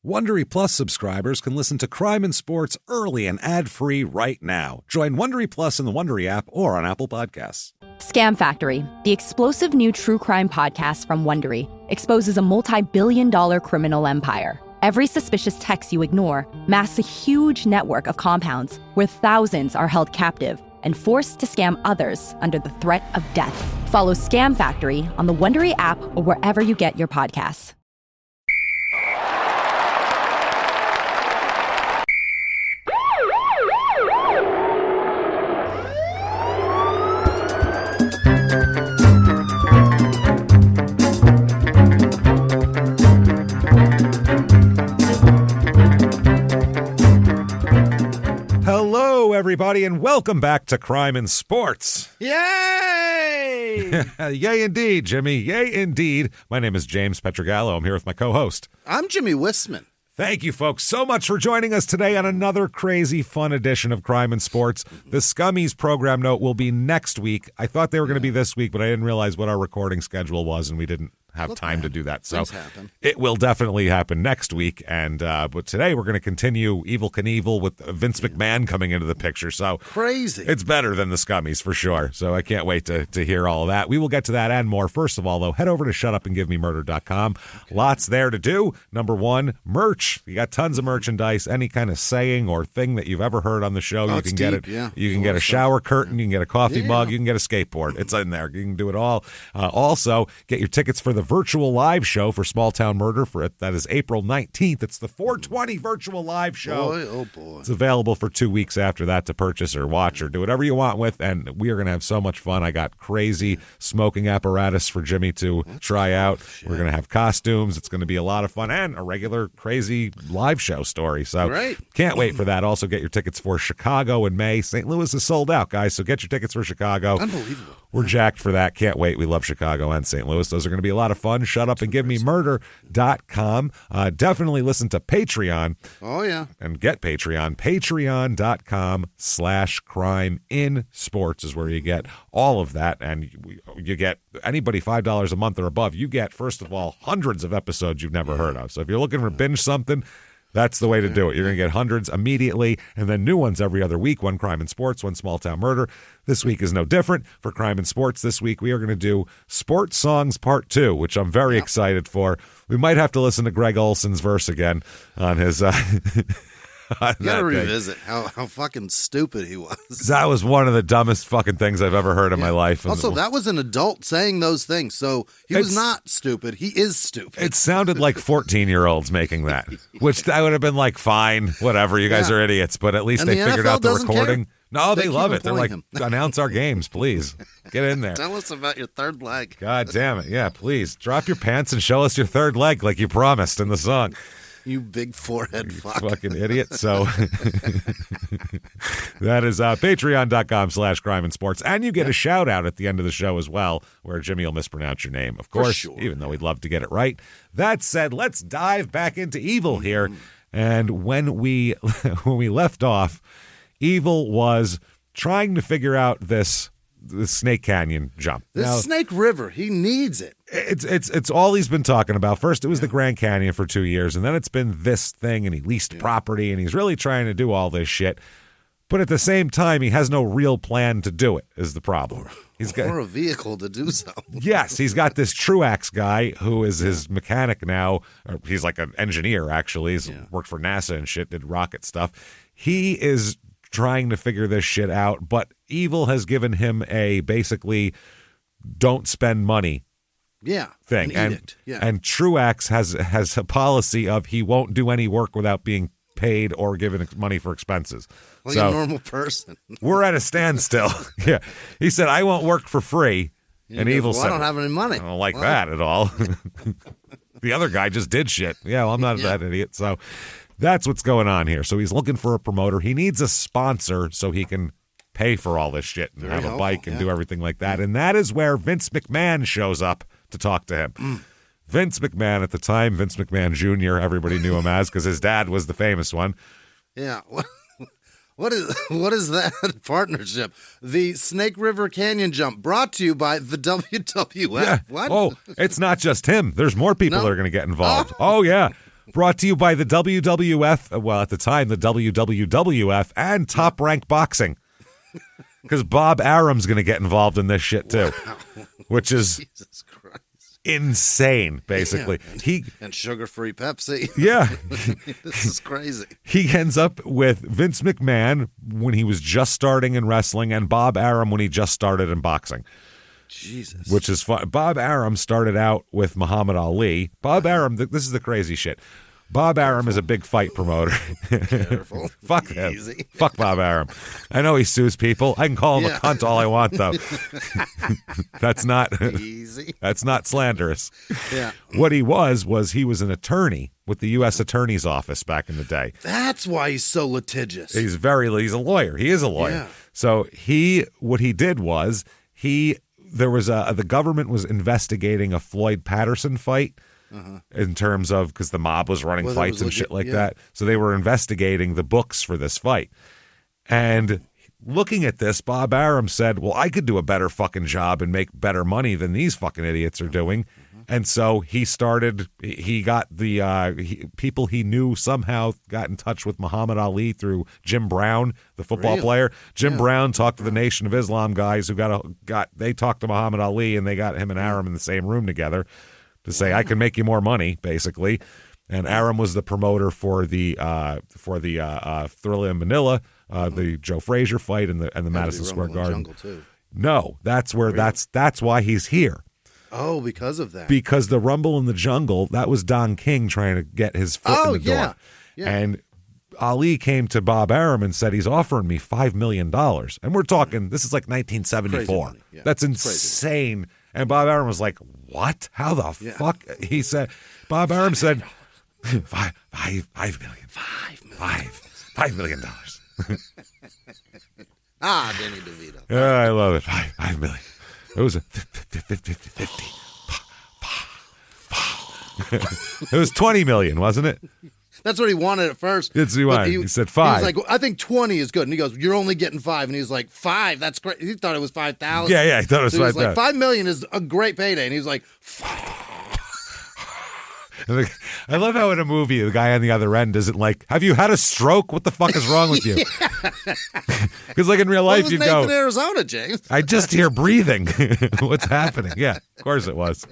Wondery Plus subscribers can listen to Crime and Sports early and ad-free right now. Join Wondery Plus in the Wondery app or on Apple Podcasts. Scam Factory, the explosive new true crime podcast from Wondery, exposes a multi-billion-dollar criminal empire. Every suspicious text you ignore masks a huge network of compounds where thousands are held captive and forced to scam others under the threat of death. Follow Scam Factory on the Wondery app or wherever you get your podcasts. Hello, everybody, and welcome back to Crime and Sports. Yay! Yay, indeed, Jimmy. Yay, indeed. My name is James Pietragallo. I'm here with my co-host. I'm Jimmie Whisman. Thank you, folks, so much for joining us today on another crazy, fun edition of Crime and Sports. The Scummies program note will be next week. I thought they were going to be this week, but I didn't realize what our recording schedule was, and we didn't have time to do that. So it will definitely happen next week. And but today we're going to continue Evel Knievel with Vince McMahon coming into the picture. So crazy. It's better than the Scummies for sure. So I can't wait to hear all of that. We will get to that and more. First of all, though, head over to shutupandgivememurder.com. Okay. Lots there to do. Number one, merch. You got tons of merchandise. Any kind of saying or thing that you've ever heard on the show, you can get it. Yeah. You can get a shower curtain. You can get a coffee mug. You can get a skateboard. It's in there. You can do it all. Also, get your tickets for the virtual live show for Small Town Murder. That is April 19th. It's the 420 virtual live show. Boy, oh boy. It's available for 2 weeks after that to purchase or watch or do whatever you want with, and we are going to have so much fun. I got crazy smoking apparatus for Jimmie to try out. We're going to have costumes. It's going to be a lot of fun and a regular crazy live show story. So can't wait for that. Also get your tickets for Chicago in May. St. Louis is sold out, guys, so get your tickets for Chicago. Unbelievable. We're jacked for that. Can't wait. We love Chicago and St. Louis. Those are going to be a lot of fun. Shutupandgivememurder.com. Definitely listen to Patreon. Oh, yeah. And get Patreon. Patreon.com/crimeinsports is where you get all of that. And you get anybody $5 a month or above. You get, first of all, hundreds of episodes you've never heard of. So if you're looking to binge something, that's the way to do it. You're going to get hundreds immediately, and then new ones every other week. One Crime and Sports, one Small Town Murder. This week is no different. For Crime and Sports this week, we are going to do Sports Songs Part 2, which I'm very excited for. We might have to listen to Greg Olson's verse again on his... You gotta revisit how fucking stupid he was. That was one of the dumbest fucking things I've ever heard in my life. Also, that was an adult saying those things, so he was not stupid. He is stupid. It sounded like 14-year-olds making that, which I would have been like, fine, whatever, you guys are idiots, but at least they figured out the recording. No, they love it. They're like, announce our games, please. Get in there. Tell us about your third leg. God damn it. Yeah, please. Drop your pants and show us your third leg like you promised in the song. You big forehead fuck. Fucking idiot. So that is patreon.com/crimeinsports. And you get a shout out at the end of the show as well, where Jimmie will mispronounce your name, of course, even though we'd love to get it right. That said, let's dive back into Evel here. And when we left off, Evel was trying to figure out this Snake Canyon jump. This Snake River, he needs it. It's all he's been talking about. First, it was the Grand Canyon for 2 years, and then it's been this thing, and he leased property, and he's really trying to do all this shit. But at the same time, he has no real plan to do it, is the problem. Or a vehicle to do so. Yes, he's got this Truax guy who is his mechanic now. Or he's like an engineer, actually. He's worked for NASA and shit, did rocket stuff. He is trying to figure this shit out, but Evel has given him a basically don't spend money thing. And Truax has a policy of he won't do any work without being paid or given money for expenses. Like a normal person. We're at a standstill. Yeah. He said, I won't work for free. And Evel said, I don't have any money. I don't like that at all. The other guy just did shit. Yeah, well, I'm not that idiot. So that's what's going on here. So he's looking for a promoter. He needs a sponsor so he can pay for all this shit and have a bike and do everything like that. And that is where Vince McMahon shows up to talk to him. Vince McMahon, at the time, Vince McMahon Jr., everybody knew him as, because his dad was the famous one. Yeah. What is that partnership? The Snake River Canyon Jump, brought to you by the WWF. Yeah. What? Oh, it's not just him. There's more people that are going to get involved. Oh, yeah. Brought to you by the WWF, well, at the time, the WWF, and Top Rank Boxing. Because Bob Arum's going to get involved in this shit, too. Wow. Which is Jesus Christ. insane, basically. Yeah. And sugar-free Pepsi. Yeah. This is crazy. He ends up with Vince McMahon when he was just starting in wrestling and Bob Arum when he just started in boxing. Jesus. Which is fun. Bob Arum started out with Muhammad Ali. Bob Arum, this is the crazy shit. Bob Arum is a big fight promoter. Careful. Fuck him. Easy. Fuck Bob Arum. I know he sues people. I can call him a cunt all I want, though. That's not easy. That's not slanderous. Yeah. What he was he was an attorney with the U.S. Attorney's Office back in the day. That's why he's so litigious. He's a lawyer. He is a lawyer. Yeah. So what he did was the government was investigating a Floyd Patterson fight. In terms of, because the mob was running fights and shit like that. So they were investigating the books for this fight. And looking at this, Bob Arum said, well, I could do a better fucking job and make better money than these fucking idiots are doing. And so he got the people he knew somehow got in touch with Muhammad Ali through Jim Brown, the football player. Jim Brown talked to the Nation of Islam guys who they talked to Muhammad Ali and they got him and Arum in the same room together. To say I can make you more money, basically, and Arum was the promoter for the Thrilla in Manila, the Joe Frazier fight, and the Madison Square Garden. No, that's where that's why he's here. Oh, because of that. Because the Rumble in the Jungle, that was Don King trying to get his foot in the door, and Ali came to Bob Arum and said he's offering me $5 million, and we're talking this is like 1974. That's insane. And Bob Arum was like, what? How the fuck? He said, Bob Arum said, $5 million. $5 million. Danny DeVito. I love it. $5 million. It was a 50. It was $20 million, wasn't it? That's what he wanted at first. That's what he wanted. He said 5. He was like, I think 20 is good. And he goes, you're only getting 5. And he was like, 5? That's great. He thought it was 5,000. Yeah, he thought it was 5,000. He was like, $5 million is a great payday. And he was like, I love how in a movie, the guy on the other end isn't like, have you had a stroke? What the fuck is wrong with you? Because like in real life, you go, Arizona, James. I just hear breathing. What's happening? Yeah, of course it was.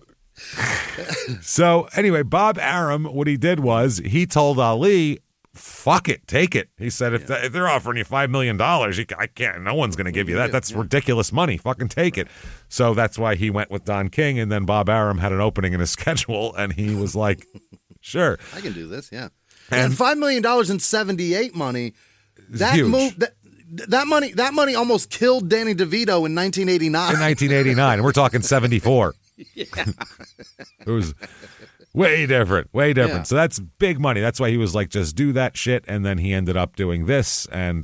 So anyway, Bob Arum, what he did was he told Ali, fuck it, take it. He said, if they're offering you $5 million, I can't, no one's going to give you that. That's ridiculous money. Fucking take it. So that's why he went with Don King, and then Bob Arum had an opening in his schedule, and he was like, sure. I can do this, yeah. And $5 million in 78 money, that huge. move, that money almost killed Danny DeVito in 1989. In 1989, and we're talking 74. Yeah. It was way different. Yeah. So that's big money. That's why he was like, just do that shit. And then he ended up doing this. And,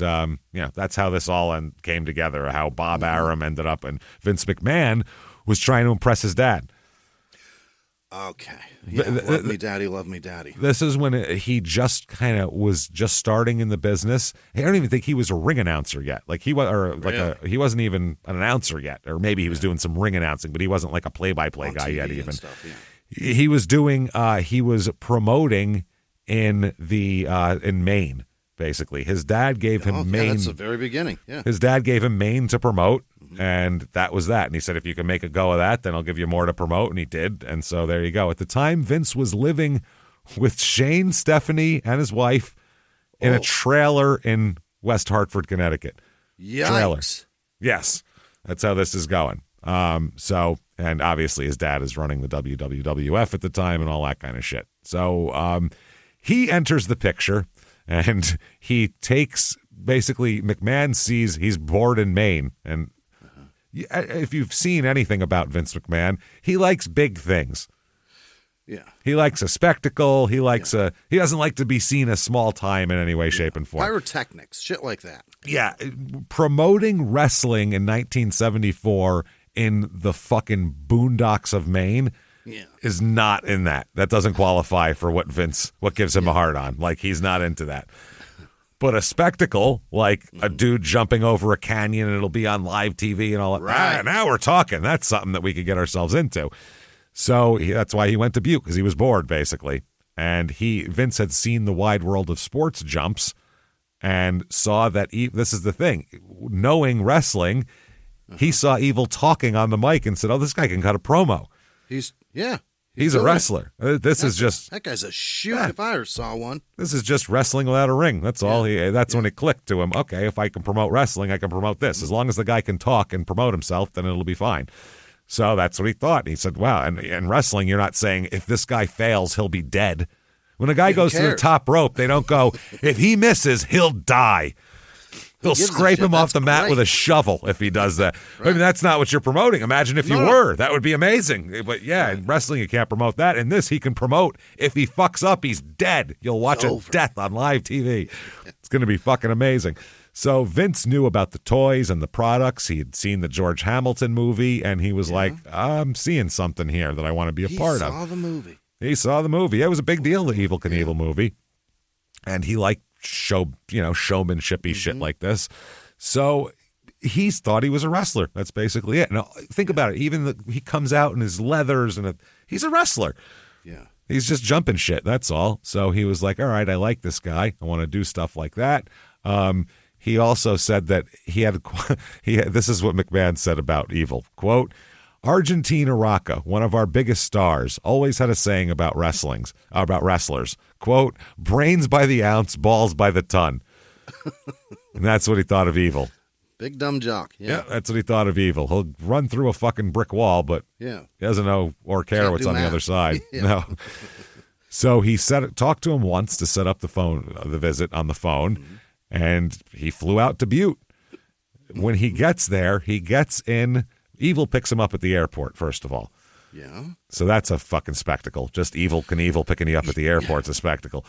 that's how this all came together, how Bob Arum ended up. And Vince McMahon was trying to impress his dad. Okay. Yeah, love me, daddy. This is when he just kind of was just starting in the business. I don't even think he was a ring announcer yet. Like he was, he wasn't even an announcer yet, or maybe he was doing some ring announcing, but he wasn't like a play-by-play guy yet. Even stuff, he was doing, he was promoting in Maine. Basically, his dad gave him Maine. That's the very beginning. Yeah, his dad gave him Maine to promote. And that was that. And he said, if you can make a go of that, then I'll give you more to promote. And he did. And so there you go. At the time, Vince was living with Shane, Stephanie, and his wife in a trailer in West Hartford, Connecticut. Yikes. Trailer. Yes. That's how this is going. And obviously his dad is running the WWF at the time and all that kind of shit. So he enters the picture and he takes, basically, McMahon sees he's bored in Maine. And if you've seen anything about Vince McMahon, he likes big things. Yeah. He likes a spectacle. He likes he doesn't like to be seen as small time in any way, shape, and form. Pyrotechnics, shit like that. Yeah. Promoting wrestling in 1974 in the fucking boondocks of Maine is not in that. That doesn't qualify for what gives him a hard on. Like, he's not into that. But a spectacle, like a dude jumping over a canyon and it'll be on live TV and all that. Right. Now we're talking. That's something that we could get ourselves into. So that's why he went to Butte, because he was bored, basically. And Vince had seen the Wide World of Sports jumps and saw that this is the thing. Knowing wrestling, he saw Evel talking on the mic and said, "Oh, this guy can cut a promo. He's a wrestler. This is just that guy's a shoot. Yeah. If I ever saw one, this is just wrestling without a ring. That's all. That's when it clicked to him. Okay, if I can promote wrestling, I can promote this. As long as the guy can talk and promote himself, then it'll be fine." So that's what he thought. And he said, "Wow." And in wrestling, you're not saying if this guy fails, he'll be dead. When a guy goes to the top rope, they don't go, if he misses, he'll die. They'll scrape him off the mat with a shovel if he does that. Right. I mean, that's not what you're promoting. Imagine if you were. That would be amazing. But yeah, in wrestling, you can't promote that. In this, he can promote. If he fucks up, he's dead. You'll watch a death on live TV. It's going to be fucking amazing. So Vince knew about the toys and the products. He had seen the George Hamilton movie, and he was like, I'm seeing something here that I want to be a part of. He saw the movie. He saw the movie. It was a big deal, the Evel Knievel movie. And he liked showmanshipy shit like this. So he thought he was a wrestler. That's basically it. Now, think about it. Even he comes out in his leathers, and he's a wrestler. Yeah. He's just jumping shit. That's all. So he was like, all right, I like this guy. I want to do stuff like that. He also said that this is what McMahon said about Evel. Quote, Argentina Rocca, one of our biggest stars, always had a saying about wrestlers. Quote, brains by the ounce, balls by the ton. And that's what he thought of Evel. Big dumb jock. Yeah, that's what he thought of Evel. He'll run through a fucking brick wall, but he doesn't know or care what's on the other side. No. So he talked to him once to set up the visit on the phone, and he flew out to Butte. When he gets there, he gets in. Evel picks him up at the airport, first of all. Yeah. So that's a fucking spectacle. Just Evel Knievel picking you up at the airport's a spectacle.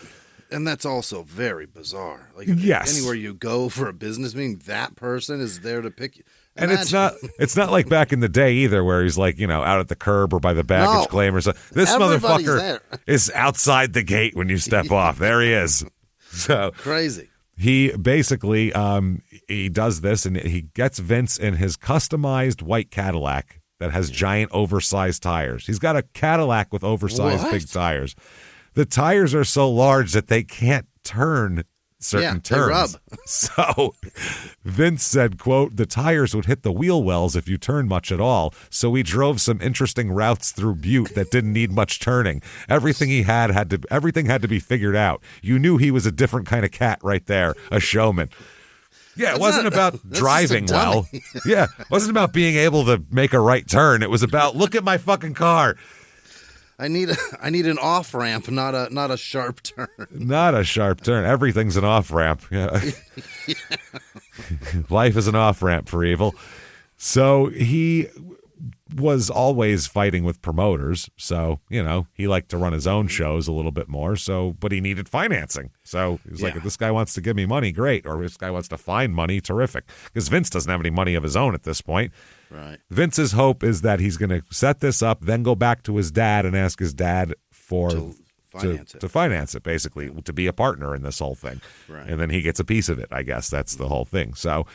And that's also very bizarre. Like, yes. Anywhere you go for a business meeting, that person is there to pick you. And it's not like back in the day either, where he's like, out at the curb or by the baggage claim or something. This motherfucker is outside the gate when you step off. There he is. So crazy. He basically he does this, and he gets Vince in his customized white Cadillac that has giant oversized tires. He's got a Cadillac with oversized big tires. The tires are so large that they can't turn certain turns. They rub. So Vince said, quote, the tires would hit the wheel wells if you turn much at all. So we drove some interesting routes through Butte that didn't need much turning. Everything had to be figured out. You knew he was a different kind of cat right there, a showman. Yeah, it wasn't about driving well. Yeah, it wasn't about being able to make a right turn. It was about, look at my fucking car. I need an off ramp, not a sharp turn. Not a sharp turn. Everything's an off ramp. Yeah. Life is an off ramp for Evel. So he was always fighting with promoters. So, he liked to run his own shows a little bit more. So, but he needed financing. So he was like, if this guy wants to give me money, great. Or if this guy wants to find money, terrific. Because Vince doesn't have any money of his own at this point. Right. Vince's hope is that he's going to set this up, then go back to his dad and ask his dad to finance it, basically, to be a partner in this whole thing. Right. And then he gets a piece of it, I guess. That's the whole thing. So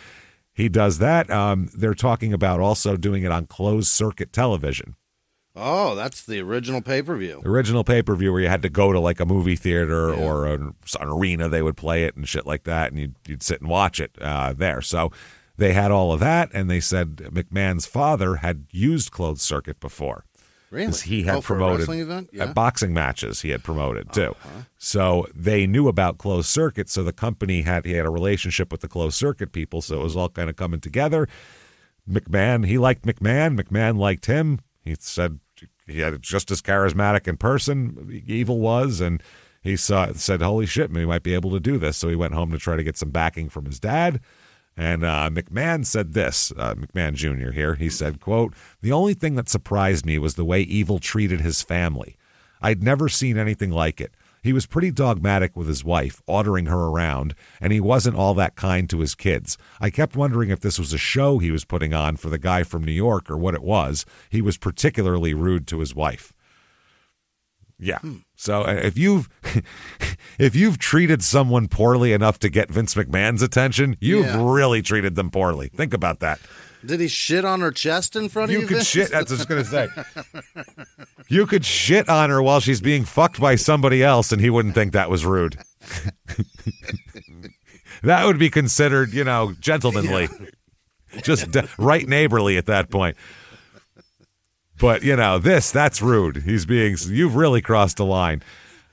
he does that. They're talking about also doing it on closed circuit television. Oh, that's the original pay-per-view. Original pay-per-view where you had to go to like a movie theater or an arena. They would play it and shit like that, and you'd sit and watch it there. So they had all of that, and they said McMahon's father had used closed circuit before. Really? Because he had promoted a wrestling event? Yeah. Boxing matches. He had promoted too. So they knew about closed circuit. So the company he had a relationship with the closed circuit people. So it was all kind of coming together. He liked McMahon. McMahon liked him. He said he had just as charismatic in person. Evel was, and he said, "Holy shit, we might be able to do this." So he went home to try to get some backing from his dad. And McMahon said this, McMahon Jr. here, he said, quote, the only thing that surprised me was the way Evel treated his family. I'd never seen anything like it. He was pretty dogmatic with his wife, ordering her around, and he wasn't all that kind to his kids. I kept wondering if this was a show he was putting on for the guy from New York or what it was. He was particularly rude to his wife. Yeah. So if you've treated someone poorly enough to get Vince McMahon's attention, you've really treated them poorly. Think about that. Did he shit on her chest in front of you? You could Vince? shit. That's what I was going to say. You could shit on her while she's being fucked by somebody else, and he wouldn't think that was rude. That would be considered, gentlemanly. Just right neighborly at that point. But, that's rude. You've really crossed the line.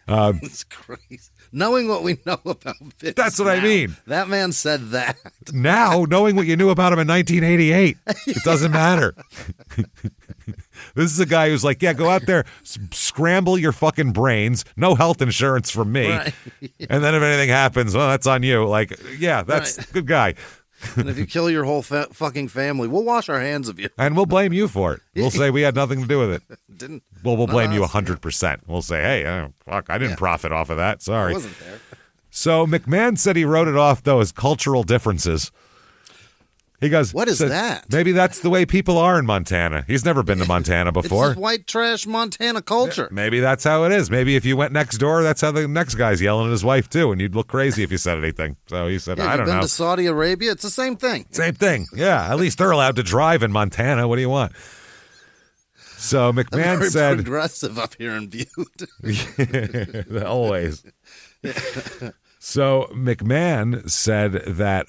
It's crazy. Knowing what we know about Vince. That's what I mean. That man said that. Now, knowing what you knew about him in 1988, it doesn't matter. This is a guy who's like, yeah, go out there, scramble your fucking brains. No health insurance from me. Right. And then if anything happens, well, that's on you. Like, yeah, that's a good guy. And if you kill your whole fucking family, we'll wash our hands of you. And we'll blame you for it. We'll say we had nothing to do with it. We'll blame you 100%. We'll say, hey, fuck, I didn't profit off of that. Sorry. I wasn't there. So McMahon said he wrote it off, though, as cultural differences. He goes, what is that? Maybe that's the way people are in Montana. He's never been to Montana before. It's white trash Montana culture. Maybe that's how it is. Maybe if you went next door, that's how the next guy's yelling at his wife, too, and you'd look crazy if you said anything. So he said, I don't know. Been to Saudi Arabia? It's the same thing. Same thing. Yeah, at least they're allowed to drive in Montana. What do you want? So McMahon very said... progressive up here in Butte. Always. So McMahon said that...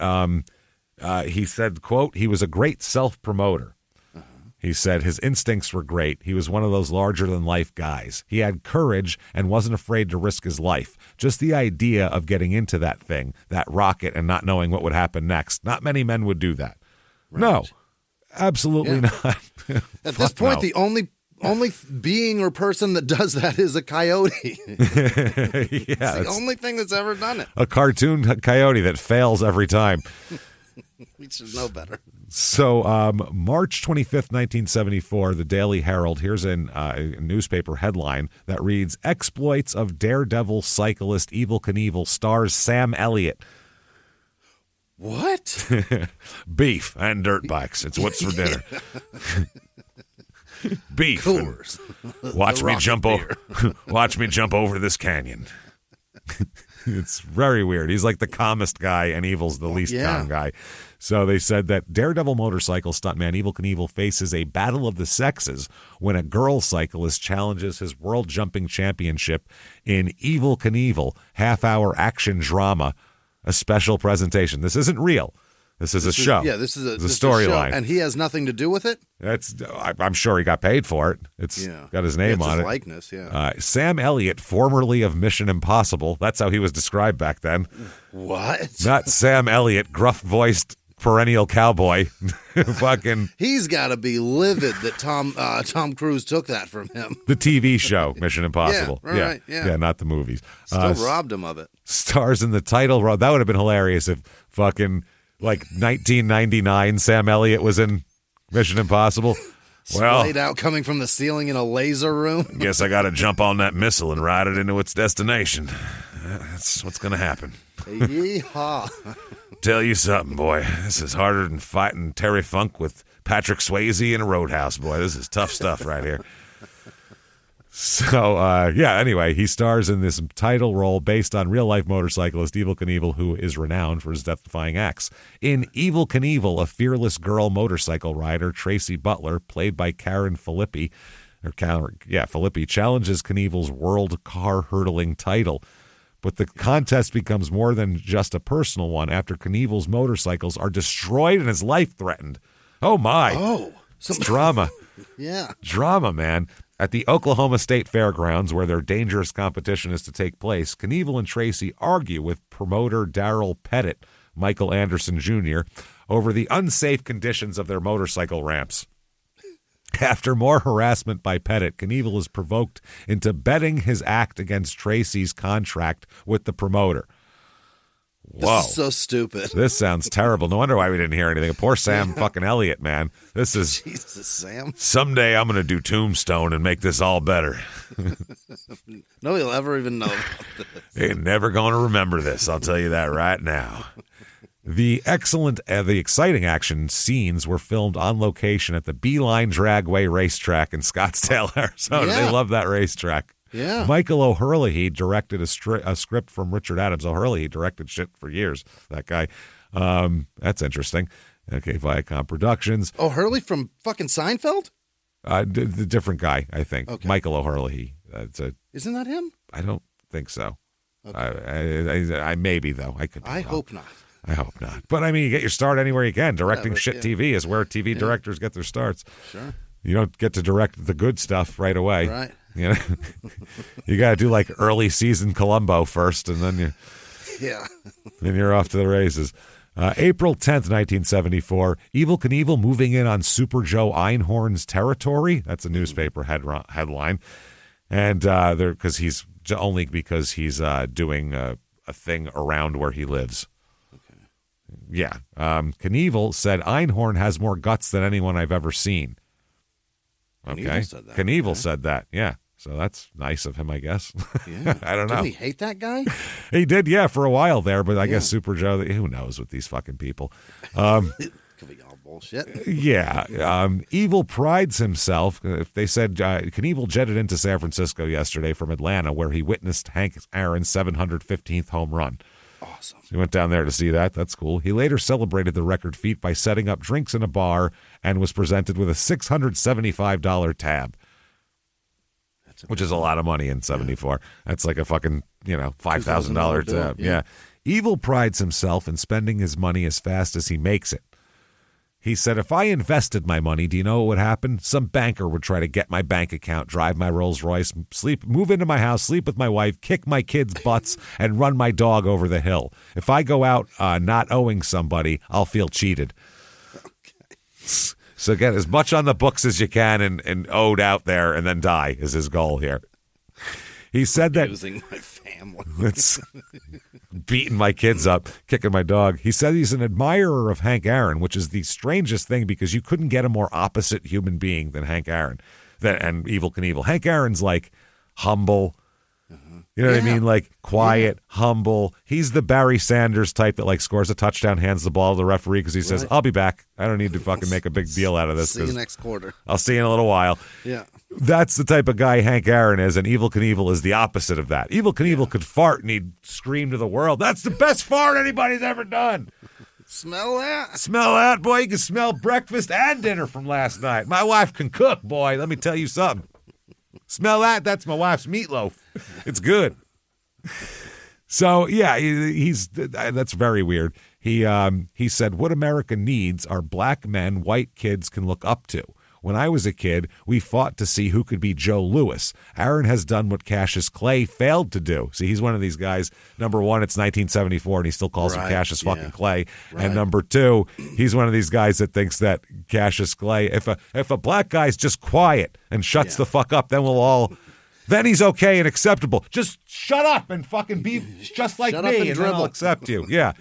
he said, quote, he was a great self-promoter. He said his instincts were great. He was one of those larger-than-life guys. He had courage and wasn't afraid to risk his life. Just the idea of getting into that thing, that rocket, and not knowing what would happen next. Not many men would do that. Right. No, absolutely not. At this point, the only being or person that does that is a coyote. It's the only thing that's ever done it. A cartoon coyote that fails every time. We should know better. So March 25th, 1974, the Daily Herald, here's a newspaper headline that reads, Exploits of Daredevil Cyclist Evel Knievel stars Sam Elliott. What? Beef and dirt bikes. It's what's for dinner. Beef. Coors. Watch me jump over this canyon. It's very weird. He's like the calmest guy, and Evil's the least calm guy. So they said that Daredevil motorcycle stuntman Evel Knievel faces a battle of the sexes when a girl cyclist challenges his world jumping championship in Evel Knievel half-hour action drama, a special presentation. This isn't real. This is a show. Yeah, this is a storyline. And he has nothing to do with it? I'm sure he got paid for it. It's got his name on it. Likeness, yeah. Sam Elliott, formerly of Mission Impossible. That's how he was described back then. What? Not Sam Elliott, gruff-voiced perennial cowboy. Fucking. He's got to be livid that Tom Cruise took that from him. The TV show, Mission Impossible. Yeah, not the movies. Still robbed him of it. Stars in the title role. That would have been hilarious if fucking... Like 1999, Sam Elliott was in Mission Impossible. Splayed out coming from the ceiling in a laser room. Guess I got to jump on that missile and ride it into its destination. That's what's going to happen. Yeehaw. Tell you something, boy. This is harder than fighting Terry Funk with Patrick Swayze in a Roadhouse, boy. This is tough stuff right here. So, anyway, he stars in this title role based on real-life motorcyclist Evel Knievel, who is renowned for his death-defying acts. In Evel Knievel, a fearless girl motorcycle rider, Tracy Butler, played by Karen Filippi, challenges Knievel's world car hurdling title. But the contest becomes more than just a personal one after Knievel's motorcycles are destroyed and his life threatened. Oh, my. Oh. It's drama. Yeah. Drama, man. At the Oklahoma State Fairgrounds, where their dangerous competition is to take place, Knievel and Tracy argue with promoter Darrell Pettit, Michael Anderson Jr., over the unsafe conditions of their motorcycle ramps. After more harassment by Pettit, Knievel is provoked into betting his act against Tracy's contract with the promoter. Whoa. This is so stupid. This sounds terrible. No wonder why we didn't hear anything. Poor Sam fucking Elliott, man. This is... Jesus, Sam. Someday I'm going to do Tombstone and make this all better. No, he'll ever even know about this. They're never going to remember this. I'll tell you that right now. The exciting action scenes were filmed on location at the Beeline Dragway Racetrack in Scottsdale, Arizona. Yeah. They love that racetrack. Yeah. Michael O'Hurley directed a script from Richard Adams. O'Hurley directed shit for years, that guy. That's interesting. Okay, Viacom Productions. Oh, Hurley from fucking Seinfeld? The different guy, I think. Okay. Michael O'Hurley. Isn't that him? I don't think so. Okay. I maybe, though. I could be wrong. hope not. I hope not. But, I mean, you get your start anywhere you can. Directing TV is where TV directors get their starts. Sure. You don't get to direct the good stuff right away. Right. You know, you got to do like early season Columbo first, and then then you're off to the races. April 10th, 1974, Evel Knievel moving in on Super Joe Einhorn's territory. That's a newspaper headline. And because he's doing a thing around where he lives. Okay. Yeah. Knievel said Einhorn has more guts than anyone I've ever seen. Okay. Knievel said that. Yeah. So that's nice of him, I guess. Yeah. I don't know. Didn't he hate that guy? He did, yeah, for a while there. But I guess Super Joe, who knows with these fucking people. Could be all bullshit. Yeah. Evel prides himself. They said Knievel jetted into San Francisco yesterday from Atlanta, where he witnessed Hank Aaron's 715th home run. Awesome. He went down there to see that. That's cool. He later celebrated the record feat by setting up drinks in a bar and was presented with a $675 tab, which is a lot of money in 74. That's like a fucking, $5,000 tab. Yeah. Evel prides himself in spending his money as fast as he makes it. He said, if I invested my money, do you know what would happen? Some banker would try to get my bank account, drive my Rolls Royce, move into my house, sleep with my wife, kick my kids' butts, and run my dog over the hill. If I go out not owing somebody, I'll feel cheated. Okay. So get as much on the books as you can and owed out there and then die is his goal here. He said that losing my family. It's beating my kids up, kicking my dog. He said he's an admirer of Hank Aaron, which is the strangest thing because you couldn't get a more opposite human being than Hank Aaron and Evel Knievel. Hank Aaron's like humble. You know what I mean? Like quiet, humble. He's the Barry Sanders type that like scores a touchdown, hands the ball to the referee because he says, I'll be back. I don't need to fucking make a big deal out of this. See you next quarter. I'll see you in a little while. Yeah. That's the type of guy Hank Aaron is, and Evel Knievel is the opposite of that. Evel Knievel could fart and he'd scream to the world, that's the best fart anybody's ever done. Smell that. Smell that, boy. You can smell breakfast and dinner from last night. My wife can cook, boy. Let me tell you something. Smell that? That's my wife's meatloaf. It's good. So, yeah, that's very weird. He said, what America needs are black men white kids can look up to. When I was a kid, we fought to see who could be Joe Louis. Aaron has done what Cassius Clay failed to do. See, he's one of these guys. Number one, it's 1974, and he still calls him Cassius fucking Clay. Right. And number two, he's one of these guys that thinks that Cassius Clay, if a black guy's just quiet and shuts the fuck up, then he's okay and acceptable. Just shut up and fucking be just like me, and then I'll accept you. Yeah.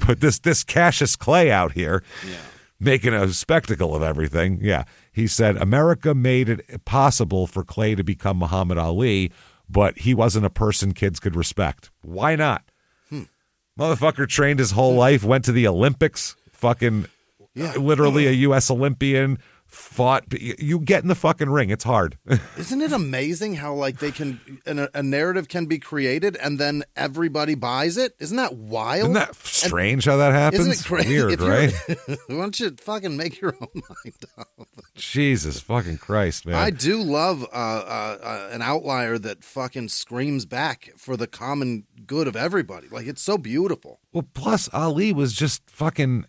But this Cassius Clay out here, making a spectacle of everything. Yeah. He said, America made it possible for Clay to become Muhammad Ali, but he wasn't a person kids could respect. Why not? Motherfucker trained his whole life, went to the Olympics, fucking literally a U.S. Olympian, fought. You get in the fucking ring. It's hard. Isn't it amazing how like they can a narrative can be created and then everybody buys it? Isn't that wild? Isn't that strange how that happens? Isn't it crazy? Weird, right? Why don't you fucking make your own mind up? Jesus fucking Christ, man. I do love an outlier that fucking screams back for the common good of everybody. Like, it's so beautiful. Well, plus Ali was just fucking.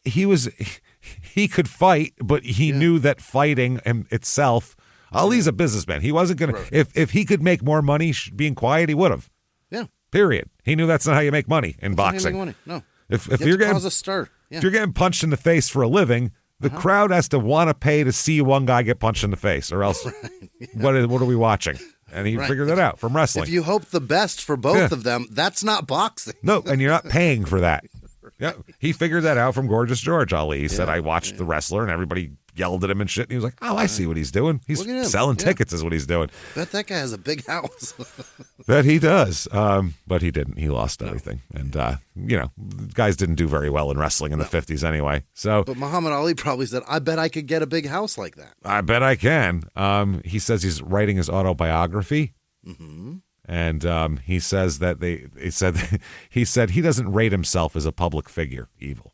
He could fight, but he knew that fighting itself. Ali's a businessman. He wasn't gonna. Right. If he could make more money being quiet, he would have. Yeah. Period. He knew that's not how you make money in boxing. Money. No. If you're getting cause a stir. Yeah. If you're getting punched in the face for a living, the crowd has to want to pay to see one guy get punched in the face, or else what are we watching? And he figured that out from wrestling. If you hope the best for both of them, that's not boxing. No, and you're not paying for that. Yeah, he figured that out from Gorgeous George Ali. He said, I watched the wrestler and everybody yelled at him and shit. And he was like, oh, I see what he's doing. He's selling tickets is what he's doing. Bet that guy has a big house. That he does. But he didn't. He lost everything. And, guys didn't do very well in wrestling in the 50s anyway. But Muhammad Ali probably said, I bet I could get a big house like that. I bet I can. He says he's writing his autobiography. Mm-hmm. And he says that he said he doesn't rate himself as a public figure, Evel.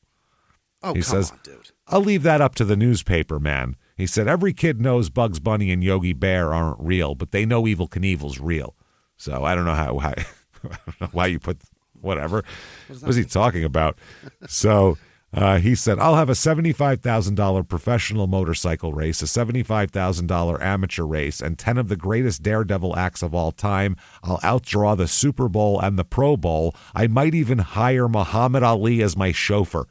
Oh, he come says, on, dude. I'll leave that up to the newspaper man. He said, every kid knows Bugs Bunny and Yogi Bear aren't real, but they know Evel Knievel's real. So I don't know how I don't know why you put whatever. What was he talking about? So he said, I'll have a $75,000 professional motorcycle race, a $75,000 amateur race, and 10 of the greatest daredevil acts of all time. I'll outdraw the Super Bowl and the Pro Bowl. I might even hire Muhammad Ali as my chauffeur.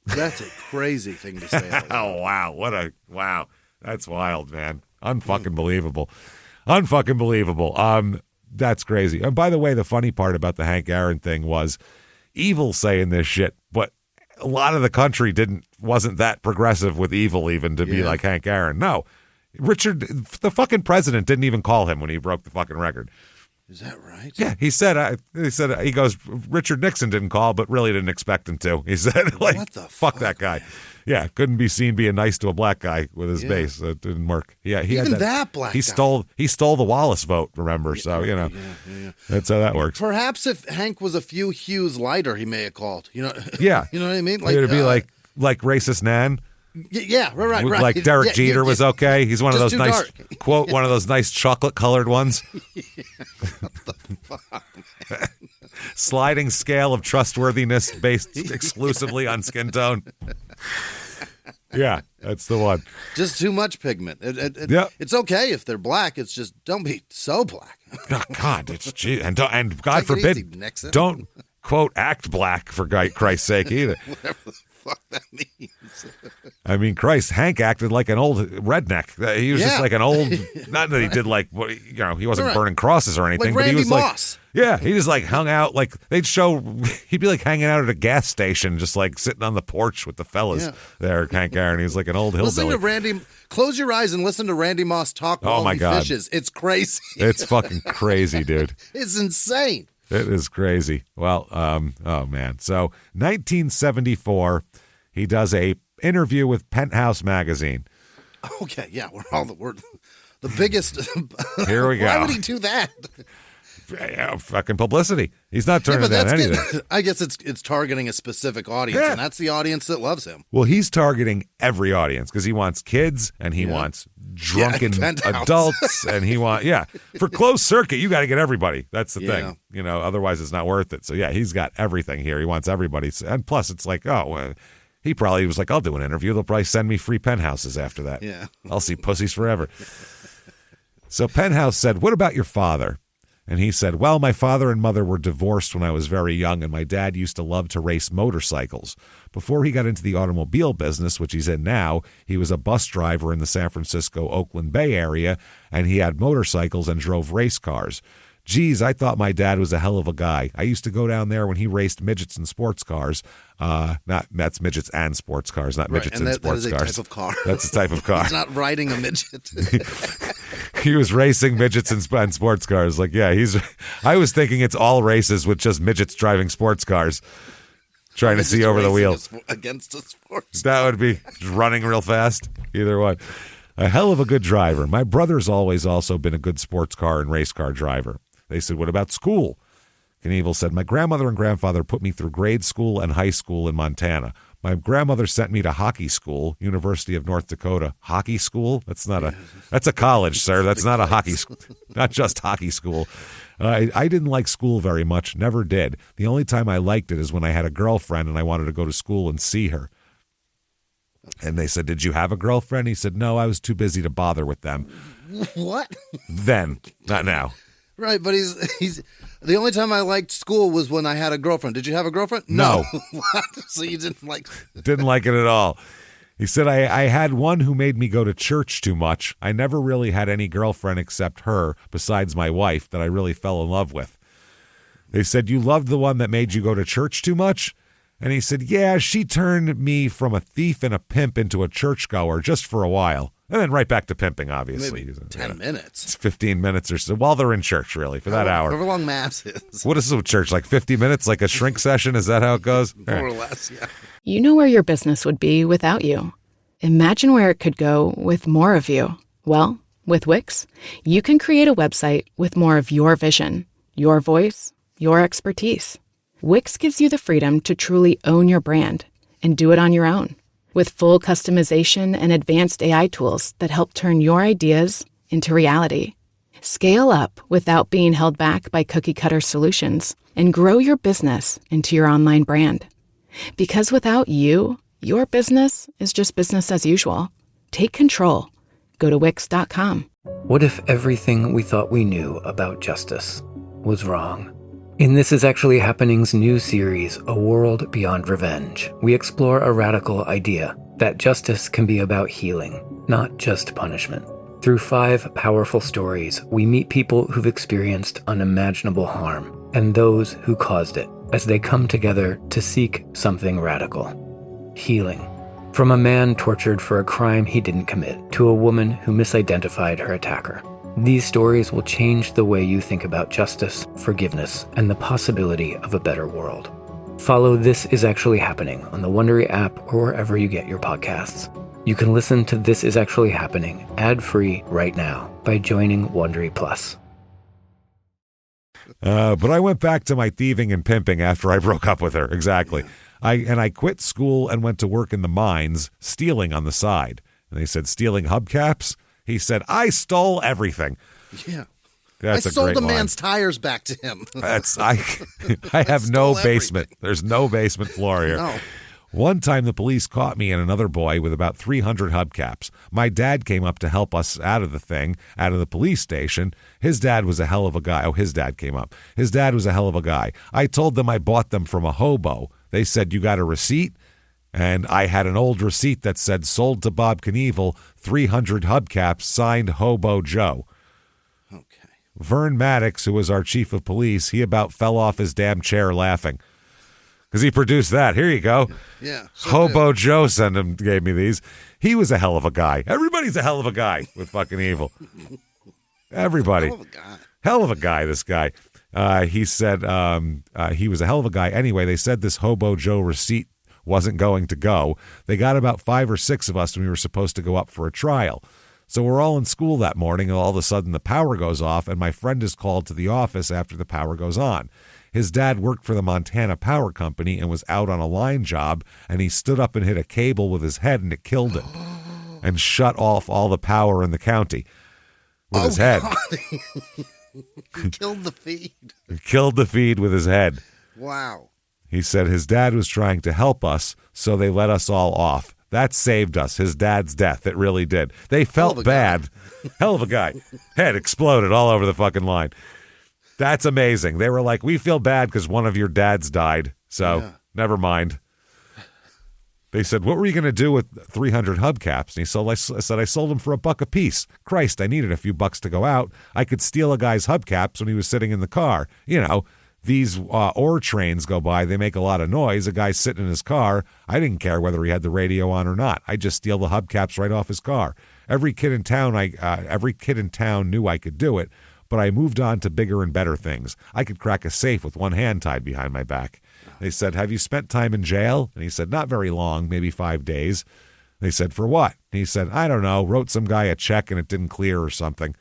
That's a crazy thing to say. Oh, wow. That's wild, man. Unfucking believable. Unfucking believable. That's crazy. And by the way, the funny part about the Hank Aaron thing was Evel saying this shit, but a lot of the country wasn't that progressive with Evel even to be like Hank Aaron. No. Richard, the fucking president didn't even call him when he broke the fucking record. Is that right? Yeah, he goes, Richard Nixon didn't call, but really didn't expect him to. He said, like, what the fuck that guy. Yeah, couldn't be seen being nice to a black guy with his bass. It didn't work. Yeah, he even had that black he guy. He stole the Wallace vote, remember? So, that's how that works. Perhaps if Hank was a few hues lighter, he may have called. Yeah. You know what I mean? It'd be like racist Nan. Yeah, right. Like Derek Jeter was okay. He's one of those nice, dark. one of those nice chocolate-colored ones. What the fuck, man? Sliding scale of trustworthiness based exclusively on skin tone. Yeah, that's the one. Just too much pigment. It's okay if they're black. It's just don't be so black. Oh, God, and God forbid, easy, don't quote act black for Christ's sake either. Whatever the fuck that means. I mean, Christ, Hank acted like an old redneck. He was just like an old. Not that he did he wasn't burning crosses or anything, like but Randy he was Moss. He just like hung out. Like he'd be like hanging out at a gas station, just like sitting on the porch with the fellas there. Hank Aaron, he was like an old hillbilly. Listen to Randy. Close your eyes and listen to Randy Moss talk while he fishes. It's crazy. It's fucking crazy, dude. It's insane. It is crazy. Well, oh man. So 1974, he does a interview with Penthouse magazine. Okay, yeah, we're the biggest. Here we go. Why would he do that? Yeah, fucking publicity. He's not turning down anything. I guess it's targeting a specific audience, and that's the audience that loves him. Well, he's targeting every audience because he wants kids and he wants drunken adults and he wants for closed circuit. You got to get everybody. That's the thing. Otherwise it's not worth it. So he's got everything here. He wants everybody, and plus it's like he probably was like, I'll do an interview. They'll probably send me free penthouses after that. Yeah, I'll see pussies forever. So Penthouse said, "What about your father?" And he said, well, my father and mother were divorced when I was very young, and my dad used to love to race motorcycles. Before he got into the automobile business, which he's in now, he was a bus driver in the San Francisco, Oakland Bay area, and he had motorcycles and drove race cars. Geez, I thought my dad was a hell of a guy. I used to go down there when he raced midgets and sports cars. That's midgets and sports cars, not midgets and sports cars. That is a type of car. That's a type of car. He's not riding a midget. He was racing midgets and sports cars. I was thinking it's all races with just midgets driving sports cars, trying to see over the wheel. Against a sports car. That would be running real fast. Either one. A hell of a good driver. My brother's always also been a good sports car and race car driver. They said, what about school? Knievel said, my grandmother and grandfather put me through grade school and high school in Montana. My grandmother sent me to hockey school, University of North Dakota. Hockey school? That's a college, sir. That's not a hockey school. Not just hockey school. I didn't like school very much. Never did. The only time I liked it is when I had a girlfriend and I wanted to go to school and see her. And they said, did you have a girlfriend? He said, no, I was too busy to bother with them. What? Then, not now. Right, but he's the only time I liked school was when I had a girlfriend. Did you have a girlfriend? No. What? So you didn't like Didn't like it at all. He said, I had one who made me go to church too much. I never really had any girlfriend except her, besides my wife, that I really fell in love with. They said, you loved the one that made you go to church too much? And he said, yeah, she turned me from a thief and a pimp into a churchgoer just for a while. And then right back to pimping, obviously. Maybe 10 minutes. It's 15 minutes or so, while they're in church, really, for that hour. However long Mass is. What is a church, like 50 minutes, like a shrink session? Is that how it goes? More or less, yeah. You know where your business would be without you. Imagine where it could go with more of you. Well, with Wix, you can create a website with more of your vision, your voice, your expertise. Wix gives you the freedom to truly own your brand. and do it on your own. With full customization and advanced AI tools that help turn your ideas into reality. Scale up without being held back by cookie-cutter solutions and grow your business into your online brand. Because without you, your business is just business as usual. Take control. Go to Wix.com. What if everything we thought we knew about justice was wrong? In This Is Actually Happening's new series, A World Beyond Revenge, we explore a radical idea that justice can be about healing, not just punishment. Through 5 powerful stories, we meet people who've experienced unimaginable harm and those who caused it as they come together to seek something radical. Healing. From a man tortured for a crime he didn't commit to a woman who misidentified her attacker. These stories will change the way you think about justice, forgiveness, and the possibility of a better world. Follow This Is Actually Happening on the Wondery app or wherever you get your podcasts. You can listen to This Is Actually Happening ad-free right now by joining Wondery Plus. But I went back to my thieving and pimping after I broke up with her. Exactly. I quit school and went to work in the mines, stealing on the side. And they said, stealing hubcaps? He said, I stole everything. Yeah. That's I sold great a line. man's tires back to him. I have no basement. Everything. There's no basement floor here. No. One time the police caught me and another boy with about 300 hubcaps. My dad came up to help us out of the police station. His dad was a hell of a guy. Oh, his dad came up. His dad was a hell of a guy. I told them I bought them from a hobo. They said, you got a receipt? And I had an old receipt that said, sold to Bob Knievel, 300 hubcaps, signed Hobo Joe. Okay. Vern Maddox, who was our chief of police, he about fell off his damn chair laughing. Because he produced that. Here you go. Yeah. Hobo Joe gave me these. He was a hell of a guy. Everybody's a hell of a guy with fucking evil. Everybody. Hell of a guy. Hell of a guy, this guy. He said he was a hell of a guy. Anyway, they said this Hobo Joe receipt wasn't going to go. They got about 5 or 6 of us when we were supposed to go up for a trial. So we're all in school that morning, and all of a sudden the power goes off, and my friend is called to the office after the power goes on. His dad worked for the Montana Power Company and was out on a line job, and he stood up and hit a cable with his head, and it killed him and shut off all the power in the county with his head. He killed the feed. He killed the feed with his head. Wow. He said his dad was trying to help us, so they let us all off. That saved us, his dad's death. It really did. They felt bad. Hell of a guy. Head exploded all over the fucking line. That's amazing. They were like, we feel bad because one of your dads died, so never mind. They said, what were you going to do with 300 hubcaps? And he said, I sold them for $1 a piece. Christ, I needed a few bucks to go out. I could steal a guy's hubcaps when he was sitting in the car. You know, these ore trains go by. They make a lot of noise. A guy's sitting in his car. I didn't care whether he had the radio on or not. I just steal the hubcaps right off his car. Every kid in town knew I could do it, but I moved on to bigger and better things. I could crack a safe with one hand tied behind my back. They said, have you spent time in jail? And he said, not very long, maybe 5 days. They said, for what? And he said, I don't know, wrote some guy a check and it didn't clear or something.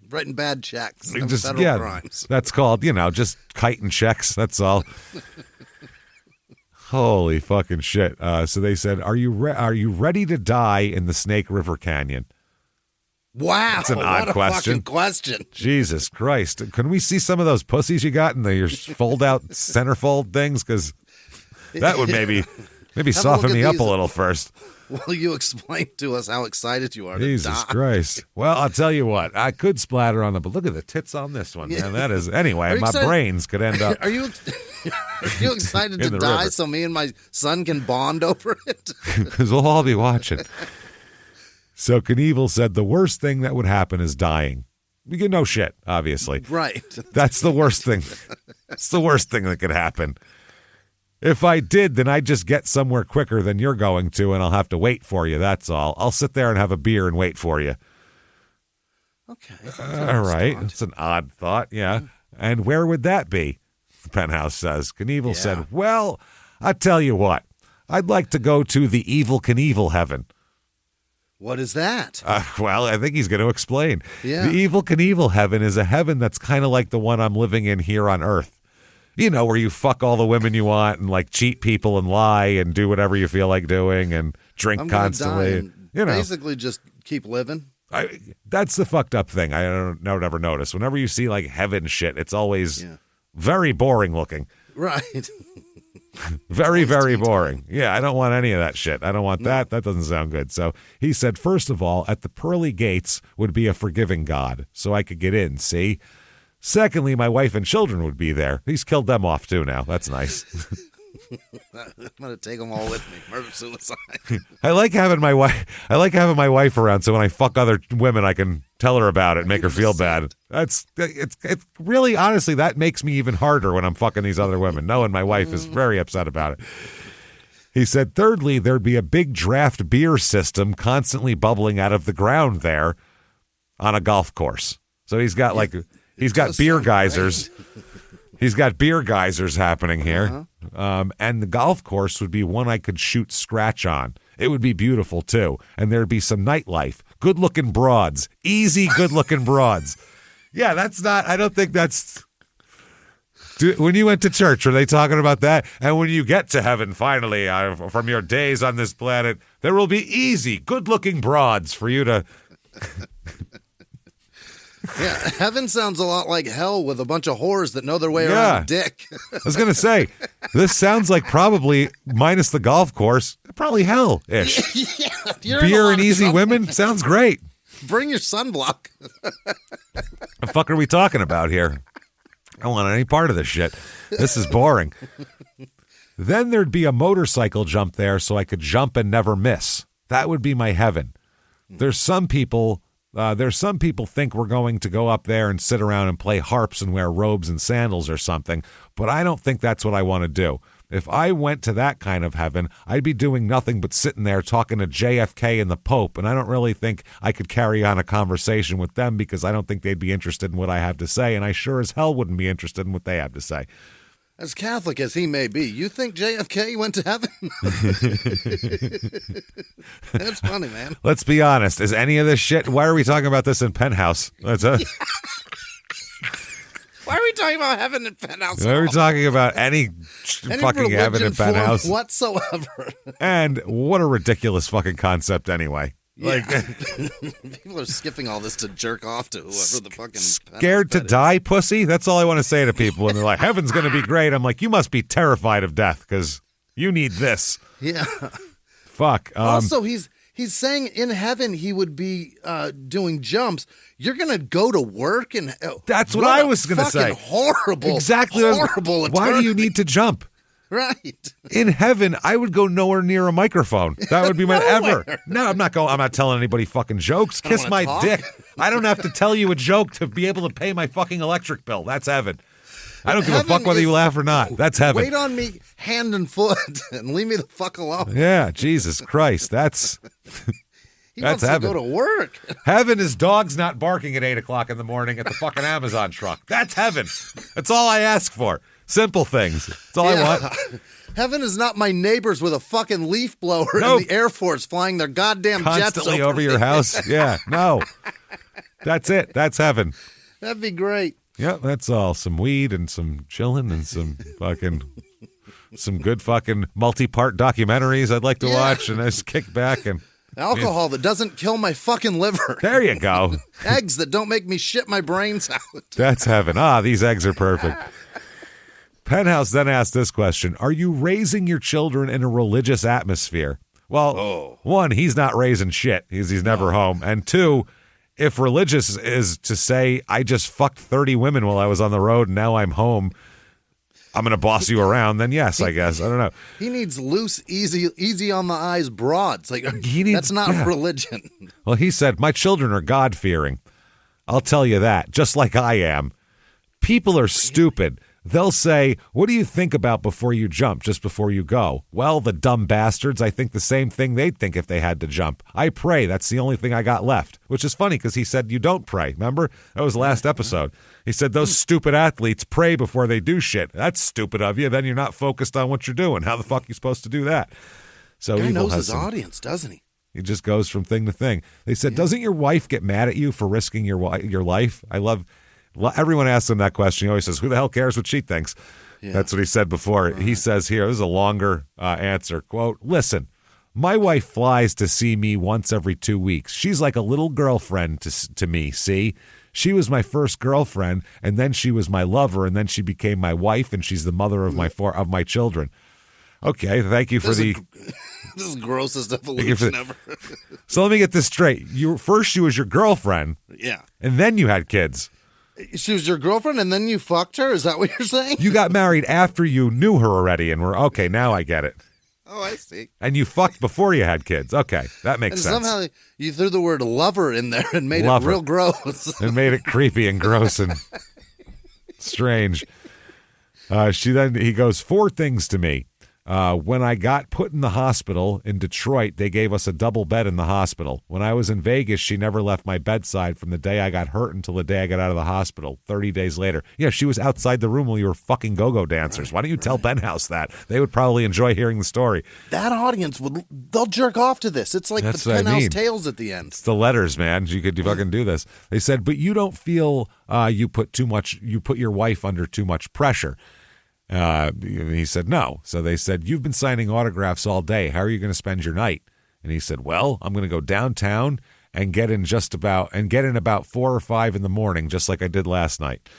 Writing bad checks. Just, federal crimes. That's called, just kiting checks. That's all. Holy fucking shit. So they said, are you ready to die in the Snake River Canyon? Wow. That's an odd fucking question. Jesus Christ. Can we see some of those pussies you got in your fold-out centerfold things? Because that would maybe soften me up a little first. Will you explain to us how excited you are Jesus to die? Christ. Well, I'll tell you what. I could splatter on them, but look at the tits on this one, man. That is, anyway, my brains could end up. Are you excited to die river. so me and my son can bond over it? Because we'll all be watching. So Knievel said the worst thing that would happen is dying. You get no shit, obviously. Right. That's the worst thing. That's the worst thing that could happen. If I did, then I'd just get somewhere quicker than you're going to, and I'll have to wait for you, that's all. I'll sit there and have a beer and wait for you. Okay. All right. It's an odd thought, yeah. And where would that be? Penthouse says. Knievel said, well, I tell you what. I'd like to go to the Evel Knievel heaven. What is that? Well, I think he's going to explain. Yeah. The Evel Knievel heaven is a heaven that's kind of like the one I'm living in here on Earth. where you fuck all the women you want and like cheat people and lie and do whatever you feel like doing and drink constantly. Basically just keep living. That's the fucked up thing. I don't ever notice. Whenever you see like heaven shit, it's always very boring looking. Right. Very, very boring. Yeah, I don't want any of that shit. I don't want that. That doesn't sound good. So he said, first of all, at the pearly gates would be a forgiving God, so I could get in, see? Secondly, my wife and children would be there. He's killed them off too now. That's nice. I'm gonna take them all with me. Murder-suicide. I like having my wife around, so when I fuck other women, I can tell her about it, and make her feel bad. It's really, honestly, that makes me even harder when I'm fucking these other women, knowing my wife is very upset about it. He said, thirdly, there'd be a big draft beer system constantly bubbling out of the ground there on a golf course. So he's got beer geysers. He's got beer geysers happening here. And the golf course would be one I could shoot scratch on. It would be beautiful, too. And there'd be some nightlife. Good-looking broads. Easy, good-looking broads. Yeah, I don't think that's... When you went to church, were they talking about that? And when you get to heaven, finally, from your days on this planet, there will be easy, good-looking broads for you to... Yeah, heaven sounds a lot like hell with a bunch of whores that know their way around a dick. I was going to say, this sounds like probably, minus the golf course, probably hell-ish. Beer and easy women sounds great. Bring your sunblock. The fuck are we talking about here? I don't want any part of this shit. This is boring. Then there'd be a motorcycle jump there so I could jump and never miss. That would be my heaven. There's some people think we're going to go up there and sit around and play harps and wear robes and sandals or something, but I don't think that's what I want to do. If I went to that kind of heaven, I'd be doing nothing but sitting there talking to JFK and the Pope, and I don't really think I could carry on a conversation with them because I don't think they'd be interested in what I have to say, and I sure as hell wouldn't be interested in what they have to say. As Catholic as he may be, you think JFK went to heaven? That's funny, man. Let's be honest. Is any of this shit... Why are we talking about this in Penthouse? Why are we talking about heaven in Penthouse? Why are we talking about any fucking heaven in Penthouse? Whatsoever. And what a ridiculous fucking concept anyway. Yeah. People are skipping all this to jerk off to whoever the fucking scared to die, pussy. That's all I want to say to people. And they're like, "Heaven's going to be great." I'm like, "You must be terrified of death because you need this." Yeah. Fuck. Also, he's saying in heaven he would be doing jumps. You're going to go to work and that's what I was going to say. Horrible. Exactly. Horrible. Why do you need to jump? Right. In heaven, I would go nowhere near a microphone. That would be my ever. No, I'm not telling anybody fucking jokes. Kiss my dick. I don't have to tell you a joke to be able to pay my fucking electric bill. That's heaven. I don't give a fuck whether you laugh or not. That's heaven. Wait on me hand and foot and leave me the fuck alone. Yeah, Jesus Christ. That's wants heaven. To go to work. Heaven is dogs not barking at 8 o'clock in the morning at the fucking Amazon truck. That's heaven. That's all I ask for. Simple things. That's all I want. Heaven is not my neighbors with a fucking leaf blower in the Air Force flying their goddamn jets constantly over your house. Yeah, no. That's it. That's heaven. That'd be great. Yeah, that's all. Some weed and some chilling and some good fucking multi-part documentaries I'd like to watch and just kick back and alcohol that doesn't kill my fucking liver. There you go. Eggs that don't make me shit my brains out. That's heaven. These eggs are perfect. Penthouse then asked this question: are you raising your children in a religious atmosphere? Well, one, he's not raising shit. He's never home. And two, if religious is to say, I just fucked 30 women while I was on the road and now I'm home, I'm going to boss you around, then yes, I guess. I don't know. He needs loose, easy on the eyes broads. Like that's not religion. Well, he said, my children are God-fearing. I'll tell you that, just like I am. People are stupid. They'll say, what do you think about before you jump, just before you go? Well, the dumb bastards, I think the same thing they'd think if they had to jump. I pray. That's the only thing I got left, which is funny because he said you don't pray. Remember? That was the last episode. He said those stupid athletes pray before they do shit. That's stupid of you. Then you're not focused on what you're doing. How the fuck are you supposed to do that? So he knows his audience, doesn't he? He just goes from thing to thing. They said, doesn't your wife get mad at you for risking your life? Everyone asks him that question. He always says, who the hell cares what she thinks? Yeah. That's what he said before. He says here, this is a longer answer. Quote, listen, my wife flies to see me once every 2 weeks. She's like a little girlfriend to me, see? She was my first girlfriend, and then she was my lover, and then she became my wife, and she's the mother of my children. Okay, thank you for this is the grossest evolution ever. So let me get this straight. First she was your girlfriend. Yeah. And then you had kids. She was your girlfriend, and then you fucked her? Is that what you're saying? You got married after you knew her already, and we're, okay, now I get it. Oh, I see. And you fucked before you had kids. Okay, that makes sense. Somehow you threw the word lover in there and made it real gross. And made it creepy and gross and strange. He goes, 4 things to me. When I got put in the hospital in Detroit, they gave us a double bed in the hospital. When I was in Vegas, she never left my bedside from the day I got hurt until the day I got out of the hospital, 30 days later. Yeah, she was outside the room while you were fucking go-go dancers. Why don't you tell Penthouse that? They would probably enjoy hearing the story. That audience, they'll jerk off to this. It's like the Penthouse Tales at the end. It's the letters, man. You could fucking do this. They said, but you don't feel you put your wife under too much pressure. He said, no. So they said, you've been signing autographs all day. How are you going to spend your night? And he said, well, I'm going to go downtown and get in about 4 or 5 in the morning, just like I did last night.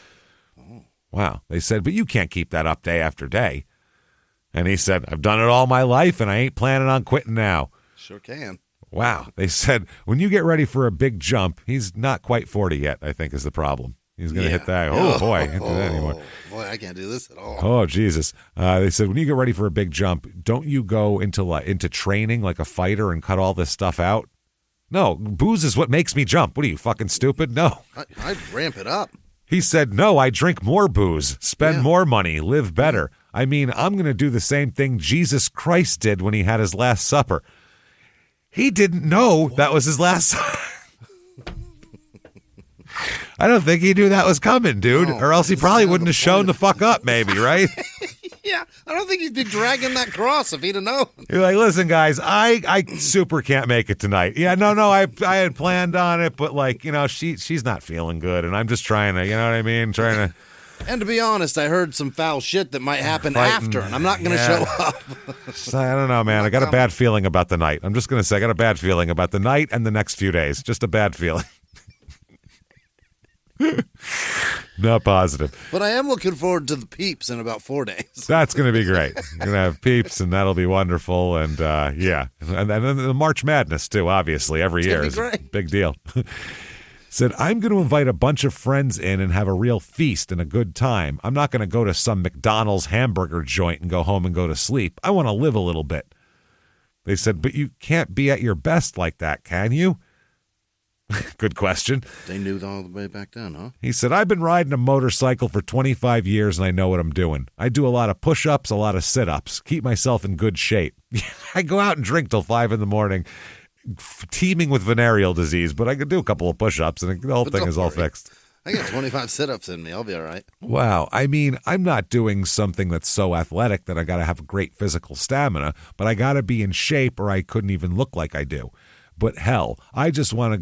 Oh. Wow. They said, but you can't keep that up day after day. And he said, I've done it all my life and I ain't planning on quitting now. Sure can. Wow. They said, when you get ready for a big jump, he's not quite 40 yet, I think is the problem. He's going to hit that. Oh, boy. Can't do that anymore. Boy, I can't do this at all. Oh, Jesus. They said, when you get ready for a big jump, don't you go into training like a fighter and cut all this stuff out? No, booze is what makes me jump. What are you, fucking stupid? No. I'd ramp it up. He said, no, I drink more booze, spend more money, live better. I mean, I'm going to do the same thing Jesus Christ did when he had his Last Supper. He didn't know that was his last supper. I don't think he knew that was coming, dude. No, or else he probably wouldn't have shown the fuck up, maybe, right? Yeah, I don't think he'd be dragging that cross if he'd have known. You're like, listen, guys, I super can't make it tonight. Yeah, no, I had planned on it, but like, she's not feeling good, and I'm just trying to, you know what I mean? Trying to. And to be honest, I heard some foul shit that might happen after, and I'm not going to show up. I don't know, man. I got a bad feeling about the night. I'm just going to say I got a bad feeling about the night and the next few days. Just a bad feeling. Not positive. But I am looking forward to the Peeps in about 4 days. That's going to be great. You're going to have Peeps, and that'll be wonderful. And, yeah. And then the March Madness, too, obviously, every year. It's great. A big deal. Said, I'm going to invite a bunch of friends in and have a real feast and a good time. I'm not going to go to some McDonald's hamburger joint and go home and go to sleep. I want to live a little bit. They said, but you can't be at your best like that, can you? Good question. They knew all the way back then, huh? He said, I've been riding a motorcycle for 25 years and I know what I'm doing. I do a lot of push-ups, a lot of sit-ups, keep myself in good shape. I go out and drink till 5 in the morning, teeming with venereal disease, but I could do a couple of push-ups and the whole thing is all fixed. I got 25 sit-ups in me. I'll be all right. Wow. I mean, I'm not doing something that's so athletic that I got to have great physical stamina, but I got to be in shape or I couldn't even look like I do. But hell, I just want to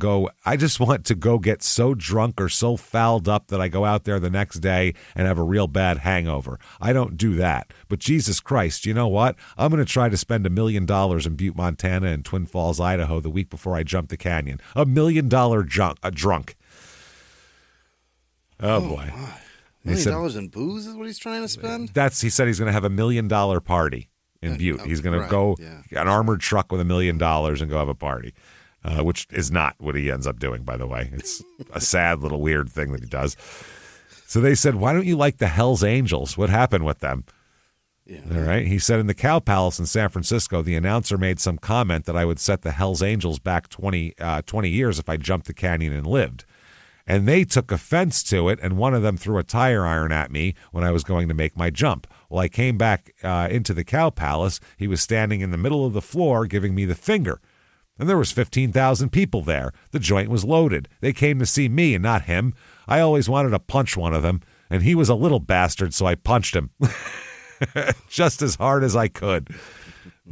go get so drunk or so fouled up that I go out there the next day and have a real bad hangover. I don't do that. But Jesus Christ, you know what? I'm going to try to spend $1 million in Butte, Montana and Twin Falls, Idaho the week before I jump the canyon. $1 million drunk. Oh boy. $1 million in booze is what he's trying to spend? He said he's going to have $1 million party in Butte. He's going to go an armored truck with $1 million and go have a party, which is not what he ends up doing, by the way. It's a sad little weird thing that he does. So they said, why don't you like the Hells Angels? What happened with them? Yeah. All right. He said in the Cow Palace in San Francisco, the announcer made some comment that I would set the Hells Angels back 20 years if I jumped the canyon and lived. And they took offense to it, and one of them threw a tire iron at me when I was going to make my jump. Well, I came back into the Cow Palace. He was standing in the middle of the floor giving me the finger. And there was 15,000 people there. The joint was loaded. They came to see me and not him. I always wanted to punch one of them, and he was a little bastard, so I punched him. Just as hard as I could.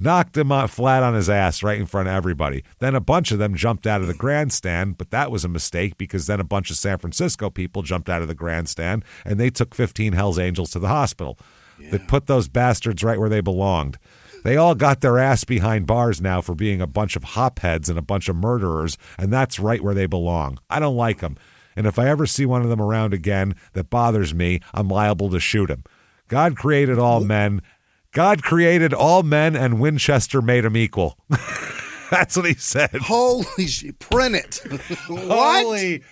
Knocked him out flat on his ass right in front of everybody. Then a bunch of them jumped out of the grandstand, but that was a mistake because then a bunch of San Francisco people jumped out of the grandstand and they took 15 Hells Angels to the hospital. that put those bastards right where they belonged. They all got their ass behind bars now for being a bunch of hopheads and a bunch of murderers, and that's right where they belong. I don't like them. And if I ever see one of them around again that bothers me, I'm liable to shoot him. God created all men. God created all men, and Winchester made them equal. That's what he said. Holy shit. Print it. What? Holy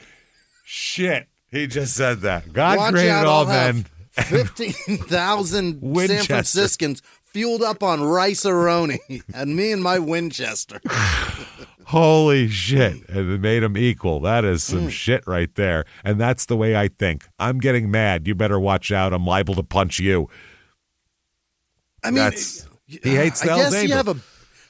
shit. He just said that. God created all men. 15,000 San Franciscans fueled up on rice-a-roni, and me and my Winchester. Holy shit. And it made them equal. That is some shit right there. And that's the way I think. I'm getting mad. You better watch out. I'm liable to punch you. I mean, he hates the Hells Angels.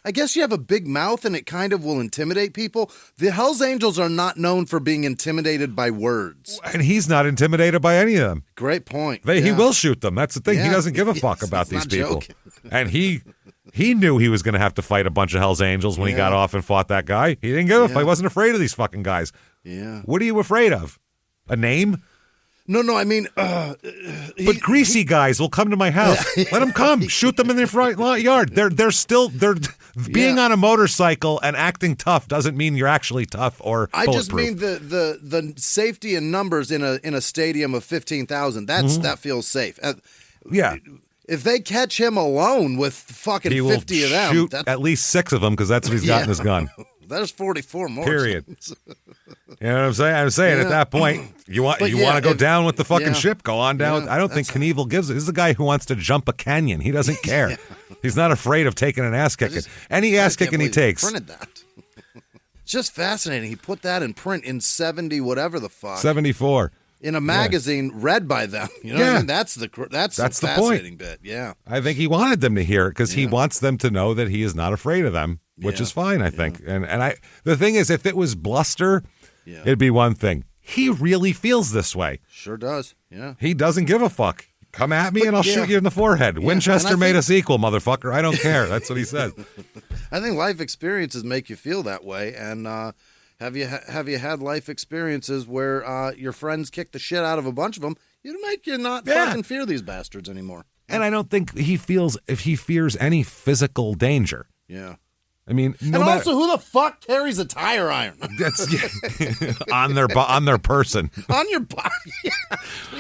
I guess you have a big mouth and it kind of will intimidate people. The Hells Angels are not known for being intimidated by words. And he's not intimidated by any of them. Great point. He will shoot them. That's the thing. He doesn't give a fuck about these people. Joking. And he knew he was going to have to fight a bunch of Hells Angels when he got off and fought that guy. He didn't give a fuck. He wasn't afraid of these fucking guys. Yeah. What are you afraid of? A name? No, I mean... but greasy guys will come to my house. Let them come. Shoot them in their front yard. They're being on a motorcycle and acting tough doesn't mean you're actually tough or bulletproof. I just mean the safety in numbers in a stadium of 15,000. That feels safe. If they catch him alone with fucking 50 of them, shoot at least 6 of them because that's what he's got in his gun. There's 44 more. Period. You know what I'm saying? I'm saying at that point, you want to go down with the fucking ship, go on down. I don't think Knievel gives it. This is the guy who wants to jump a canyon. He doesn't care. He's not afraid of taking an ass kicking. Any ass kicking he takes. Printed that. It's just fascinating. He put that in print in 70 whatever the fuck. 74. In a magazine read by them. You know what I mean? That's the fascinating bit. Yeah. I think he wanted them to hear it because he wants them to know that he is not afraid of them, which is fine, I think. And the thing is, if it was bluster, it'd be one thing. He really feels this way. Sure does. Yeah. He doesn't give a fuck. Come at me and I'll shoot you in the forehead. Winchester made us equal, motherfucker. I don't care. That's what he said. I think life experiences make you feel that way. And have you had life experiences where your friends kick the shit out of a bunch of them? It'll make you not fucking fear these bastards anymore. And I don't think he feels any physical danger. Yeah. I mean, also, who the fuck carries a tire iron? That's on their person. On your body.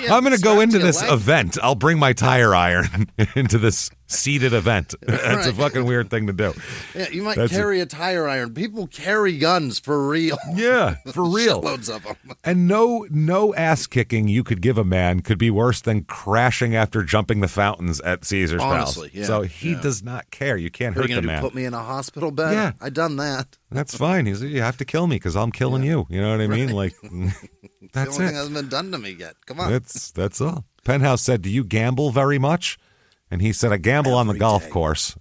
I'm going to go into this event. I'll bring my tire iron into this seated event. That's a fucking weird thing to do. Yeah, you might carry a tire iron. People carry guns for real. Yeah, for real. Shitloads of them. And no ass kicking you could give a man could be worse than crashing after jumping the fountains at Caesar's Palace. Honestly, yeah. So he does not care. You can't hurt the man. Put me in a hospital bed? Yeah. I done that. That's fine. He's you have to kill me because I'm killing you. You know what I mean? Like, that's the only it. thing hasn't been done to me yet. Come on. That's all. Penthouse said, "Do you gamble very much?" And he said, "I gamble on the golf course,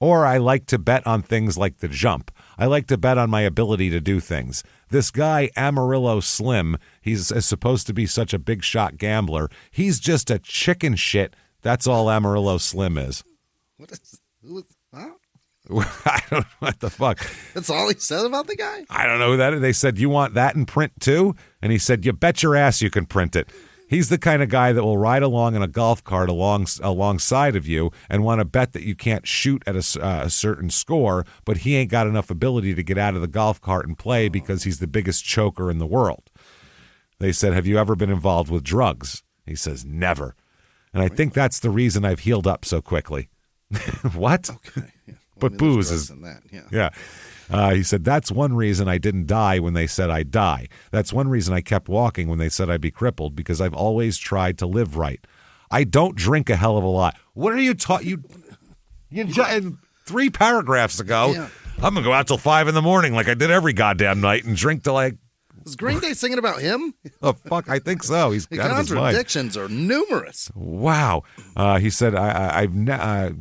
or I like to bet on things like the jump. I like to bet on my ability to do things. This guy, Amarillo Slim, he's supposed to be such a big shot gambler. He's just a chicken shit. That's all Amarillo Slim is." Huh? I don't know what the fuck. That's all he said about the guy? I don't know that. They said, "You want that in print too?" And he said, "You bet your ass you can print it." He's the kind of guy that will ride along in a golf cart alongside of you and want to bet that you can't shoot at a certain score, but he ain't got enough ability to get out of the golf cart and play because he's the biggest choker in the world. They said, "Have you ever been involved with drugs?" He says, "Never." And I think that's the reason I've healed up so quickly. What? Okay. Yeah. But booze is that. Yeah. He said, "That's one reason I didn't die when they said I'd die. That's one reason I kept walking when they said I'd be crippled, because I've always tried to live right. I don't drink a hell of a lot." What are you talking? You 3 paragraphs ago, I'm going to go out till 5 in the morning like I did every goddamn night and drink till like... Was Green Day singing about him? Oh, fuck, I think so. He's the out of his mind. contradictions are numerous. Wow. He said, I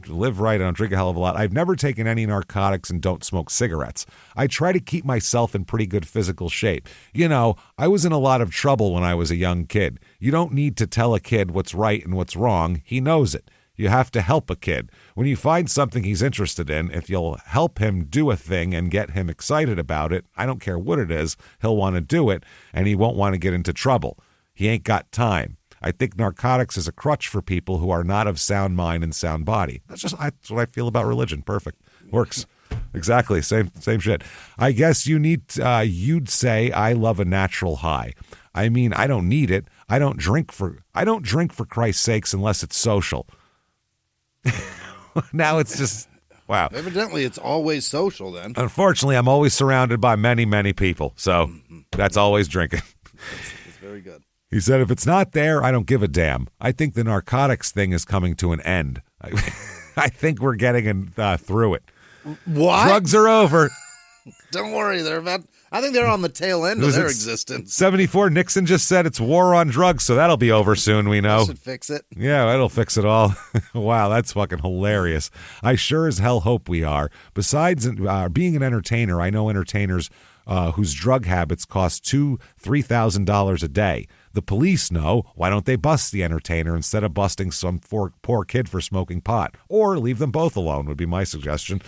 live right and I don't drink a hell of a lot. I've never taken any narcotics and don't smoke cigarettes. I try to keep myself in pretty good physical shape. You know, I was in a lot of trouble when I was a young kid. You don't need to tell a kid what's right and what's wrong. He knows it. You have to help a kid. When you find something he's interested in, if you'll help him do a thing and get him excited about it, I don't care what it is, he'll want to do it, and he won't want to get into trouble. He ain't got time. I think narcotics is a crutch for people who are not of sound mind and sound body. That's what I feel about religion. Perfect. Works. Exactly. Same shit. I guess you'd say I love a natural high. I mean, I don't need it. I don't drink for Christ's sakes unless it's social. Now it's just, wow. Evidently, it's always social then. Unfortunately, I'm always surrounded by many, many people. So that's always drinking. It's very good. He said, if it's not there, I don't give a damn. I think the narcotics thing is coming to an end. I think we're getting through it. What? Drugs are over. Don't worry. I think they're on the tail end of their existence. 74, Nixon just said it's war on drugs, so that'll be over soon, we know. That should fix it. Yeah, it'll fix it all. Wow, that's fucking hilarious. I sure as hell hope we are. Besides being an entertainer, I know entertainers whose drug habits cost $2,000-$3,000 a day. The police know. Why don't they bust the entertainer instead of busting some poor kid for smoking pot? Or leave them both alone would be my suggestion.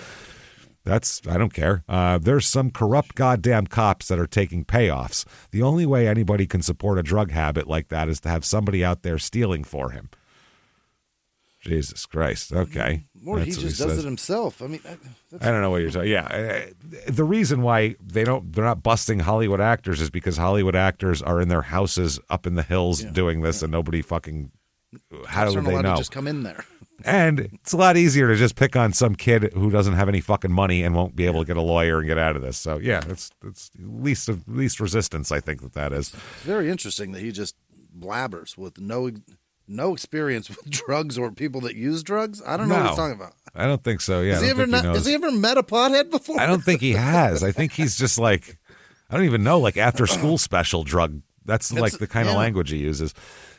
I don't care. There's some corrupt goddamn cops that are taking payoffs. The only way anybody can support a drug habit like that is to have somebody out there stealing for him. Jesus Christ. Okay. Or he just does it himself. I mean, I don't know what you're talking. Yeah, the reason why they're not busting Hollywood actors is because Hollywood actors are in their houses up in the hills doing this, and nobody fucking. How do they know? To just come in there. And it's a lot easier to just pick on some kid who doesn't have any fucking money and won't be able to get a lawyer and get out of this. So yeah, it's least resistance. I think that is. It's very interesting that he just blabbers with no experience with drugs or people that use drugs. I don't know what he's talking about. I don't think so. Yeah. Has he ever met a pothead before? I don't think he has. I think he's just like, I don't even know, like after school special drug. That's like the kind of language he uses.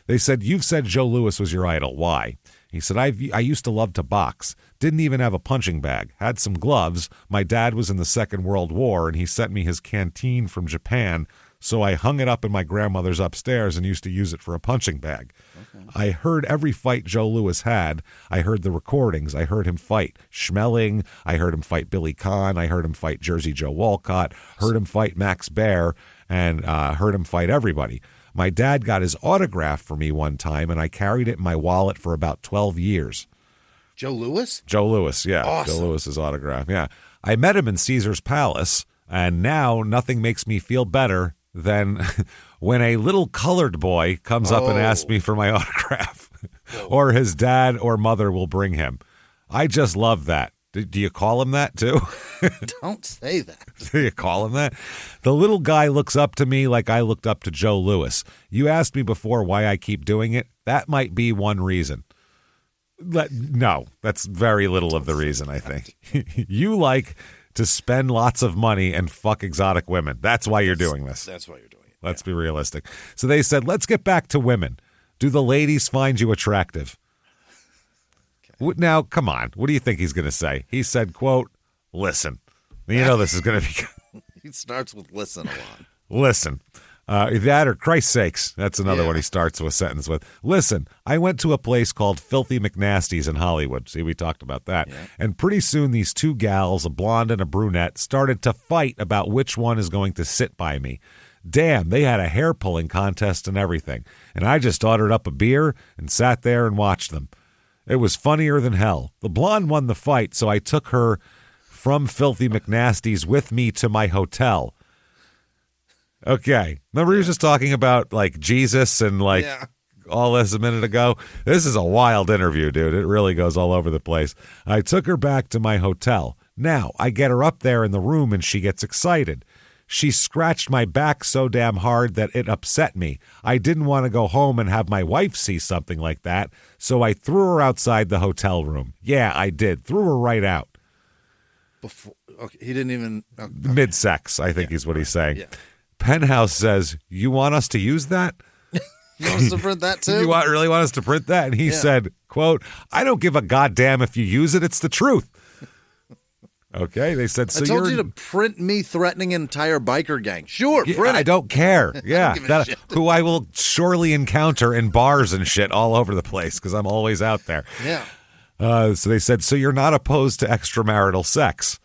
They said, you've said Joe Louis was your idol. Why? He said, I used to love to box. Didn't even have a punching bag. Had some gloves. My dad was in the Second World War, and he sent me his canteen from Japan, so I hung it up in my grandmother's upstairs and used to use it for a punching bag. Okay. I heard every fight Joe Louis had. I heard the recordings. I heard him fight Schmeling. I heard him fight Billy Conn. I heard him fight Jersey Joe Walcott. Heard him fight Max Baer, and heard him fight everybody. My dad got his autograph for me one time, and I carried it in my wallet for about 12 years. Joe Louis? Joe Louis, yeah. Awesome. Joe Louis's autograph, yeah. I met him in Caesar's Palace, and now nothing makes me feel better than when a little colored boy comes up and asks me for my autograph, or his dad or mother will bring him. I just love that. Do you call him that, too? Don't say that. Do you call him that? The little guy looks up to me like I looked up to Joe Louis. You asked me before why I keep doing it. That might be one reason. No, that's very little of the reason, I think. You like to spend lots of money and fuck exotic women. That's why you're doing this. That's why you're doing it. Let's be realistic. So they said, let's get back to women. Do the ladies find you attractive? Now, come on. What do you think he's going to say? He said, quote, listen. You know this is going to be... He starts with listen a lot. Listen. That or Christ's sakes. That's another one he starts a sentence with. Listen, I went to a place called Filthy McNasty's in Hollywood. See, we talked about that. Yeah. And pretty soon these two gals, a blonde and a brunette, started to fight about which one is going to sit by me. Damn, they had a hair-pulling contest and everything. And I just ordered up a beer and sat there and watched them. It was funnier than hell. The blonde won the fight, so I took her from Filthy McNasty's with me to my hotel. Okay. Remember he was just talking about, like, Jesus and, like, all this a minute ago? This is a wild interview, dude. It really goes all over the place. I took her back to my hotel. Now, I get her up there in the room, and she gets excited. She scratched my back so damn hard that it upset me. I didn't want to go home and have my wife see something like that, so I threw her outside the hotel room. Yeah, I did. Threw her right out. He didn't even... Okay. Mid-sex, I think is what he's saying. Yeah. Penthouse says, you want us to use that? You want us to print that too? You really want us to print that? And he said, quote, I don't give a goddamn if you use it. It's the truth. Okay, they said, so I told you to print me threatening an entire biker gang. Sure, print it. I don't care. Yeah, who I will surely encounter in bars and shit all over the place because I'm always out there. Yeah. So they said, so you're not opposed to extramarital sex?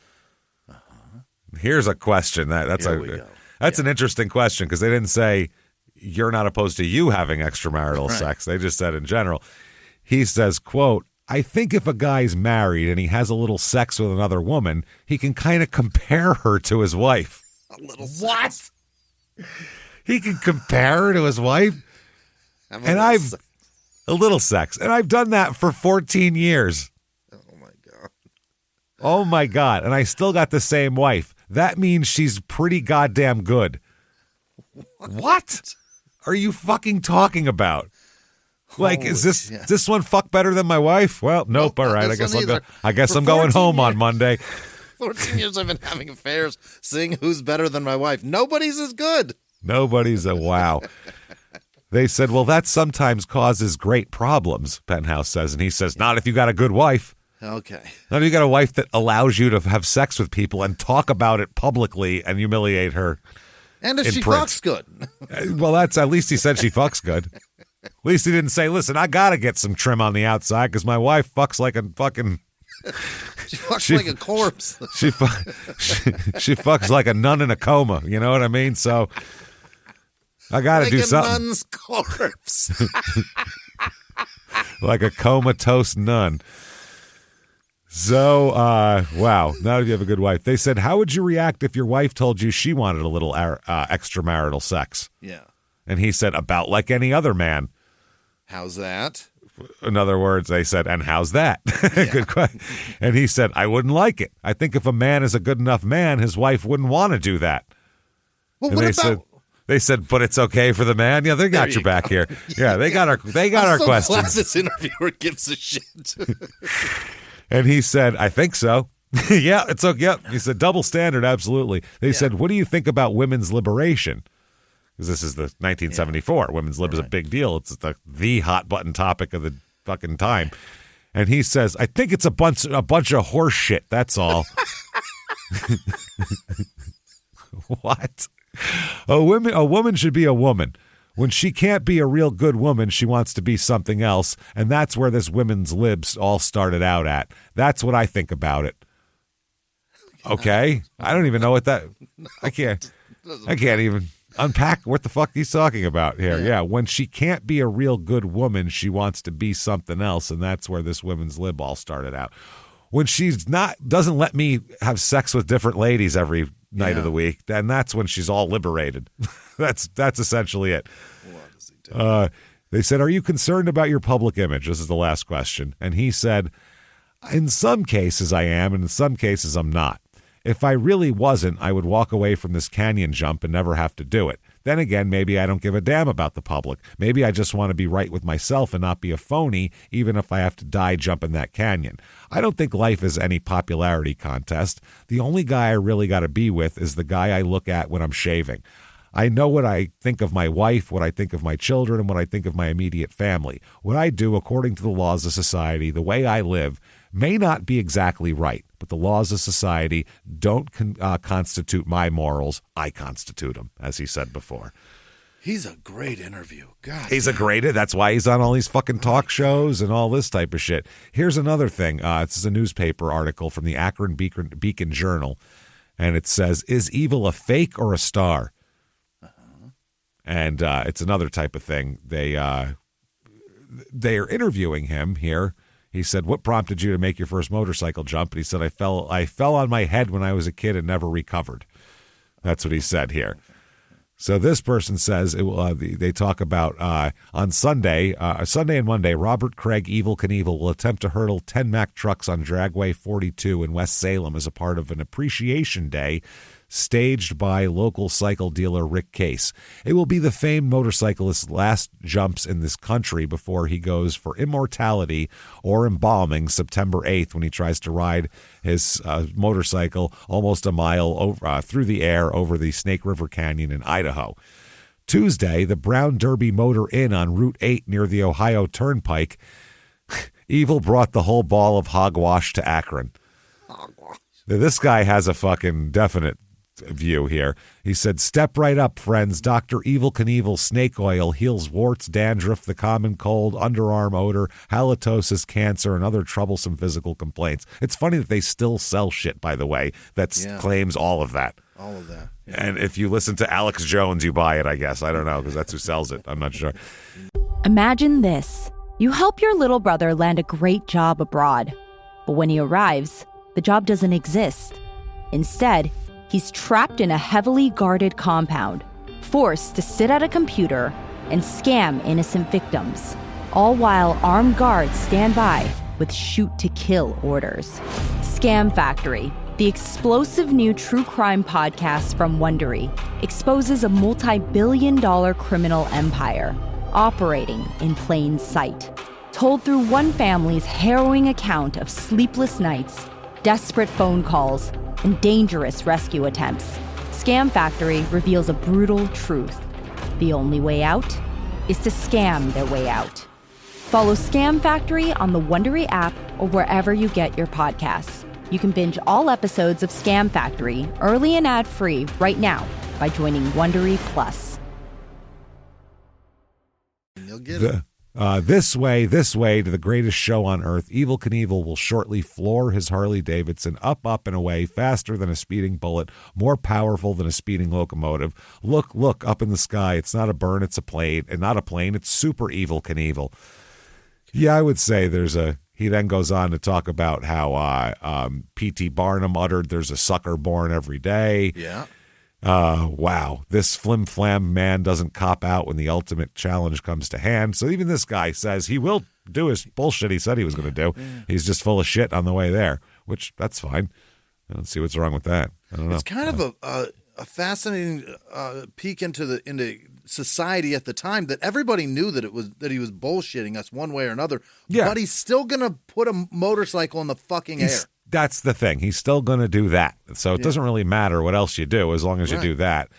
Here's a question. That's an interesting question because they didn't say you're not opposed to you having extramarital sex. They just said in general. He says, quote, I think if a guy's married and he has a little sex with another woman, he can kind of compare her to his wife. A little What? sex. He can compare her to his wife? And I've a little sex. And I've done that for 14 years. Oh, my God. Oh, my God. And I still got the same wife. That means she's pretty goddamn good. What are you fucking talking about? Like, is this one fuck better than my wife? Well, nope. All right. I guess I'm going home on Monday. 14 years I've been having affairs, seeing who's better than my wife. Nobody's as good. Nobody's a wow. They said, well, that sometimes causes great problems, Penthouse says. And he says, not if you got a good wife. Okay. Not if you got a wife that allows you to have sex with people and talk about it publicly and humiliate her. And if she fucks good. Well, that's at least he said she fucks good. At least he didn't say, listen, I got to get some trim on the outside because my wife fucks like a fucking... She fucks like a corpse. She fucks like a nun in a coma. You know what I mean? So I got to do something. Like a nun's corpse. Like a comatose nun. So, wow. Now if you have a good wife. They said, how would you react if your wife told you she wanted a little extramarital sex? Yeah. And he said, about like any other man. How's that? In other words, they said, and how's that? Yeah. Good question. And he said, I wouldn't like it. I think if a man is a good enough man, his wife wouldn't want to do that. Well, and they said, but it's okay for the man. Yeah, they got your back here. Yeah, they got our questions. Glad this interviewer gives a shit. And he said, I think so. Yeah, it's okay. Yep. He said, double standard, absolutely. They said, what do you think about women's liberation? Because this is the 1974. Women's lib is a big deal. It's the hot button topic of the fucking time. And he says, I think it's a bunch of horse shit. That's all. What? A woman should be a woman. When she can't be a real good woman, she wants to be something else. And that's where this women's libs all started out at. That's what I think about it. Okay? I don't even know what that... I can't even... unpack what the fuck he's talking about here. Yeah, when she can't be a real good woman, she wants to be something else, and that's where this women's lib all started out. When she's doesn't let me have sex with different ladies every night of the week, then that's when she's all liberated. That's essentially it. What does he do? They said, are you concerned about your public image? This is the last question. And he said, in some cases I am, and in some cases I'm not. If I really wasn't, I would walk away from this canyon jump and never have to do it. Then again, maybe I don't give a damn about the public. Maybe I just want to be right with myself and not be a phony, even if I have to die jumping that canyon. I don't think life is any popularity contest. The only guy I really got to be with is the guy I look at when I'm shaving. I know what I think of my wife, what I think of my children, and what I think of my immediate family. What I do according to the laws of society, the way I live, may not be exactly right, but the laws of society don't constitute my morals. I constitute them, as he said before. He's a great interview. God, he's a great. That's why he's on all these fucking talk shows and all this type of shit. Here's another thing. This is a newspaper article from the Akron Beacon Journal, and it says, "Is evil a fake or a star?" And it's another type of thing. They are interviewing him here. He said, what prompted you to make your first motorcycle jump? And he said, I fell on my head when I was a kid and never recovered. That's what he said here. So this person says, they talk about on Sunday and Monday, Robert Craig Evel Knievel will attempt to hurdle 10 Mack trucks on Dragway 42 in West Salem as a part of an appreciation day staged by local cycle dealer Rick Case. It will be the famed motorcyclist's last jumps in this country before he goes for immortality or embalming September 8th when he tries to ride his motorcycle almost a mile through the air over the Snake River Canyon in Idaho. Tuesday, the Brown Derby Motor Inn on Route 8 near the Ohio Turnpike, Evel brought the whole ball of hogwash to Akron. Hogwash. This guy has a fucking definite view here. He said, step right up, friends. Dr. Evel Knievel snake oil heals warts, dandruff, the common cold, underarm odor, halitosis, cancer, and other troublesome physical complaints. It's funny that they still sell shit, by the way, that claims all of that. All of that. Yeah. And if you listen to Alex Jones, you buy it, I guess. I don't know, because that's who sells it. I'm not sure. Imagine this. You help your little brother land a great job abroad. But when he arrives, the job doesn't exist. Instead, he's trapped in a heavily guarded compound, forced to sit at a computer and scam innocent victims, all while armed guards stand by with shoot-to-kill orders. Scam Factory, the explosive new true crime podcast from Wondery, exposes a multi-billion-dollar criminal empire operating in plain sight. Told through one family's harrowing account of sleepless nights, desperate phone calls, and dangerous rescue attempts, Scam Factory reveals a brutal truth. The only way out is to scam their way out. Follow Scam Factory on the Wondery app or wherever you get your podcasts. You can binge all episodes of Scam Factory early and ad-free right now by joining Wondery Plus. You'll get it. This way to the greatest show on earth. Evel Knievel will shortly floor his Harley Davidson up and away, faster than a speeding bullet, more powerful than a speeding locomotive. Look, up in the sky. It's not a bird, it's a plane. And not a plane, it's super Evel Knievel. Yeah, I would say he then goes on to talk about how P.T. Barnum uttered, there's a sucker born every day. Yeah. Wow, this flim-flam man doesn't cop out when the ultimate challenge comes to hand. So even this guy says he will do his bullshit he said he was going to do. Yeah. He's just full of shit on the way there, which that's fine. I don't see what's wrong with that. I don't know. It's kind of a fascinating peek into society at the time that everybody knew that he was bullshitting us one way or another. Yeah. But he's still going to put a motorcycle in the fucking air. That's the thing. He's still going to do that. So it doesn't really matter what else you do as long as you do that.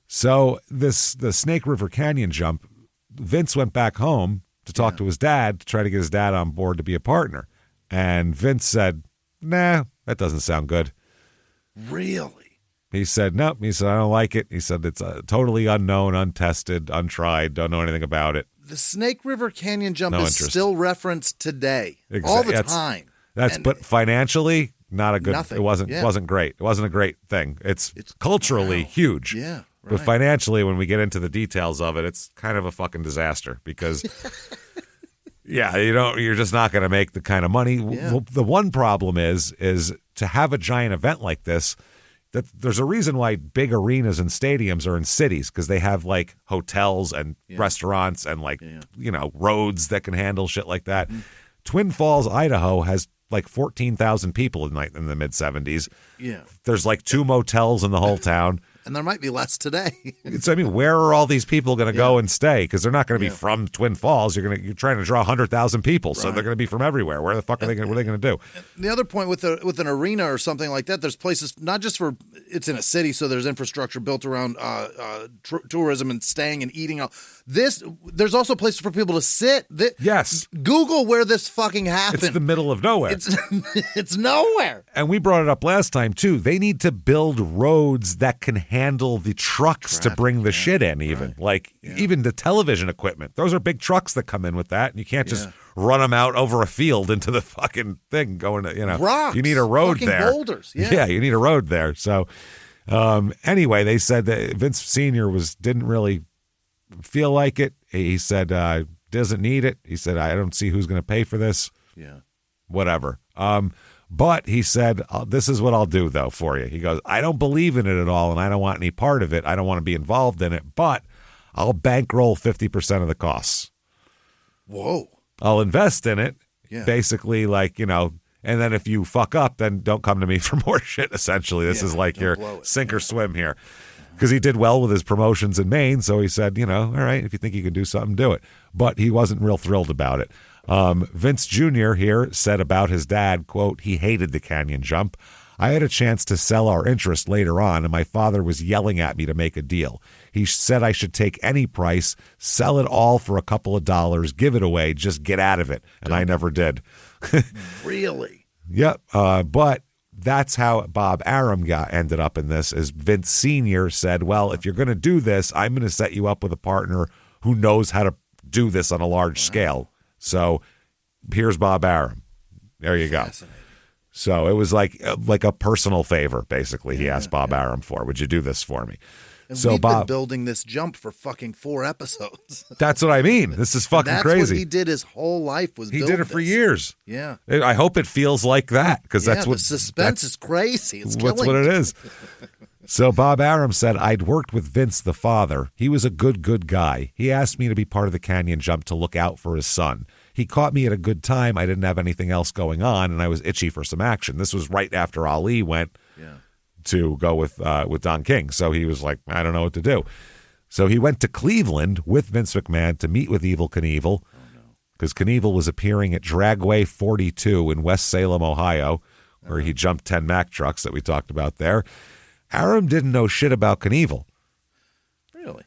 So the Snake River Canyon jump, Vince went back home to talk to his dad to try to get his dad on board to be a partner. And Vince said, nah, that doesn't sound good. Really? He said, nope. He said, I don't like it. He said, it's totally unknown, untested, untried, don't know anything about it. The Snake River Canyon jump is still referenced today. All the time. But financially, not a good. Nothing. It wasn't great. It wasn't a great thing. It's culturally huge. Yeah, right. But financially, when we get into the details of it, it's kind of a fucking disaster because, you're just not going to make the kind of money. Yeah. The one problem is to have a giant event like this. That there's a reason why big arenas and stadiums are in cities because they have like hotels and restaurants and roads that can handle shit like that. Mm-hmm. Twin Falls, Idaho has like 14,000 people in the mid 70s. Yeah. There's like 2 motels in the whole town. And there might be less today. So, I mean, where are all these people going to go and stay? Because they're not going to be from Twin Falls. You're trying to draw 100,000 people, so they're going to be from everywhere. Where the fuck are they going to do? The other point with an arena or something like that, there's places not just for it's in a city, so there's infrastructure built around tourism and staying and eating. There's also places for people to sit. Yes. Google where this fucking happened. It's the middle of nowhere. It's nowhere. And we brought it up last time too. They need to build roads that can handle the trucks to bring the shit in, even even the television equipment. Those are big trucks that come in with that, and you can't just run them out over a field into the fucking thing going to, rocks. You need a road there. Boulders. Yeah, you need a road there. So anyway, they said that Vince Sr. didn't really feel like it. He said doesn't need it. He said, I don't see who's going to pay for this. Yeah. Whatever. But he said, this is what I'll do, though, for you. He goes, I don't believe in it at all, and I don't want any part of it. I don't want to be involved in it, but I'll bankroll 50% of the costs. Whoa. I'll invest in it, basically, and then if you fuck up, then don't come to me for more shit, essentially. This is like your sink or swim here. Because he did well with his promotions in Maine, so he said, all right, if you think you can do something, do it. But he wasn't real thrilled about it. Vince Jr. here said about his dad, quote, he hated the canyon jump. I had a chance to sell our interest later on, and my father was yelling at me to make a deal. He said I should take any price, sell it all for a couple of dollars, give it away, just get out of it. And I never did. Really? Yep. But that's how Bob Arum ended up in this, is Vince Sr. said, well, if you're going to do this, I'm going to set you up with a partner who knows how to do this on a large scale. So here's Bob Arum. There you go. So it was like a personal favor, basically. He asked Bob Arum for, would you do this for me? And so we've Bob, been building this jump for fucking 4 episodes. That's what I mean. This is fucking that's crazy. That's what he did his whole life was He build did it for this. years. Yeah. I hope it feels like that because that's what the suspense is crazy. It's that's killing what it me. is. So Bob Arum said, I'd worked with Vince the father. He was a good guy. He asked me to be part of the canyon jump to look out for his son. He caught me at a good time. I didn't have anything else going on, and I was itchy for some action. This was right after Ali went to go with Don King. So he was like, I don't know what to do. So he went to Cleveland with Vince McMahon to meet with Evel Knievel because Knievel was appearing at Dragway 42 in West Salem, Ohio, where he jumped 10 Mack trucks that we talked about there. Arum didn't know shit about Knievel. Really?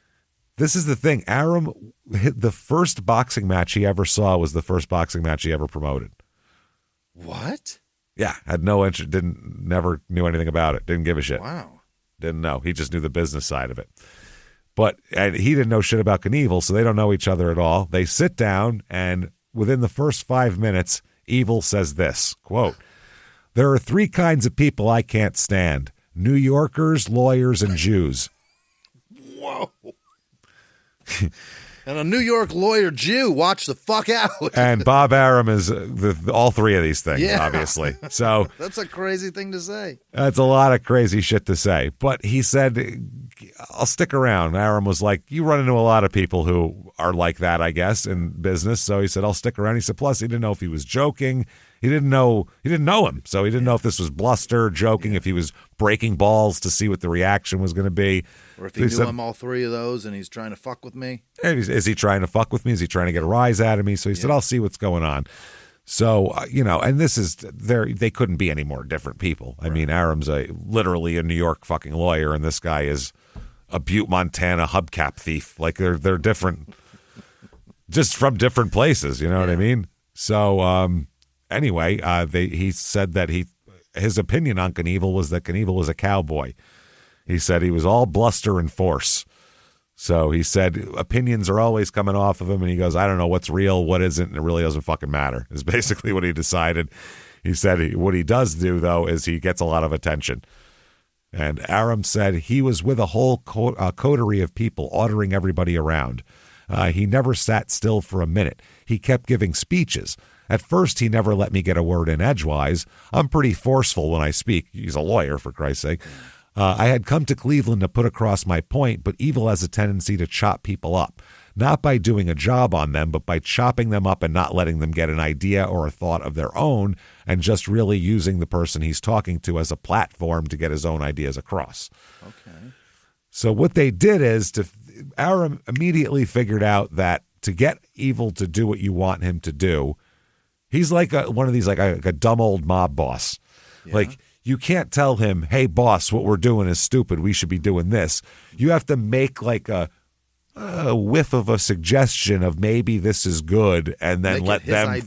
This is the thing. Arum, the first boxing match he ever saw was the first boxing match he ever promoted. What? Yeah, had no interest, never knew anything about it, didn't give a shit. Wow. Didn't know. He just knew the business side of it. But he didn't know shit about Knievel, so they don't know each other at all. They sit down, and within the first 5 minutes, Evel says this, quote, there are 3 kinds of people I can't stand. New Yorkers, lawyers, and Jews. Whoa. And a New York lawyer Jew, watch the fuck out. And Bob Arum is all 3 of these things, obviously. So that's a crazy thing to say. That's a lot of crazy shit to say. But he said, I'll stick around. Arum was like, you run into a lot of people who are like that, I guess, in business. So he said, I'll stick around. He said, plus he didn't know if he was joking. He didn't know him. So he didn't know if this was bluster, joking, if he was breaking balls to see what the reaction was going to be. Or if he knew I'm all 3 of those and he's trying to fuck with me. Is he trying to fuck with me? Is he trying to get a rise out of me? So he said, I'll see what's going on. So, and this is, they couldn't be any more different people. I mean, Arum's literally a New York fucking lawyer, and this guy is a Butte, Montana hubcap thief. Like, they're different, just from different places, you know what I mean? So, anyway, he said that his opinion on Knievel was that Knievel was a cowboy. He said he was all bluster and force. So he said opinions are always coming off of him, and he goes, I don't know what's real, what isn't, and it really doesn't fucking matter, is basically what he decided. He said what he does do, though, is he gets a lot of attention. And Arum said he was with a whole coterie of people ordering everybody around. He never sat still for a minute. He kept giving speeches. At first, he never let me get a word in edgewise. I'm pretty forceful when I speak. He's a lawyer, for Christ's sake. I had come to Cleveland to put across my point, but Evel has a tendency to chop people up. Not by doing a job on them, but by chopping them up and not letting them get an idea or a thought of their own, and just really using the person he's talking to as a platform to get his own ideas across. Okay. So what they did is, Arum immediately figured out that to get Evel to do what you want him to do, he's like one of these, like a dumb old mob boss. Yeah. Like, you can't tell him, hey, boss, what we're doing is stupid. We should be doing this. You have to make like a whiff of a suggestion of maybe this is good, and then let them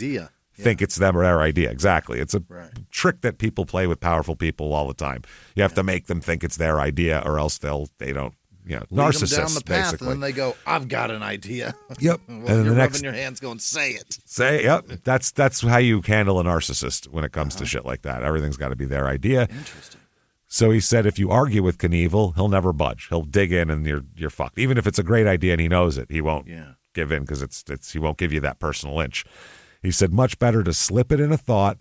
think it's them or their idea. Exactly. It's a trick that people play with powerful people all the time. You have to make them think it's their ida, or else they don't. Narcissists, lead them down the path, basically. And then they go, I've got an idea. Yep. And then you're rubbing your hands going, say it. Yep. That's how you handle a narcissist when it comes to shit like that. Everything's got to be their idea. Interesting. So he said if you argue with Knievel, he'll never budge. He'll dig in and you're fucked. Even if it's a great idea and he knows it, he won't give in because he won't give you that personal inch. He said much better to slip it in a thought,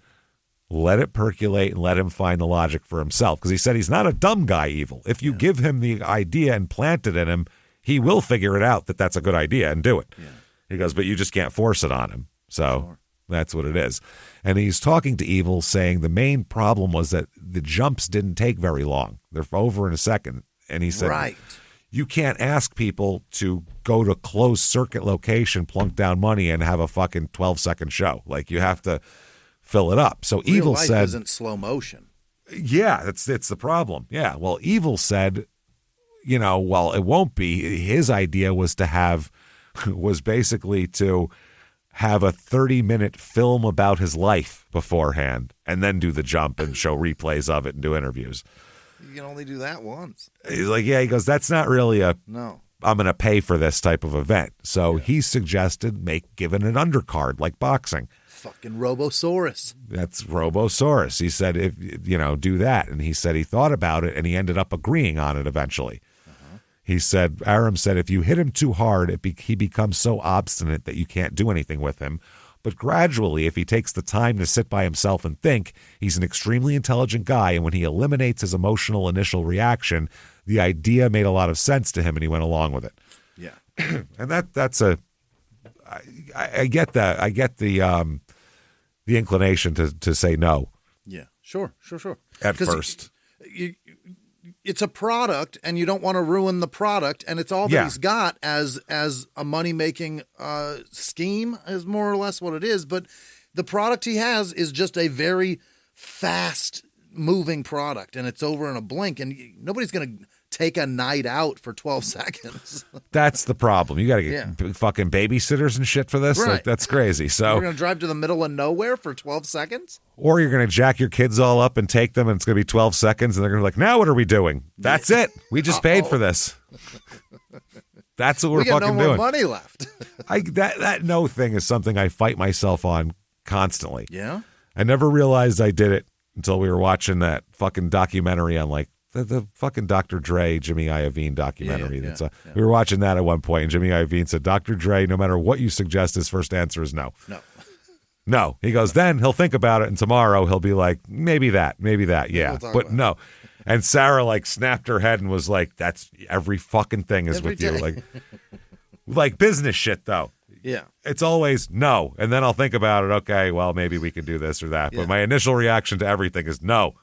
let it percolate, and let him find the logic for himself. Because he said he's not a dumb guy, Evel. If you give him the idea and plant it in him, he will figure it out that that's a good idea and do it. Yeah. He goes, but you just can't force it on him. So that's what it is. And he's talking to Evel, saying the main problem was that the jumps didn't take very long. They're over in a second. And he said, you can't ask people to go to closed circuit location, plunk down money, and have a fucking 12-second show. Like, you have to fill it up. So Real Evel life said, isn't slow motion. Yeah, it's the problem. Yeah. Well, Evel said, well, it won't be. His idea was basically to have a 30-minute film about his life beforehand and then do the jump and show replays of it and do interviews. You can only do that once. He's like, he goes, that's not really I'm going to pay for this type of event. So he suggested give it an undercard like boxing. Fucking Robosaurus. That's Robosaurus. He said, if do that. And he said he thought about it and he ended up agreeing on it eventually. He said, Aram said, if you hit him too hard, he becomes so obstinate that you can't do anything with him. But gradually, if he takes the time to sit by himself and think, he's an extremely intelligent guy. And when he eliminates his emotional initial reaction, the idea made a lot of sense to him and he went along with it. Yeah. And I get that. I get the inclination to say no. Yeah, sure. At first. It's a product, and you don't want to ruin the product, and it's all that he's got as a money-making scheme is more or less what it is. But the product he has is just a very fast-moving product, and it's over in a blink, and nobody's going to take a night out for 12 seconds. That's the problem. You got to get fucking babysitters and shit for this. Right. Like, that's crazy. So we're going to drive to the middle of nowhere for 12 seconds? Or you're going to jack your kids all up and take them, and it's going to be 12 seconds, and they're going to be like, now what are we doing? That's it. We just paid for this. That's what we're fucking doing. We got no more money left. That no thing is something I fight myself on constantly. Yeah? I never realized I did it until we were watching that fucking documentary on like the fucking Dr. Dre, Jimmie Iovine documentary. We were watching that at one point, and Jimmie Iovine said, Dr. Dre, no matter what you suggest, his first answer is no. No. He goes, then he'll think about it, and tomorrow he'll be like, maybe that, yeah. But no. And Sarah, like, snapped her head and was like, that's every fucking thing is with you. Like business shit, though. Yeah. It's always no. And then I'll think about it. Okay, well, maybe we can do this or that. But my initial reaction to everything is no.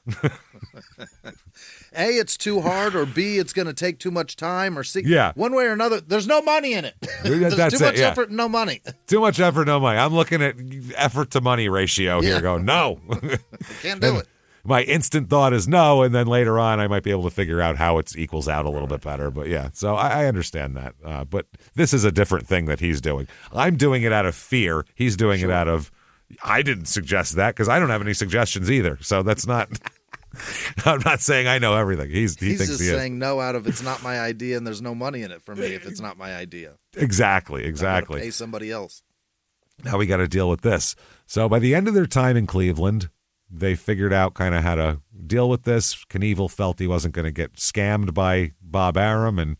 A, it's too hard, or B, it's going to take too much time, or C, one way or another, there's no money in it. There's too much effort, no money. Too much effort, no money. I'm looking at effort to money ratio here going, no. Can't do it. My instant thought is no, and then later on I might be able to figure out how it equals out a little bit better. But yeah, so I understand that. But this is a different thing that he's doing. I'm doing it out of fear. He's doing it out of, I didn't suggest that because I don't have any suggestions either. So that's not... I'm not saying I know everything. He thinks just he is. saying no out of it's not my idea and there's no money in it for me if it's not my idea. Exactly. I'm gonna pay somebody else. Now we got to deal with this. So by the end of their time in Cleveland, they figured out kind of how to deal with this. Knievel felt he wasn't going to get scammed by Bob Arum, and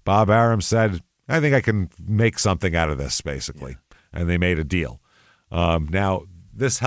Bob Arum said, I think I can make something out of this, basically. Yeah. And they made a deal. Now, this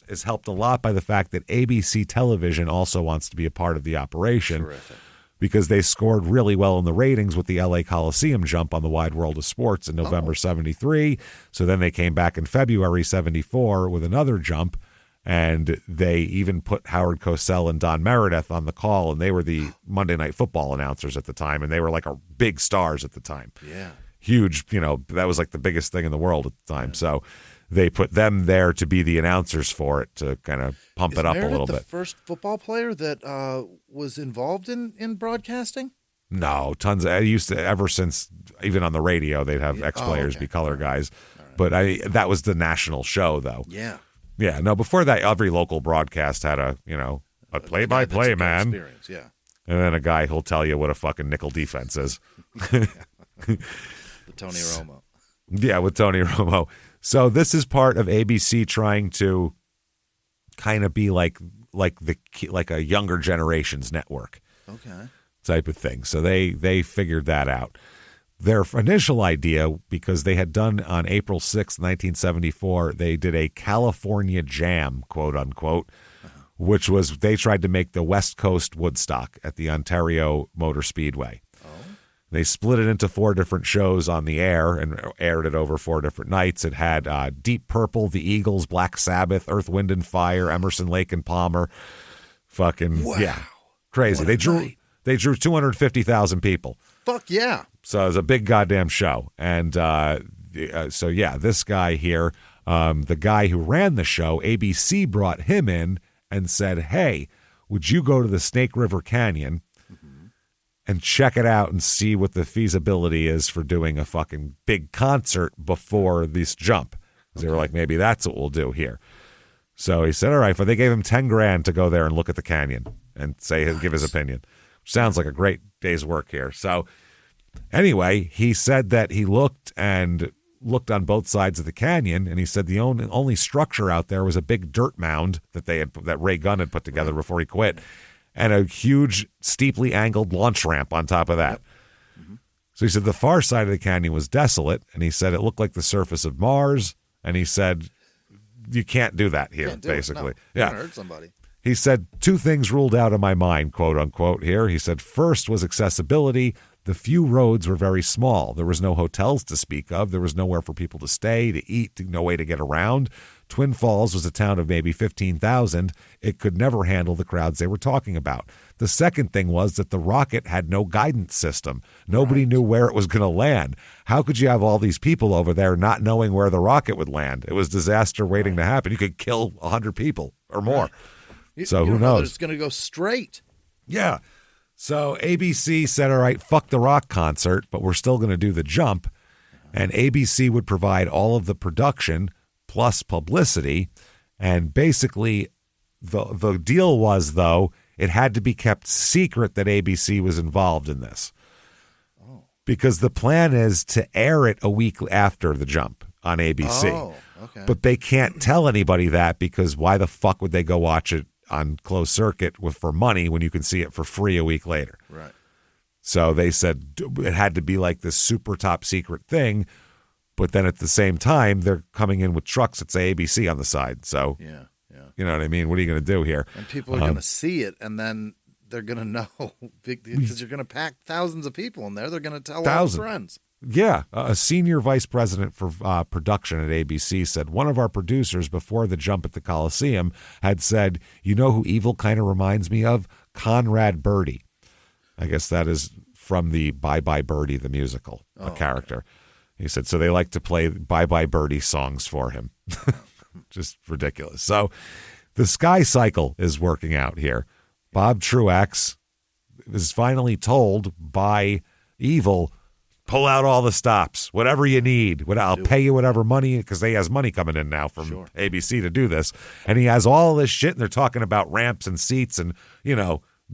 is helped a lot by the fact that ABC Television also wants to be a part of the operation. Terrific. Because they scored really well in the ratings with the LA Coliseum jump on the Wide World of Sports in November 73. So then they came back in February 74 with another jump, and they even put Howard Cosell and Don Meredith on the call, and they were the Monday Night Football announcers at the time, and they were like big stars at the time. Yeah. Huge, that was like the biggest thing in the world at the time. Yeah. So they put them there to be the announcers for it to kind of pump it up Meredith a little bit. The first football player that was involved in broadcasting? No, tons. I used to, ever since, even on the radio, they'd have ex-players be color guys. Right. But that was the national show, though. Yeah. Yeah. No, before that, every local broadcast had a play-by-play man. Experience, yeah. And then a guy who'll tell you what a fucking nickel defense is. The Tony Romo. Yeah, with Tony Romo. So this is part of ABC trying to kind of be like a younger generation's network. Okay. Type of thing. So they figured that out. Their initial idea, because they had done on April 6th, 1974, they did a California Jam, quote unquote, which was they tried to make the West Coast Woodstock at the Ontario Motor Speedway. They split it into 4 different shows on the air and aired it over 4 different nights. It had Deep Purple, The Eagles, Black Sabbath, Earth, Wind and Fire, Emerson, Lake and Palmer. Fucking crazy. They drew 250,000 people. Fuck yeah. So it was a big goddamn show. And this guy here, the guy who ran the show, ABC brought him in and said, "Hey, would you go to the Snake River Canyon and check it out and see what the feasibility is for doing a fucking big concert before this jump?" They were like, maybe that's what we'll do here. So he said, all right, but they gave him $10,000 to go there and look at the canyon and give his opinion. Sounds like a great day's work here. So anyway, he said that he looked and looked on both sides of the canyon, and he said the only structure out there was a big dirt mound that Ray Gunn had put together before he quit, and a huge, steeply angled launch ramp on top of that. Yep. Mm-hmm. So he said the far side of the canyon was desolate, and he said it looked like the surface of Mars, and he said you can't do that here, basically. You're gonna hurt somebody. He said 2 things ruled out of my mind, quote unquote, here. He said first was accessibility. The few roads were very small. There was no hotels to speak of. There was nowhere for people to stay, to eat, no way to get around. Twin Falls was a town of maybe 15,000. It could never handle the crowds they were talking about. The second thing was that the rocket had no guidance system. Nobody knew where it was going to land. How could you have all these people over there not knowing where the rocket would land? It was disaster waiting to happen. You could kill 100 people or more. So who knows? It's going to go straight. Yeah. So ABC said, all right, fuck the rock concert, but we're still going to do the jump. And ABC would provide all of the production plus publicity. And basically, the deal was, though, it had to be kept secret that ABC was involved in this. Because the plan is to air it a week after the jump on ABC. Oh, okay. But they can't tell anybody that, because why the fuck would they go watch it on closed circuit for money when you can see it for free a week later? Right. So they said it had to be like this super top secret thing, but then at the same time they're coming in with trucks that say ABC on the side. So yeah. You know what I mean? What are you going to do here? And people are going to see it, and then they're going to know, because you're going to pack thousands of people in there. They're going to tell all their friends. Yeah. A senior vice president for production at ABC said one of our producers before the jump at the Coliseum had said, you know who Evel kind of reminds me of? Conrad Birdie. I guess that is from the Bye Bye Birdie, the musical, a character. Okay. He said, so they like to play Bye Bye Birdie songs for him. Just ridiculous. So the Skycycle is working out here. Bob Truax is finally told by Evel, pull out all the stops, whatever you need. I'll pay you whatever money, because he has money coming in now from ABC to do this. And he has all this shit, and they're talking about ramps and seats and,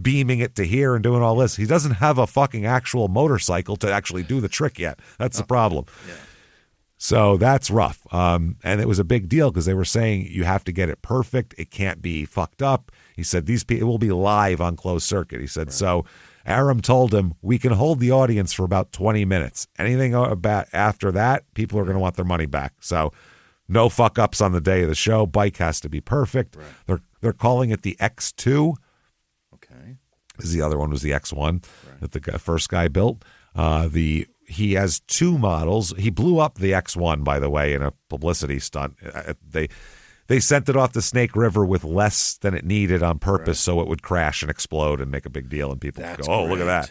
beaming it to here and doing all this. He doesn't have a fucking actual motorcycle to actually do the trick yet. That's the problem. Yeah. So that's rough. And it was a big deal because they were saying you have to get it perfect. It can't be fucked up. He said these people will be live on closed circuit. He said, so Aram told him we can hold the audience for about 20 minutes. Anything about after that, people are going to want their money back. So no fuck ups on the day of the show. Bike has to be perfect. Right. They're calling it the X2. Okay. Because the other one was the X1 that the first guy built. He has 2 models. He blew up the X1, by the way, in a publicity stunt. They sent it off the Snake River with less than it needed on purpose so it would crash and explode and make a big deal, and people would go, oh, look at that.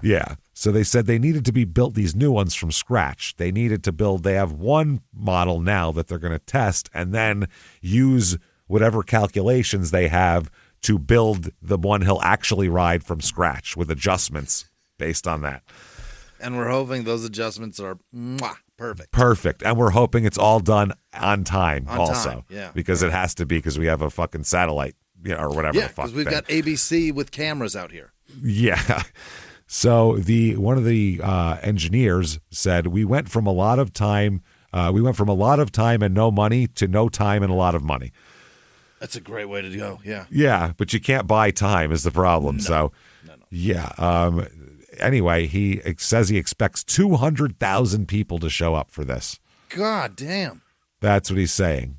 Yeah. So they said they needed to be built, these new ones, from scratch. They have one model now that they're going to test and then use whatever calculations they have to build the one he'll actually ride from scratch with adjustments based on that. And we're hoping those adjustments are perfect. Perfect. And we're hoping it's all done on time also. Time. Yeah. Because it has to be, because we have a fucking satellite, or whatever the fuck. Yeah, because we've got ABC with cameras out here. Yeah. So one of the engineers said, we went from a lot of time and no money to no time and a lot of money. That's a great way to go. Yeah. Yeah, but you can't buy time is the problem. No. So, yeah. Anyway, he says he expects 200,000 people to show up for this. God damn. That's what he's saying.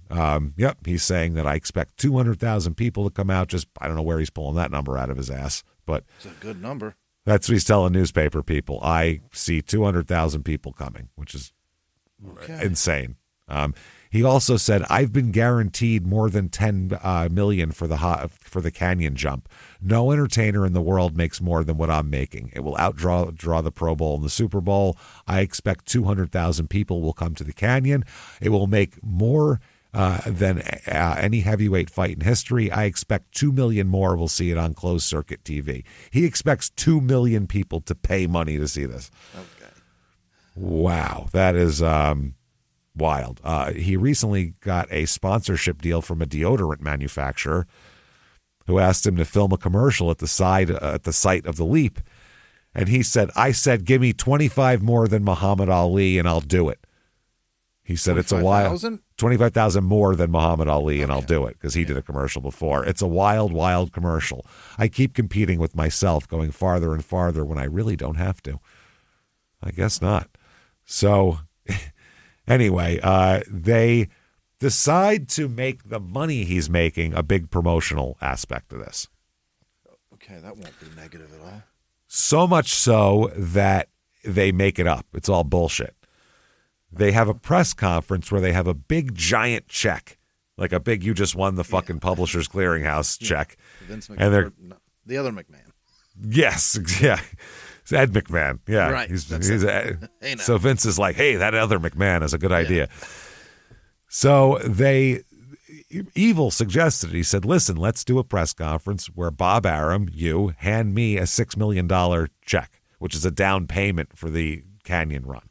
He's saying that I expect 200,000 people to come out. Just, I don't know where he's pulling that number out of his ass, but it's a good number. That's what he's telling newspaper people. I see 200,000 people coming, which is insane. He also said, I've been guaranteed more than $10 million for the canyon jump. No entertainer in the world makes more than what I'm making. It will draw the Pro Bowl and the Super Bowl. I expect 200,000 people will come to the canyon. It will make more than any heavyweight fight in history. I expect 2 million more will see it on closed circuit TV. He expects 2 million people to pay money to see this. Okay. Wow. That is wild. He recently got a sponsorship deal from a deodorant manufacturer who asked him to film a commercial at the site of the leap. And he said, I said, give me 25 more than Muhammad Ali and I'll do it. He said it's a wild 25,000 more than Muhammad Ali, and I'll do it because he did a commercial before. It's a wild, wild commercial. I keep competing with myself, going farther and farther when I really don't have to. I guess not. So anyway, they decide to make the money he's making a big promotional aspect of this. Okay, that won't be negative at all. So much so that they make it up. It's all bullshit. They have a press conference where they have a big giant check, like a big you just won the fucking Publishers Clearinghouse check. Vince McMahon, and they're the other McMahon. Yes, yeah. It's Ed McMahon. Yeah. Right. Hey, so Vince is like, hey, that other McMahon is a good idea. So Evel suggested, he said, listen, let's do a press conference where Bob Arum, you, hand me a $6 million check, which is a down payment for the Canyon run.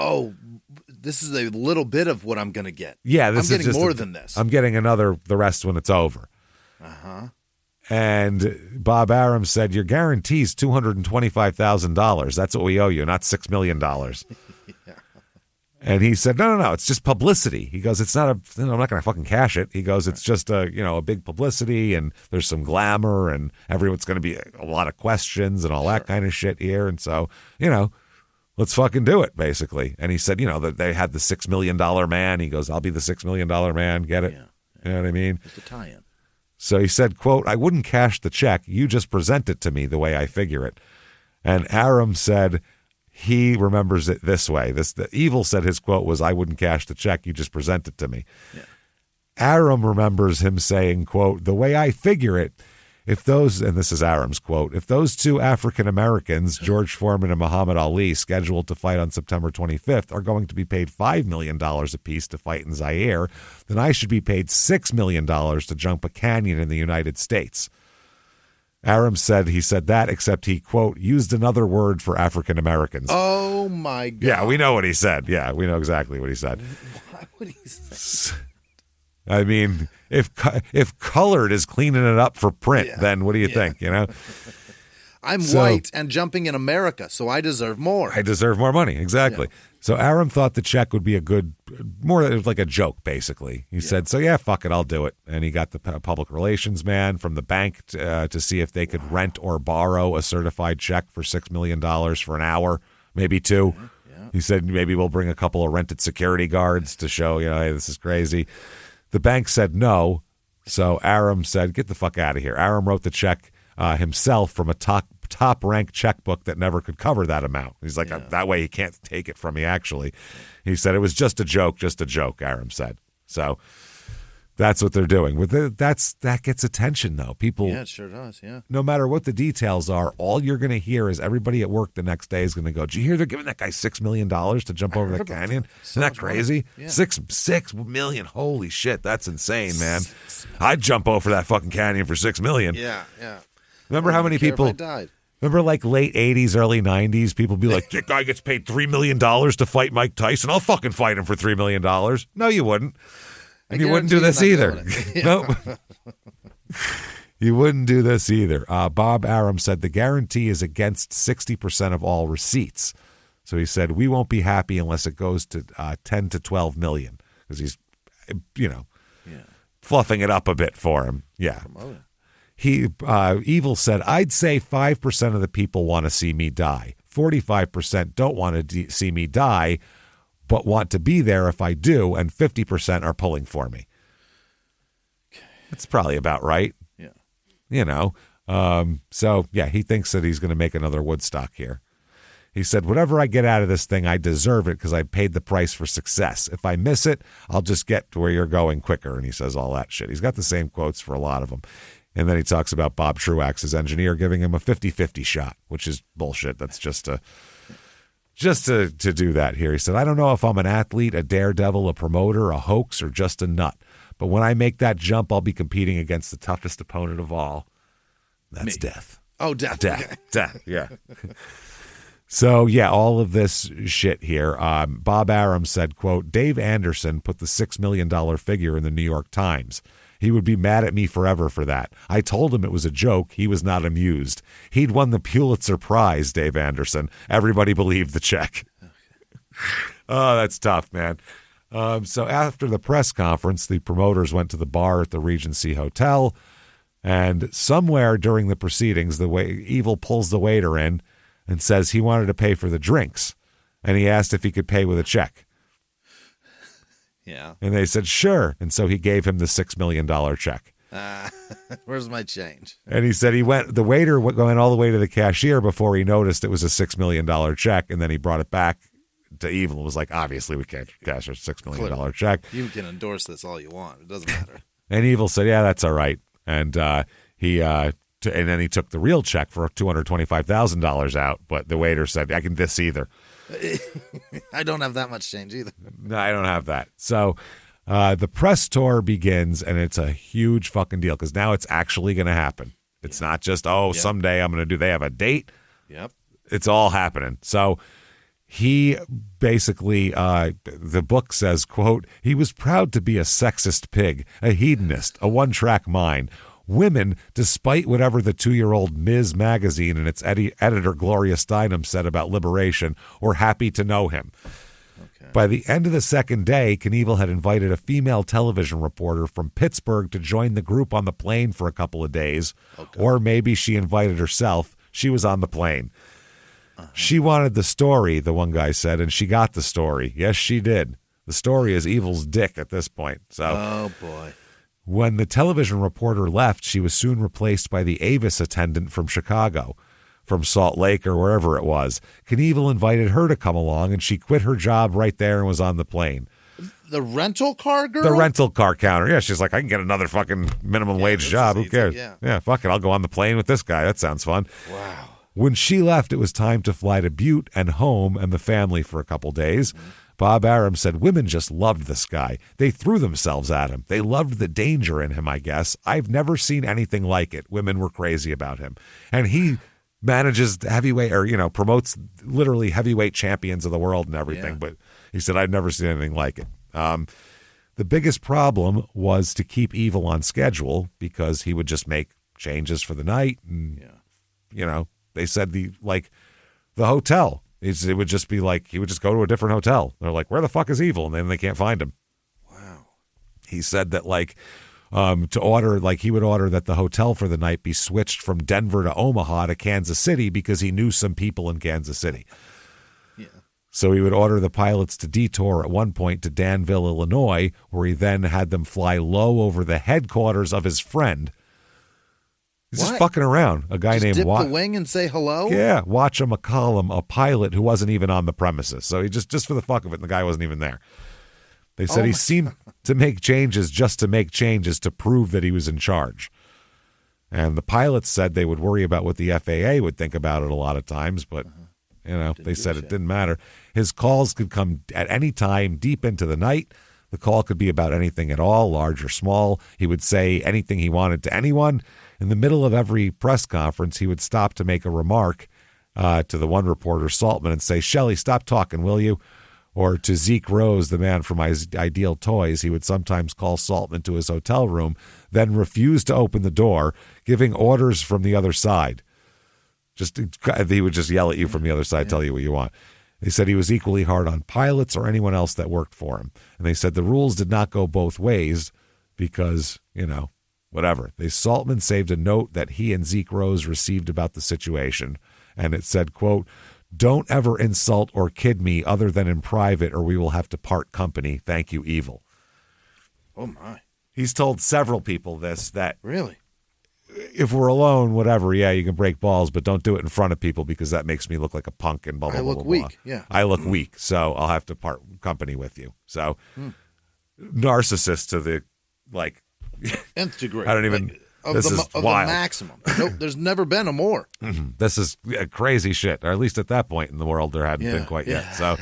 Oh, this is a little bit of what I'm going to get. Yeah, I'm getting more than this. I'm getting the rest when it's over. Uh-huh. And Bob Arum said, your guarantee's $225,000. That's what we owe you, not $6 million. Yeah. And he said, no, it's just publicity. He goes, it's not I'm not going to fucking cash it. He goes, it's just a big publicity, and there's some glamour, and everyone's going to be a lot of questions and all that kind of shit here. And so, let's fucking do it, basically. And he said, that they had the $6 million man. He goes, I'll be the $6 million man. Get it? Yeah. You know what I mean? Just a tie-in. So he said, quote, I wouldn't cash the check. You just present it to me the way I figure it. And Arum said he remembers it this way. The Evel said his quote was, I wouldn't cash the check. You just present it to me. Yeah. Arum remembers him saying, quote, the way I figure it, and this is Arum's quote, if those two African Americans, George Foreman and Muhammad Ali, scheduled to fight on September 25th, are going to be paid $5 million apiece to fight in Zaire, then I should be paid $6 million to jump a canyon in the United States. Arum said he said that, except he, quote, used another word for African Americans. Oh, my God. Yeah, we know what he said. Yeah, we know exactly what he said. Why would he say that? I mean, if colored is cleaning it up for print, then what do you think, I'm white and jumping in America, so I deserve more. I deserve more money, exactly. Yeah. So Arum thought the check would be it was like a joke, basically. He said, so fuck it, I'll do it. And he got the public relations man from the bank to see if they could rent or borrow a certified check for $6 million for an hour, maybe two. Yeah. He said, maybe we'll bring a couple of rented security guards to show, hey, this is crazy. The bank said no, so Arum said, get the fuck out of here. Arum wrote the check himself from a top-ranked checkbook that never could cover that amount. He's like, that way he can't take it from me, actually. He said, it was just a joke, Arum said. So that's what they're doing. That gets attention, though. People, it sure does, no matter what the details are, all you're going to hear is everybody at work the next day is going to go, did you hear they're giving that guy $6 million to jump over the canyon? Isn't that crazy? Yeah. $6 million. Holy shit, that's insane, man. I'd jump over that fucking canyon for $6 million. Yeah. Remember how many people died? Remember, like, late 80s, early 90s, people be like, that guy gets paid $3 million to fight Mike Tyson. I'll fucking fight him for $3 million. No, you wouldn't. And you wouldn't do this either. Nope. You wouldn't do this either. Bob Arum said the guarantee is against 60% of all receipts. So he said, we won't be happy unless it goes to 10 to 12 million. Because he's, fluffing it up a bit for him. Yeah. Evel said, I'd say 5% of the people want to see me die. 45% don't want to see me die, but want to be there if I do, and 50% are pulling for me. That's probably about right. Yeah. He thinks that he's going to make another Woodstock here. He said, whatever I get out of this thing, I deserve it because I paid the price for success. If I miss it, I'll just get to where you're going quicker. And he says all that shit. He's got the same quotes for a lot of them. And then he talks about Bob Truax, his engineer, giving him a 50-50 shot, which is bullshit. That's just to do that here. He said, I don't know if I'm an athlete, a daredevil, a promoter, a hoax, or just a nut. But when I make that jump, I'll be competing against the toughest opponent of all. That's death. Oh, death. Death, yeah. So, all of this shit here. Bob Arum said, quote, Dave Anderson put the $6 million figure in the New York Times. He would be mad at me forever for that. I told him it was a joke. He was not amused. He'd won the Pulitzer Prize, Dave Anderson. Everybody believed the check. Oh, that's tough, man. So after the press conference, the promoters went to the bar at the Regency Hotel, and somewhere during the proceedings, Evel pulls the waiter in and says he wanted to pay for the drinks, and he asked if he could pay with a check. Yeah. And they said, sure. And so he gave him the $6 million check. Where's my change? And he said the waiter went all the way to the cashier before he noticed it was a $6 million check. And then he brought it back to Evel and was like, obviously we can't cash a $6 million check. You can endorse this all you want. It doesn't matter. And Evel said, yeah, that's all right. And and then he took the real check for $225,000 out. But the waiter said, I can this either. I don't have that much change either. No, I don't have that. So the press tour begins, and it's a huge fucking deal because now it's actually going to happen. It's not just, someday I'm going to do. They have a date. Yep. It's all happening. So he basically, the book says, quote, he was proud to be a sexist pig, a hedonist, a one-track mind. Women, despite whatever the 2-year-old Ms. magazine and its editor Gloria Steinem said about liberation, were happy to know him. Okay. By the end of the second day, Knievel had invited a female television reporter from Pittsburgh to join the group on the plane for a couple of days. Okay. Or maybe she invited herself. She was on the plane. Uh-huh. She wanted the story, the one guy said, and she got the story. Yes, she did. The story is Evel's dick at this point. So, oh, boy. When the television reporter left, she was soon replaced by the Avis attendant from Chicago, from Salt Lake or wherever it was. Knievel invited her to come along, and she quit her job right there and was on the plane. The rental car girl? The rental car counter. Yeah, she's like, I can get another fucking minimum wage job. Who cares? Yeah, fuck it. I'll go on the plane with this guy. That sounds fun. Wow. When she left, it was time to fly to Butte and home and the family for a couple days. Mm-hmm. Bob Arum said women just loved this guy. They threw themselves at him. They loved the danger in him, I guess. I've never seen anything like it. Women were crazy about him. And he manages heavyweight promotes literally heavyweight champions of the world and everything. Yeah. But he said, I've never seen anything like it. The biggest problem was to keep Evel on schedule because he would just make changes for the night. And, they said the hotel. It would just be like he would just go to a different hotel. They're like, where the fuck is Evel? And then they can't find him. Wow. He said that to order, he would order that the hotel for the night be switched from Denver to Omaha to Kansas City because he knew some people in Kansas City. Yeah. So he would order the pilots to detour at one point to Danville, Illinois, where he then had them fly low over the headquarters of his friend. He's just fucking around. A guy named dip the wing and say hello? Yeah, Watcha McCollum, a pilot who wasn't even on the premises. So he just for the fuck of it, and the guy wasn't even there. They said he seemed to make changes just to make changes to prove that he was in charge. And the pilots said they would worry about what the FAA would think about it a lot of times, but they said it didn't matter. His calls could come at any time deep into the night. The call could be about anything at all, large or small. He would say anything he wanted to anyone. In the middle of every press conference, he would stop to make a remark to the one reporter, Saltman, and say, Shelley, stop talking, will you? Or to Zeke Rose, the man from Ideal Toys, he would sometimes call Saltman to his hotel room, then refuse to open the door, giving orders from the other side. He would just yell at you from the other side, tell you what you want. They said he was equally hard on pilots or anyone else that worked for him. And they said the rules did not go both ways because, whatever. Saltman saved a note that he and Zeke Rose received about the situation. And it said, quote, don't ever insult or kid me other than in private or we will have to part company. Thank you, Evel. Oh, my. He's told several people this, that really, if we're alone, whatever, yeah, you can break balls, but don't do it in front of people because that makes me look like a punk and blah, blah, blah, blah. I look weak, yeah. I look weak, so I'll have to part company with you. So narcissist to the, nth degree. I don't even... This is wild. The maximum. Nope, there's never been a more. Mm-hmm. This is crazy shit, or at least at that point in the world there hadn't been quite yet. So,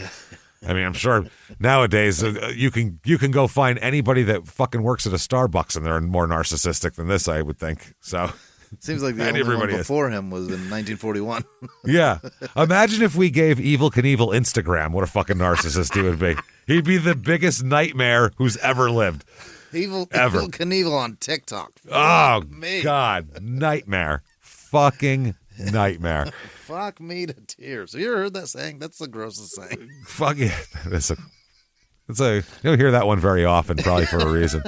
I mean, I'm sure nowadays you can go find anybody that fucking works at a Starbucks and they're more narcissistic than this, I would think. So, seems like the only one before him was in 1941. Yeah. Imagine if we gave Evel Knievel Instagram. What a fucking narcissist he would be. He'd be the biggest nightmare who's ever lived. Evel Knievel on TikTok. Oh, God. Nightmare. Fucking nightmare. Fuck me to tears. Have you ever heard that saying? That's the grossest saying. Fuck it. You'll hear that one very often, probably for a reason.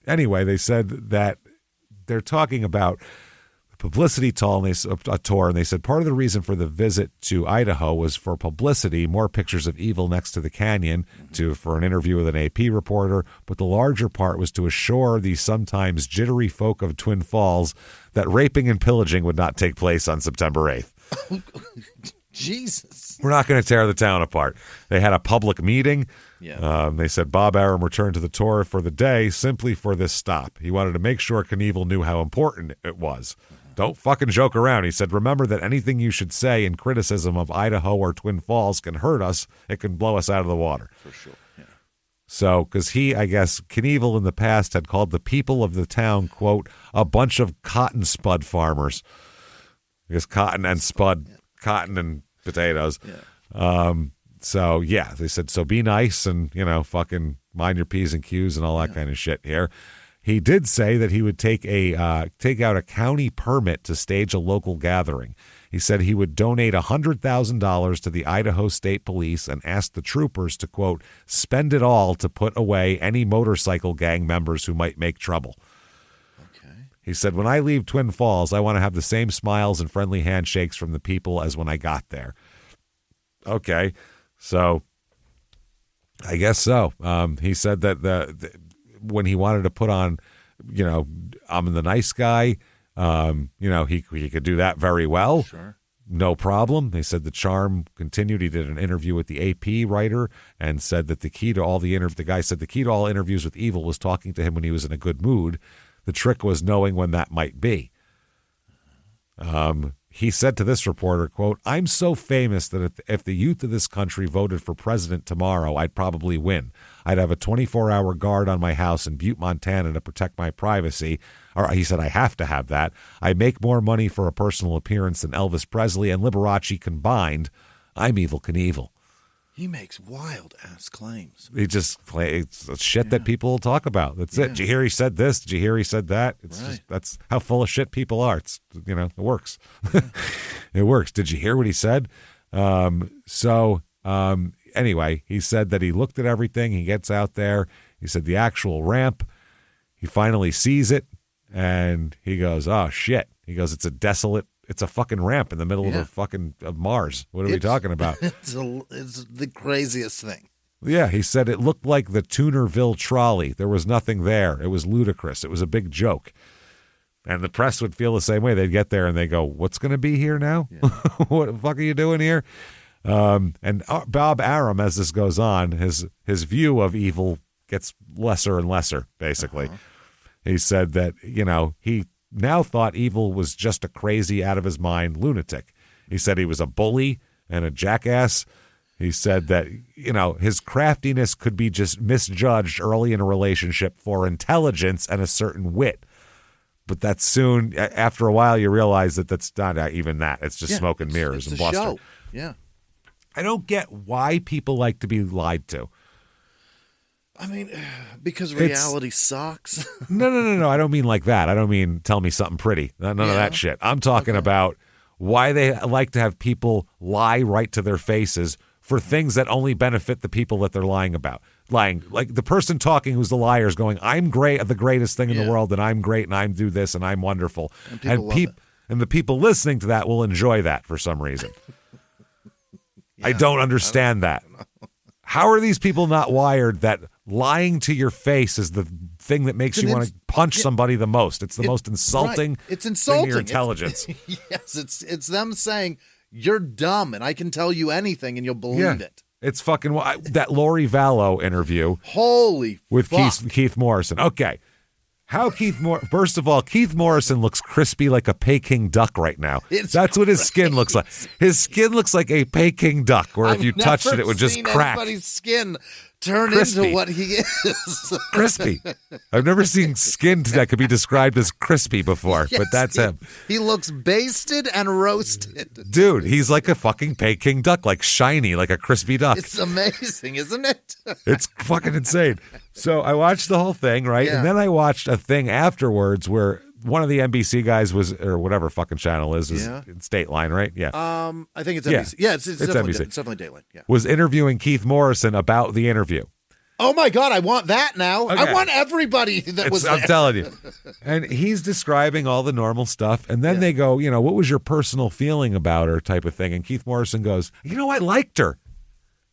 Anyway, they said that they're talking about publicity tour, and they said part of the reason for the visit to Idaho was for publicity, more pictures of Evel next to the canyon, for an interview with an AP reporter, but the larger part was to assure the sometimes jittery folk of Twin Falls that raping and pillaging would not take place on September 8th. Jesus. We're not going to tear the town apart. They had a public meeting. Yeah. They said Bob Arum returned to the tour for the day simply for this stop. He wanted to make sure Knievel knew how important it was. Don't fucking joke around. He said, remember that anything you should say in criticism of Idaho or Twin Falls can hurt us. It can blow us out of the water. For sure. Yeah. So, because Knievel in the past had called the people of the town, quote, a bunch of cotton spud farmers. I guess cotton and spud, cotton and potatoes. Yeah. They said, so be nice and, fucking mind your P's and Q's and all that kind of shit here. He did say that he would take out a county permit to stage a local gathering. He said he would donate $100,000 to the Idaho State Police and ask the troopers to, quote, spend it all to put away any motorcycle gang members who might make trouble. Okay. He said, when I leave Twin Falls, I want to have the same smiles and friendly handshakes from the people as when I got there. Okay, so I guess so. He said that when he wanted to put on, I'm the nice guy, he could do that very well. Sure. No problem. They said the charm continued. He did an interview with the AP writer and said that the guy said the key to all interviews with Evel was talking to him when he was in a good mood. The trick was knowing when that might be. He said to this reporter, quote, I'm so famous that if the youth of this country voted for president tomorrow, I'd probably win. I'd have a 24-hour guard on my house in Butte, Montana to protect my privacy. Or he said, I have to have that. I make more money for a personal appearance than Elvis Presley and Liberace combined. I'm Evel Knievel. He makes wild-ass claims. He just it's shit that people will talk about. That's it. Did you hear he said this? Did you hear he said that? It's just, that's how full of shit people are. It's, it works. Yeah. It works. Did you hear what he said? Anyway, he said that he looked at everything. He gets out there. He said the actual ramp, he finally sees it, and he goes, oh, shit. He goes, it's a fucking ramp in the middle of Mars. What are we talking about? It's the craziest thing. Yeah, he said it looked like the Tunerville trolley. There was nothing there. It was ludicrous. It was a big joke. And the press would feel the same way. They'd get there and they go, what's going to be here now? Yeah. What the fuck are you doing here? And Bob Arum, as this goes on, his view of Evel gets lesser and lesser, basically. Uh-huh. He said that, he now thought Evel was just a crazy, out-of-his-mind lunatic. He said he was a bully and a jackass. He said that, his craftiness could be just misjudged early in a relationship for intelligence and a certain wit. But that's soon, after a while, you realize that that's not even that. It's just smoke and mirrors and bluster. Show. Yeah. I don't get why people like to be lied to. I mean, because reality sucks. No. I don't mean like that. I don't mean tell me something pretty. None of that shit. I'm talking about why they like to have people lie right to their faces for things that only benefit the people that they're lying about. Lying, like the person talking who's the liar is going, I'm great, the greatest thing in the world, and I'm great, and I do this, and I'm wonderful. And the people listening to that will enjoy that for some reason. I don't understand that. How are these people not wired that lying to your face is the thing that makes you want to punch somebody the most? It's the most insulting. Right. It's insulting. Thing to your intelligence. Yes, it's them saying you're dumb and I can tell you anything and you'll believe it. It's fucking that Lori Vallow interview. Holy with fuck. Keith Morrison. Okay. First of all, Keith Morrison looks crispy like a Peking duck right now. That's what his skin looks like. His skin looks like a Peking duck, where if you touched it, it would just crack. Anybody's skin turn into what he is. Crispy. I've never seen skin that could be described as crispy before, but that's him. He looks basted and roasted. Dude, he's like a fucking Peking duck, like shiny, like a crispy duck. It's amazing, isn't it? It's fucking insane. So I watched the whole thing, right? Yeah. And then I watched a thing afterwards where one of the NBC guys was, or whatever fucking channel is Dateline, right? Yeah. I think it's NBC. Yeah, it's definitely, NBC. It's definitely Dateline. Yeah. Was interviewing Keith Morrison about the interview. Oh my God, I want that now. Okay. I want everybody that was there. I'm telling you. And he's describing all the normal stuff. And then they go, what was your personal feeling about her type of thing? And Keith Morrison goes, I liked her.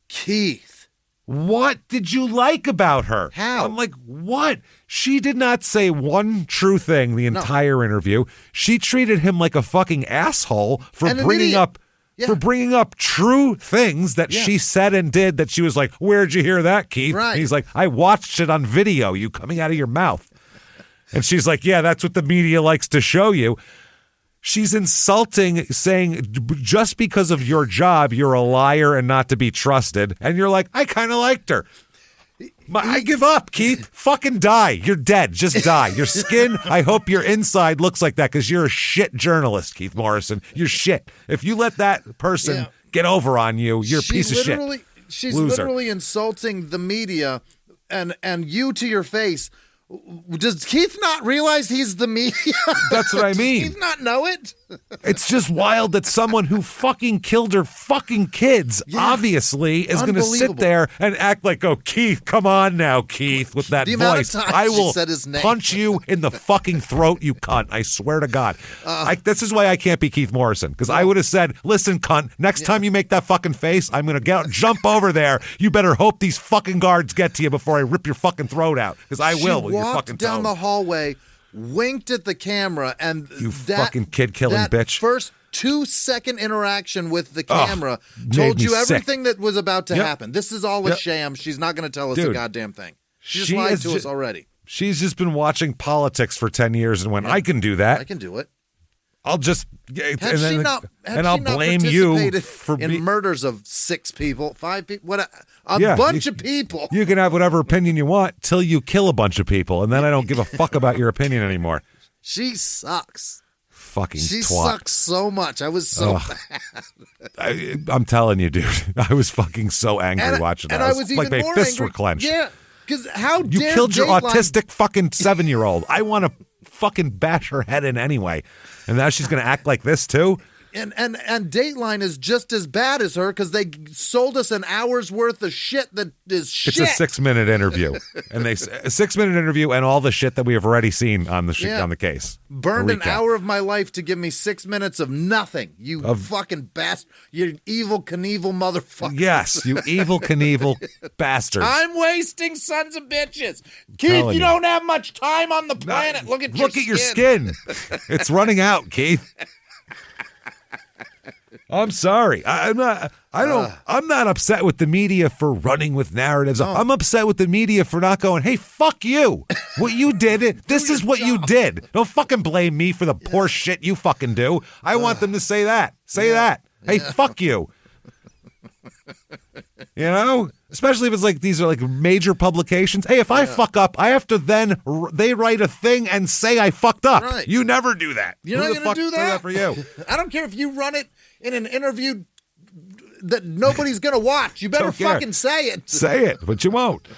Keith. What did you like about her? How? I'm like, what? She did not say one true thing the entire interview. She treated him like a fucking asshole for bringing up true things that she said and did that she was like, where'd you hear that, Keith? Right. And he's like, I watched it on video, you coming out of your mouth. And she's like, yeah, that's what the media likes to show you. She's insulting, saying just because of your job, you're a liar and not to be trusted. And you're like, I kind of liked her. I give up, Keith. Fucking die. You're dead. Just die. Your skin, I hope your inside looks like that because you're a shit journalist, Keith Morrison. You're shit. If you let that person get over on you, you're a piece of shit. She's Loser. literally insulting the media and you to your face. Does Keith not realize he's the media? That's what I mean. Does Keith not know it? It's just wild that someone who fucking killed her fucking kids, obviously, is going to sit there and act like, oh, Keith, come on now, Keith, with that voice. I will said his name. punch you in the fucking throat, you cunt. I swear to God. This is why I can't be Keith Morrison, because I would have said, listen, cunt, next time you make that fucking face, I'm going to jump over there. You better hope these fucking guards get to you before I rip your fucking throat out, because I will with your fucking down tone. the hallway, winked at the camera, and You fucking kid-killing bitch. First 2-second interaction with the camera told you everything that was about to happen. This is all a sham. She's not going to tell us a goddamn thing. She just lied to us already. She's just been watching politics for 10 years and went, I can do that. I can do it. I'll just I'll blame you for in murders of 6 people, 5 people, a bunch of people. You can have whatever opinion you want till you kill a bunch of people, and then I don't give a fuck about your opinion anymore. She sucks. Fucking she twat. sucks so much. I was so bad. I'm telling you, dude. I was fucking so angry watching that. And I was even like more my fists angry. were clenched. Yeah, because how you dare killed your Dateline autistic fucking 7-year-old. I want to fucking bash her head in anyway. And now she's going to act like this too? And Dateline is just as bad as her because they sold us an hour's worth of shit that is shit. It's a 6-minute interview. And a 6-minute interview and all the shit that we have already seen on the on the case. Burned an hour of my life to give me 6 minutes of nothing. You fucking bastard. You evil Knievel motherfucker. Yes, you evil Knievel bastards. I'm wasting sons of bitches. Keith, you don't have much time on the planet. Look at your skin. It's running out, Keith. I'm sorry. I'm not upset with the media for running with narratives. I'm upset with the media for not going, hey, fuck you. What you did, this is what you did. Don't fucking blame me for the poor shit you fucking do. I want them to say that. Say that. Hey, fuck you. You know? Especially if it's like these are like major publications. Hey, if I fuck up, I have to then they write a thing and say I fucked up. Right. You never do that. You're not going to do that for you. I don't care if you run it in an interview that nobody's going to watch. You better fucking say it. Say it, but you won't.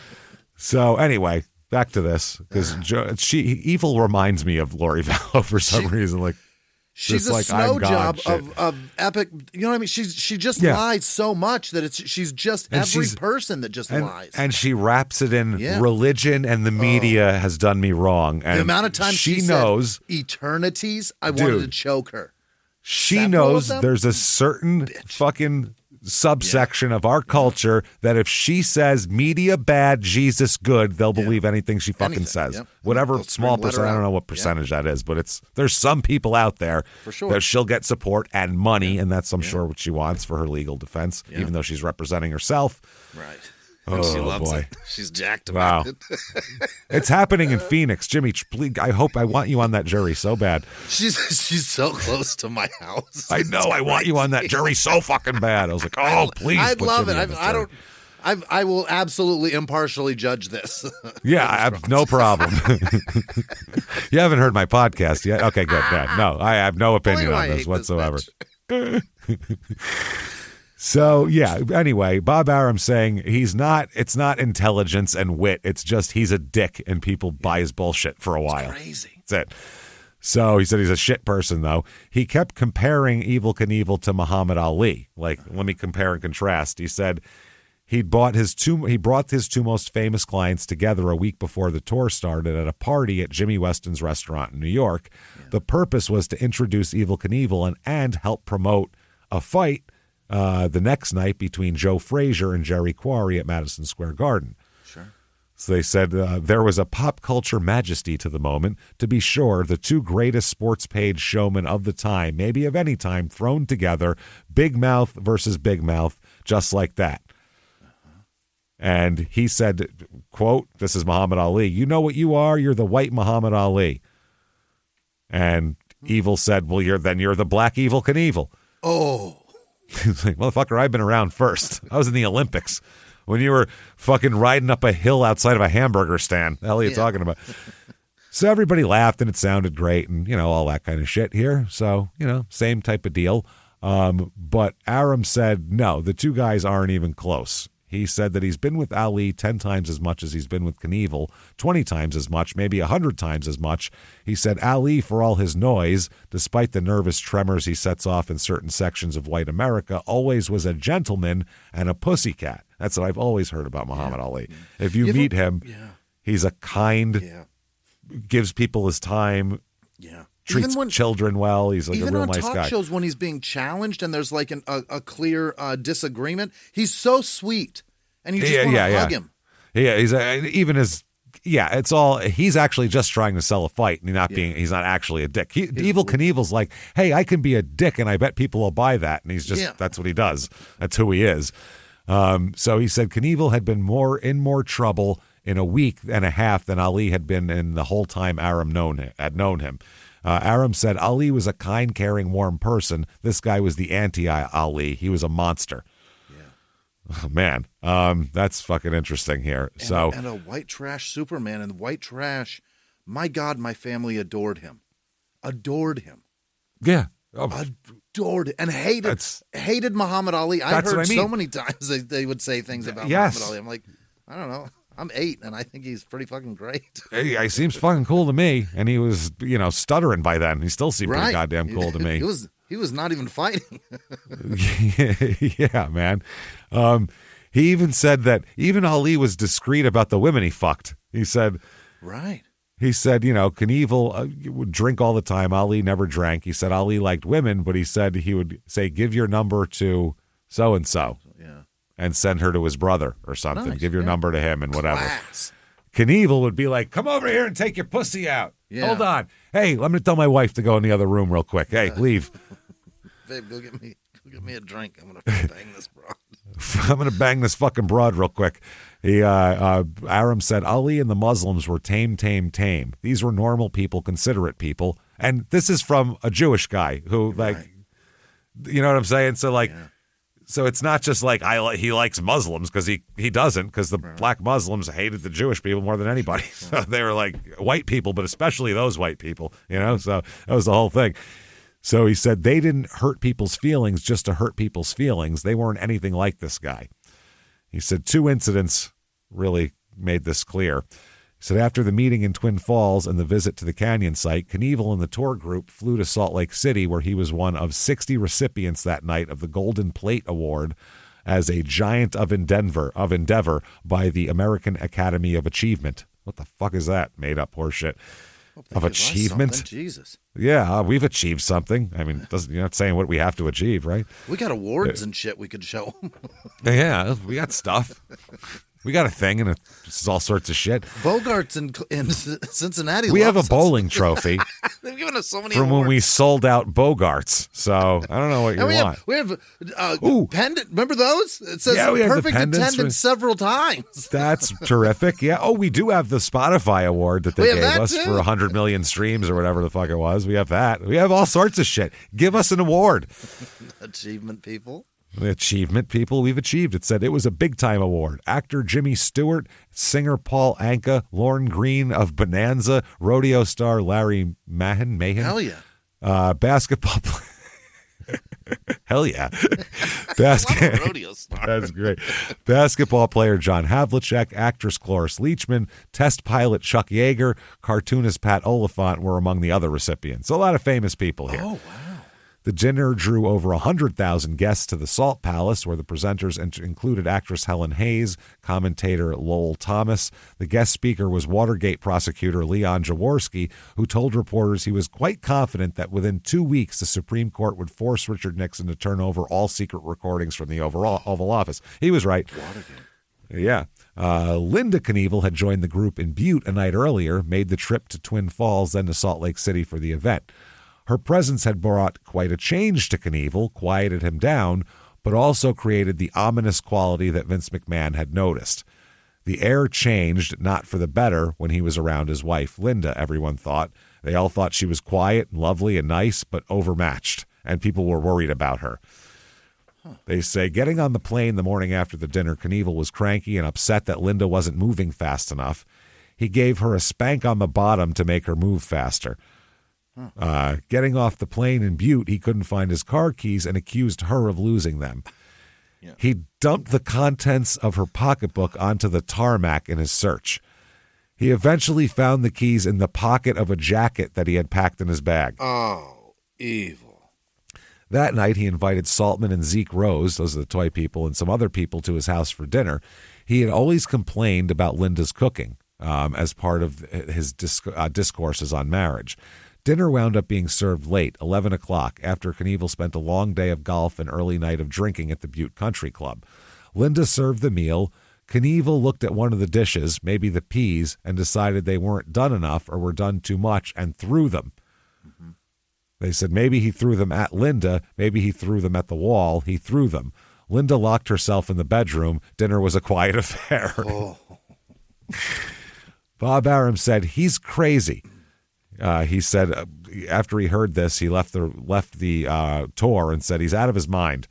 So anyway, back to this because Evil reminds me of Lori Vallow for some reason. Like she's a snow job of epic. You know what I mean? She just lies so much that she's just every person that just lies. And she wraps it in religion and the media has done me wrong. And the amount of times she knows said eternities, I wanted to choke her. She knows there's a certain fucking subsection of our culture that if she says media bad, Jesus good, they'll believe anything she fucking says. Yep. Whatever small percent, I don't know what percentage that is, but there's some people out there for sure that she'll get support and money, and that's I'm sure what she wants for her legal defense, even though she's representing herself. Right. Oh, she loves boy. it. She's jacked about it. It's happening in Phoenix. Jimmie, please, I want you on that jury so bad. She's so close to my house. I know. I want you on that jury so fucking bad. I was like, oh, please. I'd love it. I will absolutely impartially judge this. Yeah, I have no problem. You haven't heard my podcast yet? Okay, good. Yeah, no, I have no opinion on this whatsoever. So, yeah, anyway, Bob Arum saying it's not intelligence and wit. It's just he's a dick and people buy his bullshit for a while. It's crazy. That's it. So he said he's a shit person, though. He kept comparing Evel Knievel to Muhammad Ali. Like, let me compare and contrast. He said he brought his two most famous clients together a week before the tour started at a party at Jimmie Weston's restaurant in New York. Yeah. The purpose was to introduce Evel Knievel and help promote a fight the next night between Joe Frazier and Jerry Quarry at Madison Square Garden. So they said there was a pop culture majesty to the moment. To be sure, the two greatest sports page showmen of the time, maybe of any time, thrown together, big mouth versus big mouth, just like that. And he said, quote, this is Muhammad Ali, "You know what you are? You're the white Muhammad Ali." And Evel said, well, you're the black Evel Knievel. Oh. He's like, motherfucker, I've been around first. I was in the Olympics. When you were fucking riding up a hill outside of a hamburger stand. The hell are you talking about? So everybody laughed and it sounded great and, all that kind of shit here. So, same type of deal. But Aram said, no, the two guys aren't even close. He said that he's been with Ali 10 times as much as he's been with Knievel, 20 times as much, maybe 100 times as much. He said Ali, for all his noise, despite the nervous tremors he sets off in certain sections of white America, always was a gentleman and a pussycat. That's what I've always heard about Muhammad Ali. If you meet him, he's a kind, gives people his time, treats children well. He's like a real nice guy. Even on talk shows when he's being challenged and there's like a clear disagreement, he's so sweet. And you just want to hug him. Yeah, it's all, he's actually just trying to sell a fight and he's not actually a dick. Evel Knievel's like, hey, I can be a dick and I bet people will buy that. And he's just, that's what he does. That's who he is. So he said Knievel had been in more trouble in a week and a half than Ali had been in the whole time Aram had known him. Aram said Ali was a kind, caring, warm person. This guy was the anti-Ali. He was a monster. Yeah. Oh, man, that's fucking interesting here. And a white trash Superman and white trash. My God, my family adored him. Yeah. Adored it and hated Muhammad Ali. I heard so many times they would say things about Muhammad Ali. I'm like, I don't know. I'm 8, and I think he's pretty fucking great. He seems fucking cool to me, and he was, stuttering by then. He still seemed pretty goddamn cool to me. He was not even fighting. Yeah, man. He even said that even Ali was discreet about the women he fucked. He said, right. He said, Knievel would drink all the time. Ali never drank. He said Ali liked women, but he said he would say, give your number to so-and-so. And send her to his brother or something. Nice, give your number to him and whatever. Class. Knievel would be like, come over here and take your pussy out. Yeah. Hold on. Hey, let me tell my wife to go in the other room real quick. Hey, leave. Babe, go get me a drink. I'm going to bang this broad. I'm going to bang this fucking broad real quick. Aram said Ali and the Muslims were tame. These were normal people, considerate people. And this is from a Jewish guy who, you know what I'm saying? So, So it's not just like he likes Muslims because he doesn't, because the black Muslims hated the Jewish people more than anybody. So they were like white people, but especially those white people, So that was the whole thing. So he said they didn't hurt people's feelings just to hurt people's feelings. They weren't anything like this guy. He said 2 incidents really made this clear. He said after the meeting in Twin Falls and the visit to the Canyon site, Knievel and the tour group flew to Salt Lake City, where he was one of 60 recipients that night of the Golden Plate Award as a giant of endeavor by the American Academy of Achievement. What the fuck is that? Made up horseshit. Of achievement? Jesus. Yeah, we've achieved something. I mean, you're not saying what we have to achieve, right? We got awards and shit we could show them. Yeah, we got stuff. We got a thing, and it's all sorts of shit. Bogarts in Cincinnati. We have a bowling trophy. They've given us so many from awards. When we sold out Bogarts. So I don't know what you want. We have pendant. Remember those? It says we perfect attendance several times. That's terrific. Yeah. Oh, we do have the Spotify award that they gave us for 100 million streams or whatever the fuck it was. We have that. We have all sorts of shit. Give us an award. Achievement people. Achievement people, we've achieved. It said it was a big-time award. Actor Jimmy Stewart, singer Paul Anka, Lorne Green of Bonanza, rodeo star Larry Mahan. Hell yeah. Basketball Hell yeah. I'm a rodeo star. That's great. Basketball player John Havlicek, actress Cloris Leachman, test pilot Chuck Yeager, cartoonist Pat Oliphant were among the other recipients. A lot of famous people here. Oh, wow. The dinner drew over 100,000 guests to the Salt Palace, where the presenters included actress Helen Hayes, commentator Lowell Thomas. The guest speaker was Watergate prosecutor Leon Jaworski, who told reporters he was quite confident that within 2 weeks the Supreme Court would force Richard Nixon to turn over all secret recordings from the Oval Office. He was right. Watergate. Yeah. Linda Knievel had joined the group in Butte a night earlier, made the trip to Twin Falls, then to Salt Lake City for the event. Her presence had brought quite a change to Knievel, quieted him down, but also created the ominous quality that Vince McMahon had noticed. The air changed, not for the better, when he was around his wife, Linda, everyone thought. They all thought she was quiet and lovely and nice, but overmatched, and people were worried about her. They say, getting on the plane the morning after the dinner, Knievel was cranky and upset that Linda wasn't moving fast enough. He gave her a spank on the bottom to make her move faster. Getting off the plane in Butte, he couldn't find his car keys and accused her of losing them. Yeah. He dumped the contents of her pocketbook onto the tarmac in his search. He eventually found the keys in the pocket of a jacket that he had packed in his bag. Oh, evil. That night, he invited Saltman and Zeke Rose, those are the toy people, and some other people to his house for dinner. He had always complained about Linda's cooking as part of his discourses on marriage. Dinner wound up being served late, 11 o'clock, after Knievel spent a long day of golf and early night of drinking at the Butte Country Club. Linda served the meal. Knievel looked at one of the dishes, maybe the peas, and decided they weren't done enough or were done too much and threw them. Mm-hmm. They said maybe he threw them at Linda, maybe he threw them at the wall. He threw them. Linda locked herself in the bedroom. Dinner was a quiet affair. Oh. Bob Arum said, he's crazy. He said after he heard this, he left the tour and said he's out of his mind.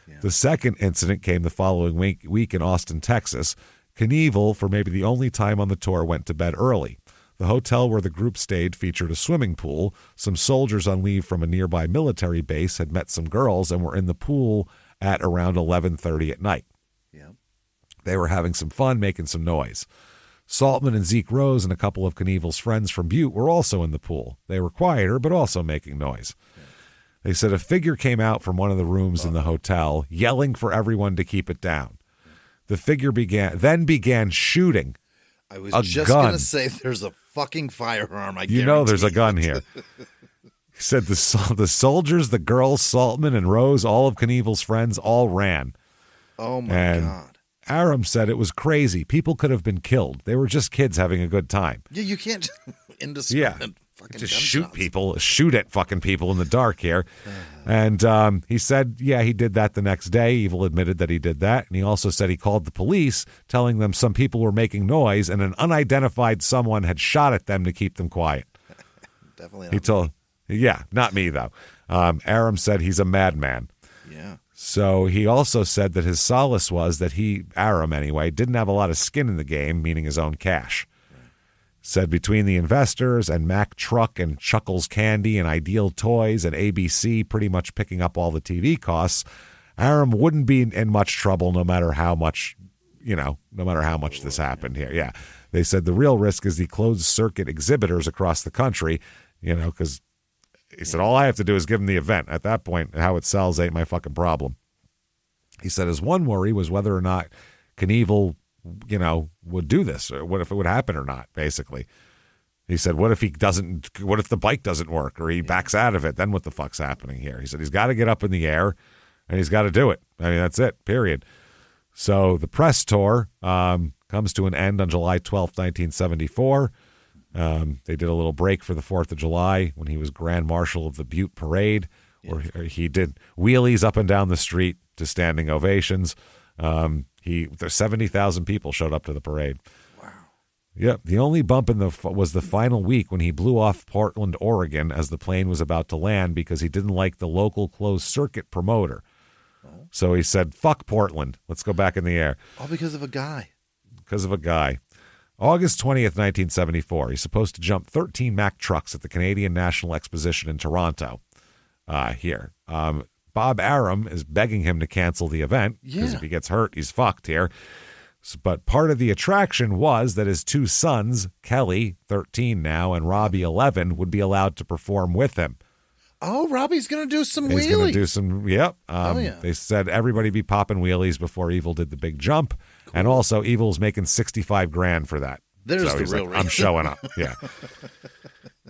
Yeah. The second incident came the following week in Austin, Texas. Knievel, for maybe the only time on the tour, went to bed early. The hotel where the group stayed featured a swimming pool. Some soldiers on leave from a nearby military base had met some girls and were in the pool at around 11:30 at night. Yeah. They were having some fun, making some noise. Saltman and Zeke Rose and a couple of Knievel's friends from Butte were also in the pool. They were quieter, but also making noise. Yeah. They said a figure came out from one of the rooms in the hotel, yelling for everyone to keep it down. The figure began shooting. I was just going to say there's a fucking firearm. You know there's a gun here. He said the soldiers, the girls, Saltman and Rose, all of Knievel's friends, all ran. Oh, my God. Arum said it was crazy. People could have been killed. They were just kids having a good time. Yeah, you can't indiscriminate fucking just gunshots. shoot at fucking people in the dark here. And he said, yeah, he did that the next day. Evil admitted that he did that. And he also said he called the police, telling them some people were making noise and an unidentified someone had shot at them to keep them quiet. Definitely not not me, though. Arum said he's a madman. Yeah. So he also said that his solace was that Arum anyway, didn't have a lot of skin in the game, meaning his own cash. Right. Said between the investors and Mack Truck and Chuckles Candy and Ideal Toys and ABC pretty much picking up all the TV costs, Arum wouldn't be in much trouble no matter how much this happened here. Yeah. They said the real risk is the closed circuit exhibitors across the country, because he said, all I have to do is give him the event. At that point, how it sells ain't my fucking problem. He said his one worry was whether or not Knievel, would do this, or what if it would happen or not, basically. He said, what if the bike doesn't work or he backs out of it? Then what the fuck's happening here? He said he's got to get up in the air and he's got to do it. I mean, that's it, period. So the press tour comes to an end on July 12th, 1974. They did a little break for the 4th of July when he was Grand Marshal of the Butte Parade, where he did wheelies up and down the street to standing ovations. 70,000 people showed up to the parade. Wow. Yep. The only bump was the final week when he blew off Portland, Oregon, as the plane was about to land because he didn't like the local closed circuit promoter. Oh. So he said, "Fuck Portland. Let's go back in the air." All because of a guy. August 20th, 1974. He's supposed to jump 13 Mack trucks at the Canadian National Exposition in Toronto. Bob Arum is begging him to cancel the event because if he gets hurt, he's fucked here. But part of the attraction was that his two sons, Kelly, 13 now, and Robbie, 11, would be allowed to perform with him. Oh, Robbie's going to do some wheelies. He's going to do some, yep. Yeah. They said everybody be popping wheelies before Evel did the big jump. Cool. And also, Evel's making $65,000 for that. There's so the he's real like, reason. I'm showing up. Yeah.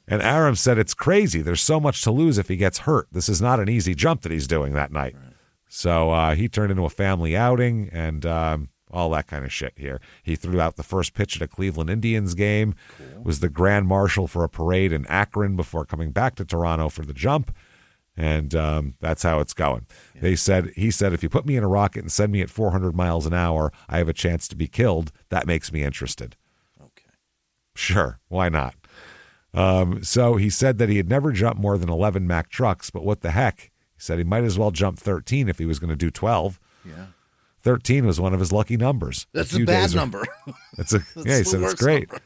And Aram said it's crazy. There's so much to lose if he gets hurt. This is not an easy jump that he's doing that night. Right. So he turned into a family outing and all that kind of shit here. He threw out the first pitch at a Cleveland Indians game, was the grand marshal for a parade in Akron before coming back to Toronto for the jump. And that's how it's going. Yeah. He said, if you put me in a rocket and send me at 400 miles an hour, I have a chance to be killed. That makes me interested. Okay. Sure. Why not? So he said that he had never jumped more than 11 Mack trucks, but what the heck? He said he might as well jump 13 if he was going to do 12. Yeah. 13 was one of his lucky numbers. That's a bad number. He said it's great. Number.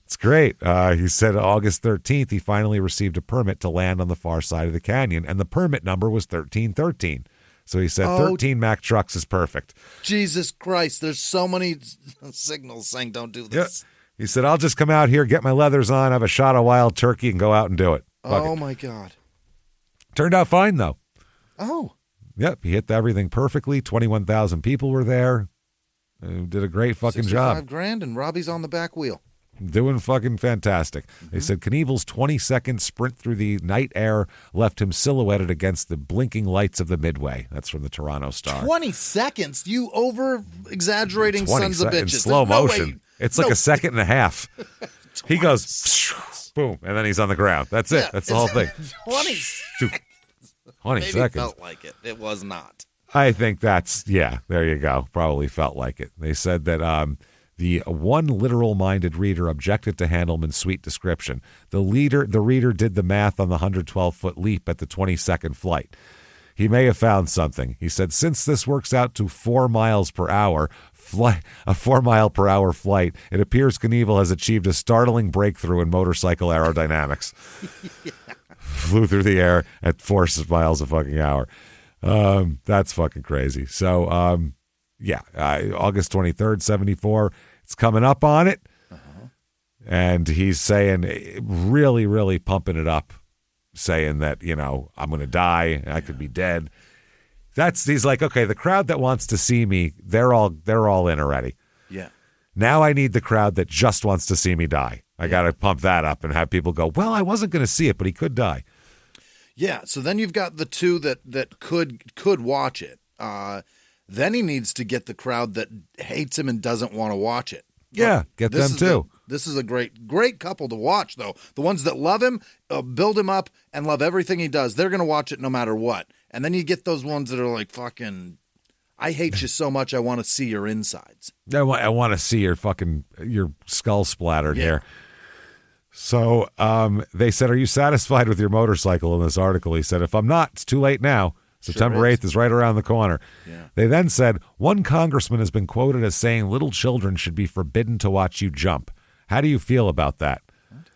It's great. He said August 13th, he finally received a permit to land on the far side of the canyon, and the permit number was 1313. So he said 13 Mack trucks is perfect. Jesus Christ, there's so many signals saying don't do this. Yeah. He said, I'll just come out here, get my leathers on, have a shot of wild turkey, and go out and do it. Oh, my God. Turned out fine, though. Oh. Yep, he hit everything perfectly. 21,000 people were there. Did a great fucking job. $65,000 and Robbie's on the back wheel. Doing fucking fantastic. They said Knievel's 20-second sprint through the night air left him silhouetted against the blinking lights of the Midway. That's from the Toronto Star. 20 seconds? You over-exaggerating sons of bitches. In slow motion. It's like a second and a half. He goes, boom, and then he's on the ground. That's it. That's the whole thing. 20 Maybe seconds. Felt like it. It was not. I think that's, there you go. Probably felt like it. They said that the one literal-minded reader objected to Handelman's sweet description. The reader did the math on the 112-foot leap at the 20-second flight. He may have found something. He said, since this works out to 4 miles per hour, a 4-mile-per-hour flight, it appears Knievel has achieved a startling breakthrough in motorcycle aerodynamics. Flew through the air at 4 miles a fucking hour. That's fucking crazy. So, August 23rd, 74. It's coming up on it. And he's saying, really, really pumping it up, saying that, I'm going to die. I could be dead. He's like, okay, the crowd that wants to see me, they're all in already. Yeah. Now I need the crowd that just wants to see me die. I got to pump that up and have people go, well, I wasn't going to see it, but he could die. Yeah. So then you've got the two that could watch it. Then he needs to get the crowd that hates him and doesn't want to watch it. Yeah, get them too. This is a great couple to watch, though. The ones that love him, build him up, and love everything he does, they're going to watch it no matter what. And then you get those ones that are like, fucking, I hate you so much, I want to see your insides. I want to see your skull splattered here. So they said, are you satisfied with your motorcycle in this article? He said, if I'm not, it's too late now. September 8th is right around the corner. Yeah. They then said, one congressman has been quoted as saying little children should be forbidden to watch you jump. How do you feel about that? What?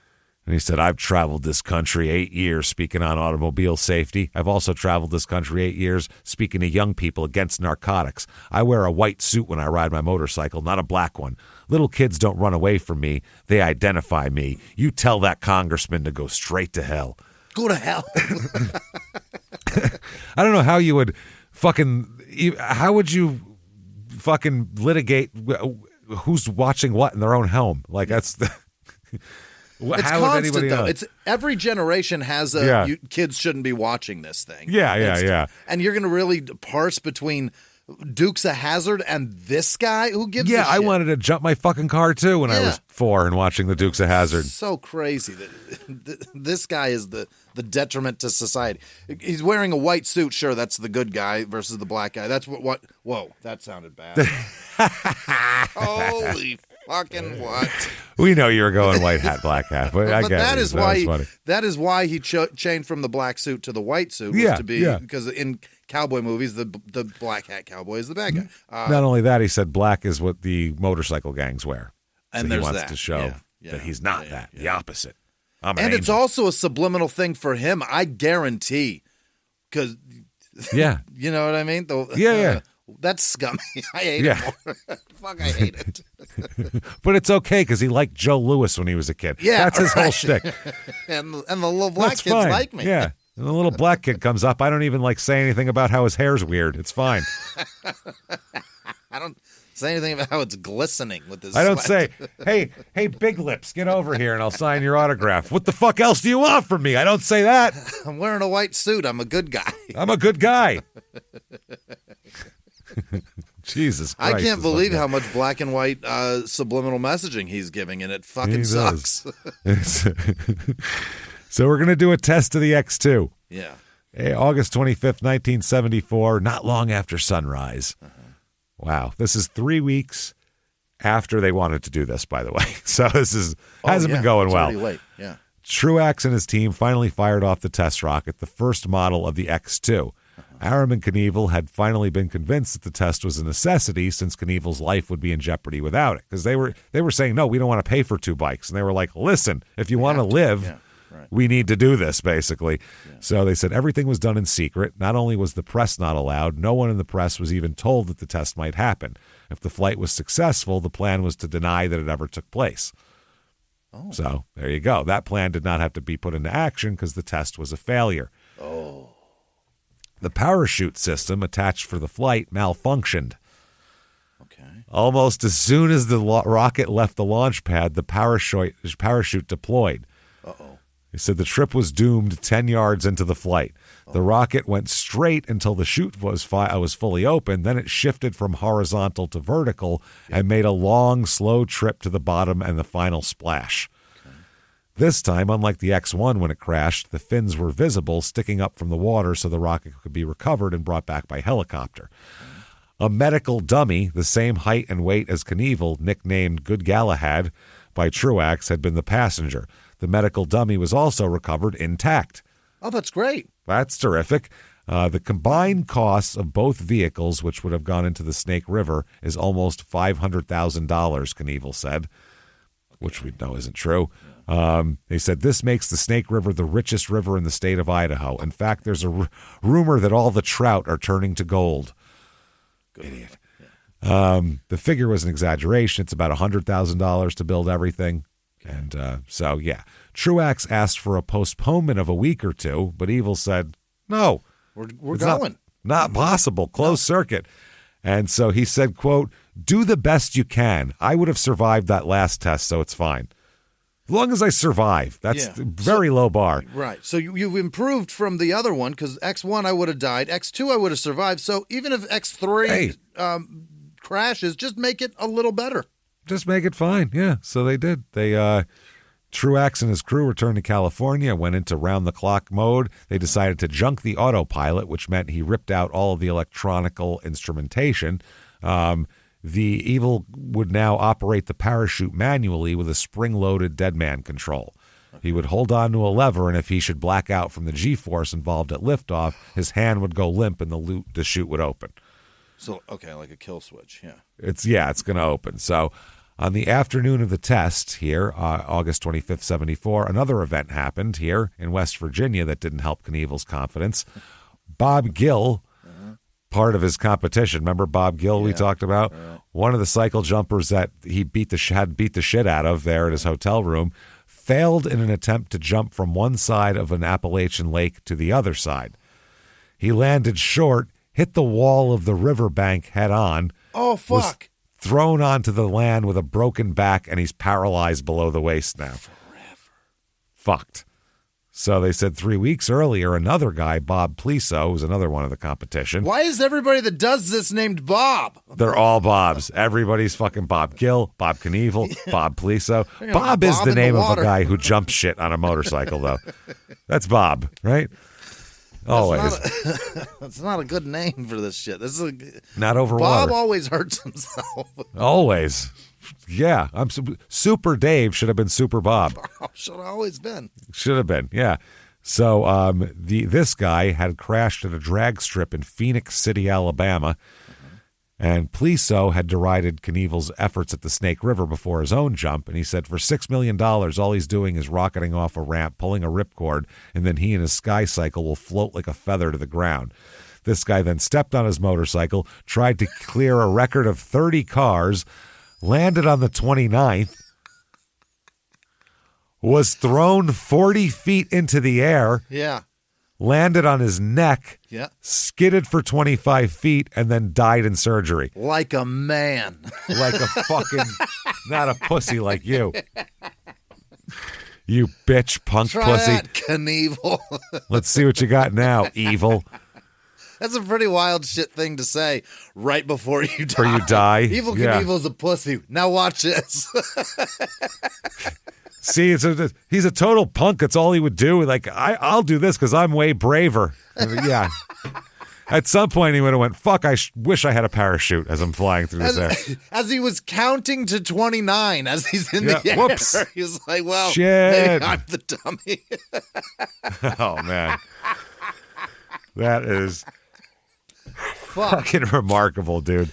And he said, I've traveled this country 8 years speaking on automobile safety. I've also traveled this country 8 years speaking to young people against narcotics. I wear a white suit when I ride my motorcycle, not a black one. Little kids don't run away from me. They identify me. You tell that congressman to go straight to hell. Go to hell. I don't know how you would how would you fucking litigate who's watching what in their own home? Like that's it's how constant, would anybody though. know? It's every generation has kids shouldn't be watching this thing. Yeah. And you're going to really parse between Dukes of Hazzard and this guy? Who gives a shit? I wanted to jump my fucking car too when I was 4 and watching the Dukes of Hazzard. So crazy that this guy is the detriment to society. He's wearing a white suit. Sure, that's the good guy versus the black guy. That's what whoa, that sounded bad. Holy fucking what? We know you were going white hat, black hat, but I get that it. That is why he changed from the black suit to the white suit. Because in cowboy movies, the black hat cowboy is the bad guy. Not only that, he said black is what the motorcycle gangs wear. And so he wants to show that he's not the opposite. And it's also a subliminal thing for him, I guarantee, because Yeah. You know what I mean? Yeah. That's scummy. I hate it more. Fuck, I hate it. But it's okay because he liked Joe Louis when he was a kid. Yeah, that's his whole shtick. and the little black That's kids fine. like me. Yeah. And the little black kid comes up. I don't even say anything about how his hair's weird. It's fine. I don't say anything about how it's glistening with his I don't sweat. say, hey, Big Lips, get over here and I'll sign your autograph. What the fuck else do you want from me? I don't say that. I'm wearing a white suit. I'm a good guy. I'm a good guy. Jesus Christ. I can't believe how much black and white subliminal messaging he's giving, and it fucking sucks. So we're going to do a test of the X2. Yeah. August 25th, 1974, not long after sunrise. Wow. This is 3 weeks after they wanted to do this, by the way. So this hasn't been going it's well. already late. Yeah. Truax and his team finally fired off the test rocket, the first model of the X2. Aram and Knievel had finally been convinced that the test was a necessity since Knievel's life would be in jeopardy without it. Because they were saying, no, we don't want to pay for 2 bikes. And they were like, listen, if you want to live, we need to do this, basically. Yeah. So they said everything was done in secret. Not only was the press not allowed, no one in the press was even told that the test might happen. If the flight was successful, the plan was to deny that it ever took place. Oh. So there you go. That plan did not have to be put into action because the test was a failure. Oh. The parachute system attached for the flight malfunctioned. Okay. Almost as soon as the rocket left the launch pad, the parachute deployed. Uh-oh. He said the trip was doomed 10 yards into the flight. The rocket went straight until the chute was fully open. Then it shifted from horizontal to vertical and made a long, slow trip to the bottom and the final splash. Okay. This time, unlike the X1 when it crashed, the fins were visible, sticking up from the water so the rocket could be recovered and brought back by helicopter. Okay. A medical dummy, the same height and weight as Knievel, nicknamed Good Galahad by Truax, had been the passenger. The medical dummy was also recovered intact. Oh, that's great. That's terrific. The combined costs of both vehicles, which would have gone into the Snake River, is almost $500,000, Knievel said, which we know isn't true. They said this makes the Snake River the richest river in the state of Idaho. In fact, there's a rumor that all the trout are turning to gold. Good. Idiot. Yeah. The figure was an exaggeration. It's about $100,000 to build everything. And so, yeah, Truax asked for a postponement of a week or two, but Evel said, no, we're going. Not possible. Closed circuit. And so he said, quote, do the best you can. I would have survived that last test, so it's fine. As long as I survive. That's very low bar. Right. So you've improved from the other one because X1 I would have died. X2 I would have survived. So even if X3 crashes, just make it a little better. Just make it fine. Yeah. So they did. Truax and his crew returned to California, went into round-the-clock mode. They decided to junk the autopilot, which meant he ripped out all of the electronical instrumentation. The Evel would now operate the parachute manually with a spring-loaded deadman control. He would hold on to a lever, and if he should black out from the G-force involved at liftoff, his hand would go limp and the chute would open. So, okay, like a kill switch, yeah. It's going to open. So on the afternoon of the test here, August 25th, 74, another event happened here in West Virginia that didn't help Knievel's confidence. Bob Gill, part of his competition, remember Bob Gill we talked about? Yeah. One of the cycle jumpers that he beat the shit out of there at his hotel room, failed in an attempt to jump from one side of an Appalachian lake to the other side. He landed short, hit the wall of the riverbank head on. Oh, fuck. Thrown onto the land with a broken back, and he's paralyzed below the waist now. Forever. Fucked. So they said 3 weeks earlier, another guy, Bob Pietragallo, was another one of the competition. Why is everybody that does this named Bob? They're all Bobs. Everybody's fucking Bob Gill, Bob Knievel, Bob Pietragallo. Bob is the name of a guy who jumps shit on a motorcycle, though. That's Bob, right? Always. That's not a good name for this shit. This is not over Bob water. always hurts himself. Always. Yeah. Super Dave should have been Super Bob. Should have always been. Should have been, yeah. So this guy had crashed at a drag strip in Phoenix City, Alabama. And Pietragallo had derided Knievel's efforts at the Snake River before his own jump, and he said for $6 million, all he's doing is rocketing off a ramp, pulling a ripcord, and then he and his Skycycle will float like a feather to the ground. This guy then stepped on his motorcycle, tried to clear a record of 30 cars, landed on the 29th, was thrown 40 feet into the air, landed on his neck, skidded for 25 feet, and then died in surgery. Like a man. Like a fucking, not a pussy like you. You bitch, punk Try pussy. that, Knievel. Let's see what you got now, evil. That's a pretty wild shit thing to say right before you die. Before you die? Evil Knievel's a pussy. Now watch this. See, he's a total punk. That's all he would do. Like, I'll do this because I'm way braver. Yeah. At some point, he would have went, fuck, I wish I had a parachute as I'm flying through this air. As he was counting to 29, as he's in the air, whoops. he was like, well, Shit. maybe I'm the dummy. Oh, man. That is fucking remarkable, dude.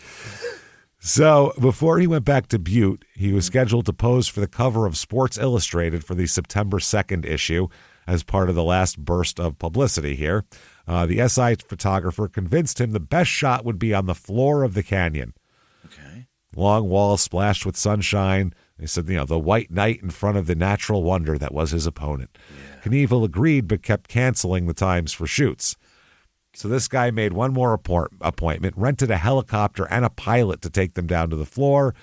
So before he went back to Butte, he was scheduled to pose for the cover of Sports Illustrated for the September 2nd issue as part of the last burst of publicity here. The SI photographer convinced him the best shot would be on the floor of the canyon. Okay. Long walls splashed with sunshine. They said, the white knight in front of the natural wonder that was his opponent. Yeah. Knievel agreed but kept canceling the times for shoots. So this guy made one more appointment, rented a helicopter and a pilot to take them down to the floor.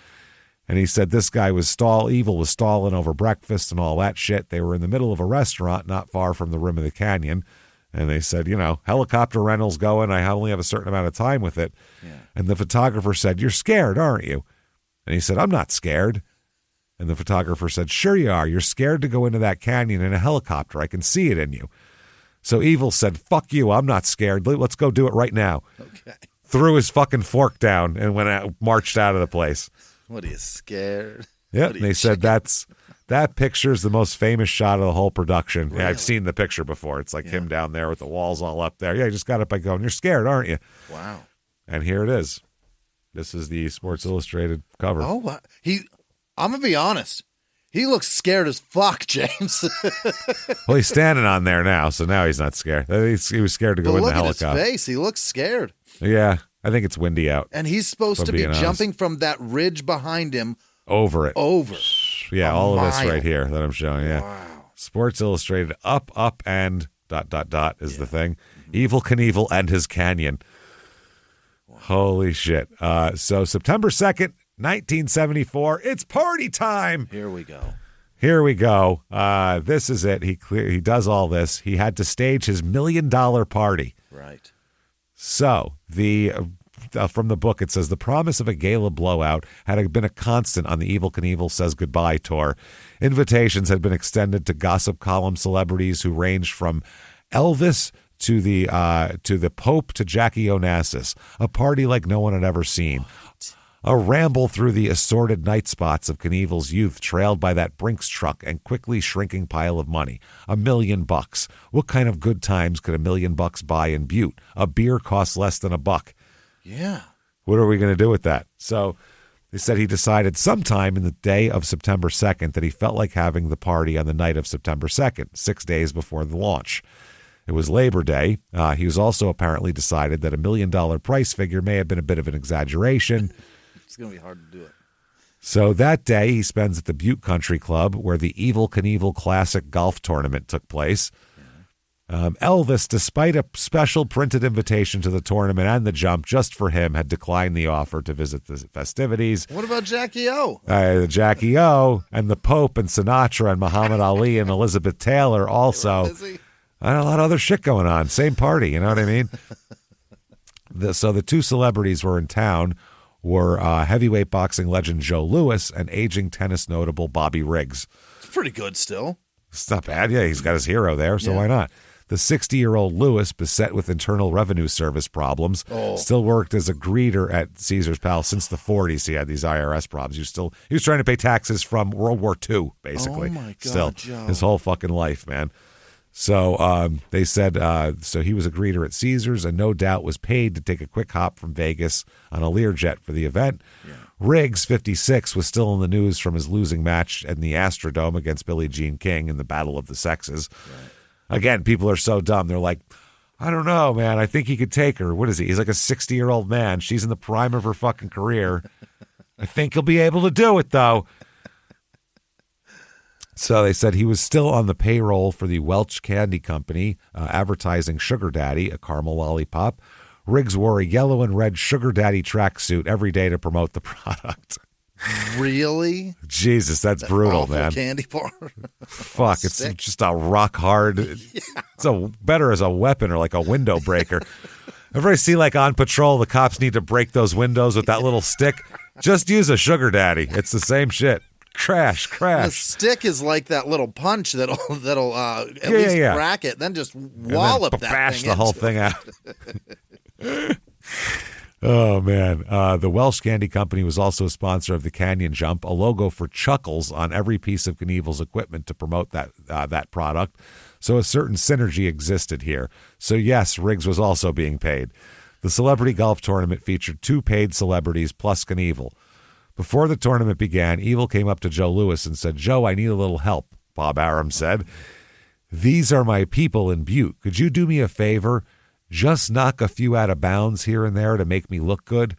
And he said this guy was Evil was stalling over breakfast and all that shit. They were in the middle of a restaurant not far from the rim of the canyon. And they said, helicopter rental's going. I only have a certain amount of time with it. Yeah. And the photographer said, you're scared, aren't you? And he said, I'm not scared. And the photographer said, sure you are. You're scared to go into that canyon in a helicopter. I can see it in you. So Evil said, fuck you, I'm not scared. Let's go do it right now. Okay. Threw his fucking fork down and marched out of the place. What, are you scared? Yeah, and they said that picture is the most famous shot of the whole production. Really? Yeah, I've seen the picture before. It's like him down there with the walls all up there. Yeah, he just got it by going, you're scared, aren't you? Wow. And here it is. This is the Sports Illustrated cover. Oh, I'm going to be honest. He looks scared as fuck, James. Well, he's standing on there now, so now he's not scared. He was scared to go in the helicopter. Look at his face. He looks scared. Yeah, I think it's windy out. And he's supposed to be jumping from that ridge behind him. Over it. Yeah, all of this right here that I'm showing. Yeah. Wow. Sports Illustrated, up, and ... is the thing. Evel Knievel and his canyon. Wow. Holy shit. So September 2nd, 1974, it's party time. Here we go. This is it. He does all this. He had to stage his $1 million party. Right. So from the book, it says the promise of a gala blowout had been a constant on the Evel Knievel Says Goodbye tour. Invitations had been extended to gossip column celebrities who ranged from Elvis to the Pope to Jackie Onassis. A party like no one had ever seen. A ramble through the assorted night spots of Knievel's youth, trailed by that Brinks truck and quickly shrinking pile of money. $1 million. What kind of good times could $1 million buy in Butte? A beer costs less than $1. Yeah. What are we going to do with that? So they said he decided sometime in the day of September 2nd that he felt like having the party on the night of September 2nd, 6 days before the launch. It was Labor Day. He was also apparently decided that $1 million price figure may have been a bit of an exaggeration. It's going to be hard to do it. So that day he spends at the Butte Country Club where the Evel Knievel Classic Golf Tournament took place. Elvis, despite a special printed invitation to the tournament and the jump just for him, had declined the offer to visit the festivities. What about Jackie O? Jackie O and the Pope and Sinatra and Muhammad Ali and Elizabeth Taylor also. And a lot of other shit going on. Same party, you know what I mean? So the two celebrities were in town were heavyweight boxing legend Joe Louis and aging tennis notable Bobby Riggs. It's pretty good still. It's not bad. Yeah, he's got his hero there, so why not? The 60-year-old Louis, beset with Internal Revenue Service problems, still worked as a greeter at Caesar's Palace since the 40s. He had these IRS problems. He was trying to pay taxes from World War II, basically. Oh, my God, still, Joe. His whole fucking life, man. So they said so he was a greeter at Caesars and no doubt was paid to take a quick hop from Vegas on a Learjet for the event. Yeah. Riggs, 56, was still in the news from his losing match in the Astrodome against Billie Jean King in the Battle of the Sexes. Right. Again, people are so dumb. They're like, I don't know, man. I think he could take her. What is he? He's like a 60-year-old man. She's in the prime of her fucking career. I think he'll be able to do it, though. So they said he was still on the payroll for the Welch Candy Company, advertising Sugar Daddy, a caramel lollipop. Riggs wore a yellow and red Sugar Daddy tracksuit every day to promote the product. Really? Jesus, that's brutal, awful man. Candy bar. Fuck, it's Sick. just a rock hard. It's better as a weapon or like a window breaker. Ever see like on patrol, the cops need to break those windows with that little stick? Just use a Sugar Daddy. It's the same shit. Crash. The stick is like that little punch that'll at least crack it, then just wallop and then that bash thing the whole into thing out. Oh, man. The Welsh Candy Company was also a sponsor of the Canyon Jump, a logo for Chuckles on every piece of Knievel's equipment to promote that product. So a certain synergy existed here. So, yes, Riggs was also being paid. The celebrity golf tournament featured 2 paid celebrities plus Knievel. Before the tournament began, Evel came up to Joe Louis and said, "Joe, I need a little help," Bob Arum said. "These are my people in Butte. Could you do me a favor? Just knock a few out of bounds here and there to make me look good?"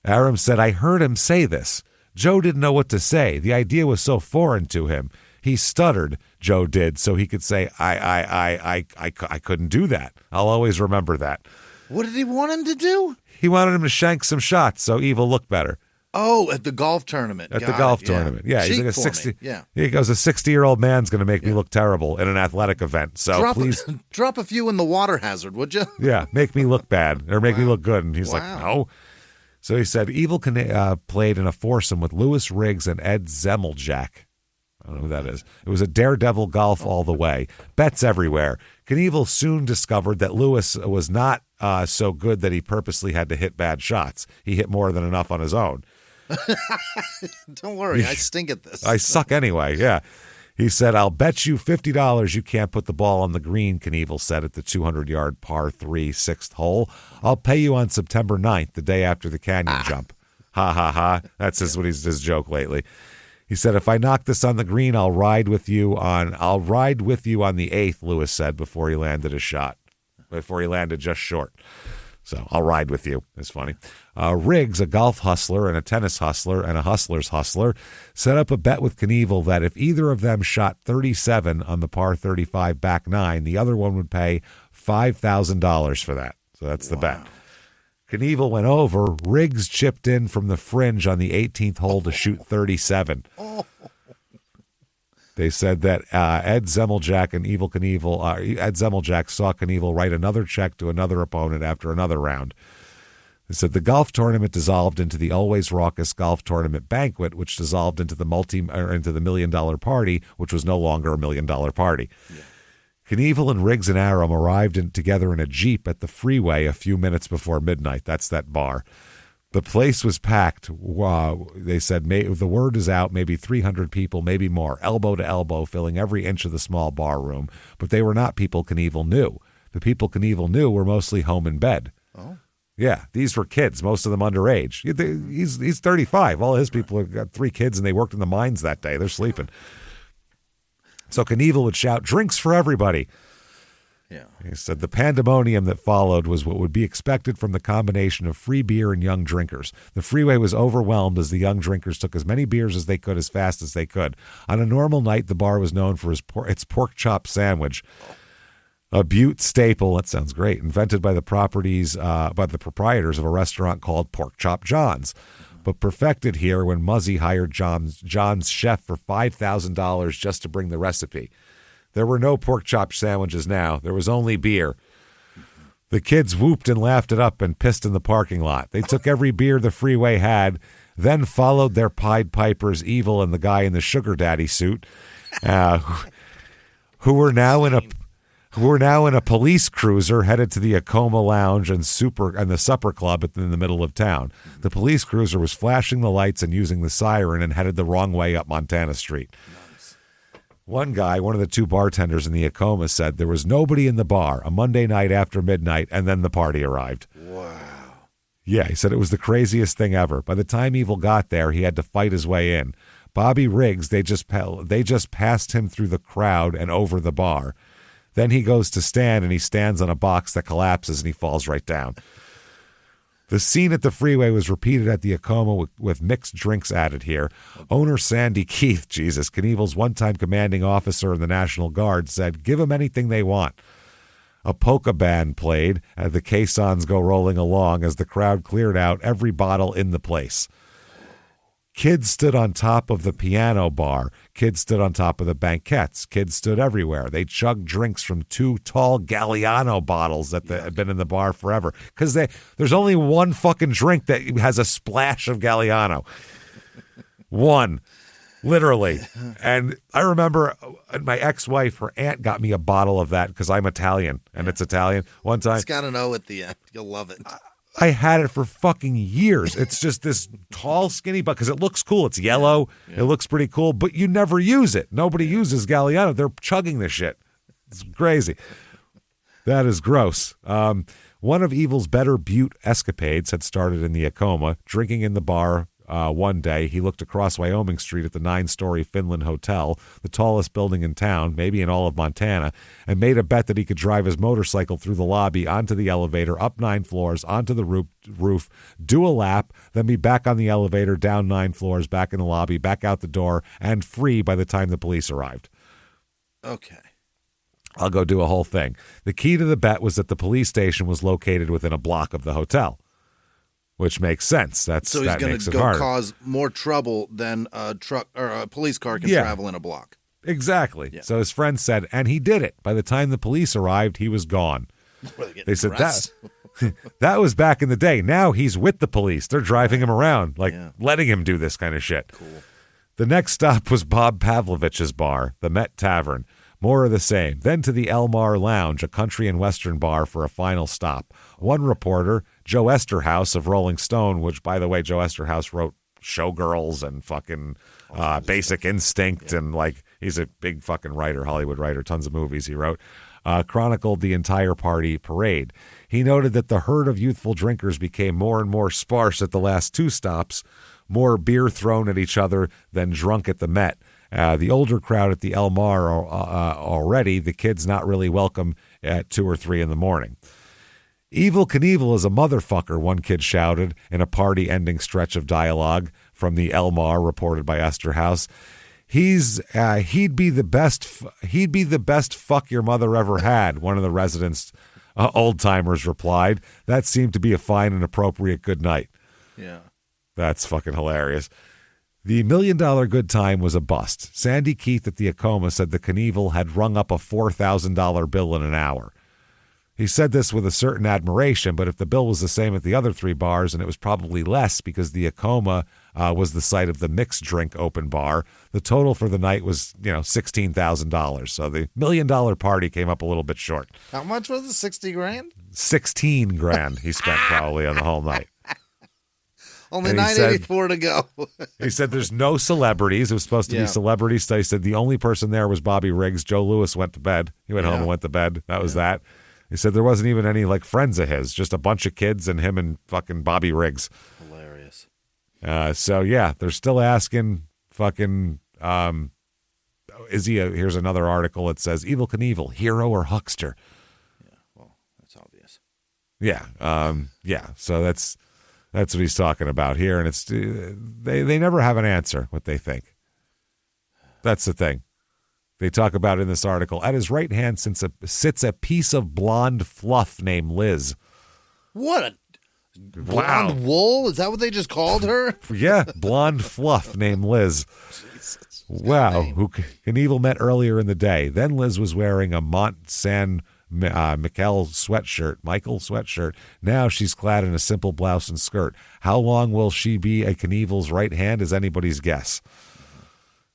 Arum said, "I heard him say this." Joe didn't know what to say. The idea was so foreign to him. He stuttered, Joe did, so he could say, I couldn't do that. I'll always remember that. What did he want him to do? He wanted him to shank some shots so Evel looked better. Oh, at the golf tournament. At the golf tournament. Yeah, he's like a 60. Yeah. He goes, a 60-year-old man's going to make me look terrible in an athletic event. So please drop a few in the water hazard, would you? Yeah, make me look bad or make me look good. And he's like, Wow. no. So he said Evel played in a foursome with Louis Riggs and Ed Zemmeljack. I don't know who that is. It was a daredevil golf all the way. Bets everywhere. Knievel soon discovered that Louis was not so good that he purposely had to hit bad shots. He hit more than enough on his own. Don't worry, I stink at this. I suck anyway, yeah. He said, "I'll bet you $50 you can't put the ball on the green," Knievel said at the 200-yard par 3 6th hole. "I'll pay you on September 9th, the day after the Canyon Jump." Ha, ha, ha. That's his joke lately. He said, "If I knock this on the green, I'll ride with you on the 8th, Louis said before he landed his shot, before he landed just short. So I'll ride with you. It's funny. Riggs, a golf hustler and a tennis hustler and a hustler's hustler, set up a bet with Knievel that if either of them shot 37 on the par 35 back 9, the other one would pay $5,000 for that. So that's the bet. Knievel went over. Riggs chipped in from the fringe on the 18th hole to shoot 37. They said that Ed Zemmeljack and Evel Knievel, Ed Zemmeljack saw Knievel write another check to another opponent after another round. They said the golf tournament dissolved into the always raucous golf tournament banquet, which dissolved into the $1 million party, which was no longer a $1 million party. Yeah. Knievel and Riggs and Arum arrived together in a Jeep at the freeway a few minutes before midnight. That's that bar. The place was packed. They said the word is out, maybe 300 people, maybe more, elbow to elbow, filling every inch of the small bar room. But they were not people Knievel knew. The people Knievel knew were mostly home in bed. Oh. Yeah, these were kids, most of them underage. He's 35. All his people have got 3 kids, and they worked in the mines that day. They're sleeping. So Knievel would shout, "Drinks for everybody." Yeah. He said the pandemonium that followed was what would be expected from the combination of free beer and young drinkers. The freeway was overwhelmed as the young drinkers took as many beers as they could as fast as they could. On a normal night, the bar was known for its pork chop sandwich, a Butte staple. That sounds great. Invented by the proprietors of a restaurant called Pork Chop John's, but perfected here when Muzzy hired John's chef for $5,000 just to bring the recipe. There were no pork chop sandwiches now. There was only beer. The kids whooped and laughed it up and pissed in the parking lot. They took every beer the freeway had, then followed their Pied Pipers, Evel and the guy in the Sugar Daddy suit, who were now in a police cruiser headed to the Acoma Lounge and the Supper Club in the middle of town. The police cruiser was flashing the lights and using the siren and headed the wrong way up Montana Street. One guy, one of the 2 bartenders in the Acoma, said there was nobody in the bar a Monday night after midnight, and then the party arrived. Wow. Yeah, he said it was the craziest thing ever. By the time Evel got there, he had to fight his way in. Bobby Riggs, they just passed him through the crowd and over the bar. Then he goes to stand, and he stands on a box that collapses, and he falls right down. The scene at the freeway was repeated at the Acoma with mixed drinks added here. Owner Sandy Keith, Jesus, Knievel's one-time commanding officer in the National Guard, said, "Give them anything they want." A polka band played as the caissons go rolling along as the crowd cleared out every bottle in the place. Kids stood on top of the piano bar. Kids stood on top of the banquettes. Kids stood everywhere. They chugged drinks from 2 tall Galliano bottles that had been in the bar forever. Because there's only one fucking drink that has a splash of Galliano. One. Literally. And I remember my ex-wife, her aunt got me a bottle of that because I'm Italian and it's Italian. One time. It's got an O at the end. You'll love it. I had it for fucking years. It's just this tall, skinny, but because it looks cool. It's yellow. Yeah. It looks pretty cool, but you never use it. Nobody uses Galliano. They're chugging this shit. It's crazy. That is gross. One of Evel's better Butte escapades had started in the Acoma, drinking in the bar. One day, he looked across Wyoming Street at the 9-story Finland Hotel, the tallest building in town, maybe in all of Montana, and made a bet that he could drive his motorcycle through the lobby, onto the elevator, up 9 floors, onto the roof, do a lap, then be back on the elevator, down 9 floors, back in the lobby, back out the door, and free by the time the police arrived. Okay. I'll go do a whole thing. The key to the bet was that the police station was located within a block of the hotel. Which makes sense. So he's going to go cause more trouble than a truck or a police car can travel in a block. Exactly. Yeah. So his friend said, and he did it. By the time the police arrived, he was gone. They said that was back in the day. Now he's with the police. They're driving him around, letting him do this kind of shit. Cool. The next stop was Bob Pavlovich's bar, the Met Tavern. More of the same. Then to the Elmar Lounge, a country and western bar, for a final stop. One reporter, Joe Esterhaus of Rolling Stone, which, by the way, Joe Esterhaus wrote Showgirls and fucking Basic Instinct, and he's a big fucking writer, Hollywood writer, tons of movies he wrote, chronicled the entire party parade. He noted that the herd of youthful drinkers became more and more sparse at the last 2 stops, more beer thrown at each other than drunk at the Met. The older crowd at the Elmar are already, the kids not really welcome at 2 or 3 in the morning. Evel Knievel is a motherfucker, one kid shouted in a party-ending stretch of dialogue from the Elmar, reported by Esterhaus. He'd be the best fuck your mother ever had, one of the residents' old-timers replied. That seemed to be a fine and appropriate good night. Yeah. That's fucking hilarious. The $1 million good time was a bust. Sandy Keith at the Acoma said the Knievel had rung up a $4,000 bill in an hour. He said this with a certain admiration, but if the bill was the same at the other 3 bars, and it was probably less because the Acoma was the site of the mixed drink open bar, the total for the night was, $16,000. So the $1 million party came up a little bit short. How much was it? 60 grand? 16 grand he spent probably on the whole night. Only $9.84 to go. He said there's no celebrities. It was supposed to be celebrities. So he said the only person there was Bobby Riggs. Joe Louis went to bed. He went home and went to bed. That was that. He said there wasn't even any friends of his, just a bunch of kids and him and fucking Bobby Riggs. Hilarious. So they're still asking fucking, here's another article. It says, Evel Knievel, hero or huckster? Yeah, well, that's obvious. Yeah. So that's what he's talking about here. And it's, they never have an answer what they think. That's the thing. They talk about in this article, at his right hand sits a piece of blonde fluff named Liz. What a blonde wool? Is that what they just called her? Yeah, blonde fluff named Liz. Jesus. Wow, who Knievel met earlier in the day. Then Liz was wearing a Mont San Michel sweatshirt. Now she's clad in a simple blouse and skirt. How long will she be a Knievel's right hand is anybody's guess.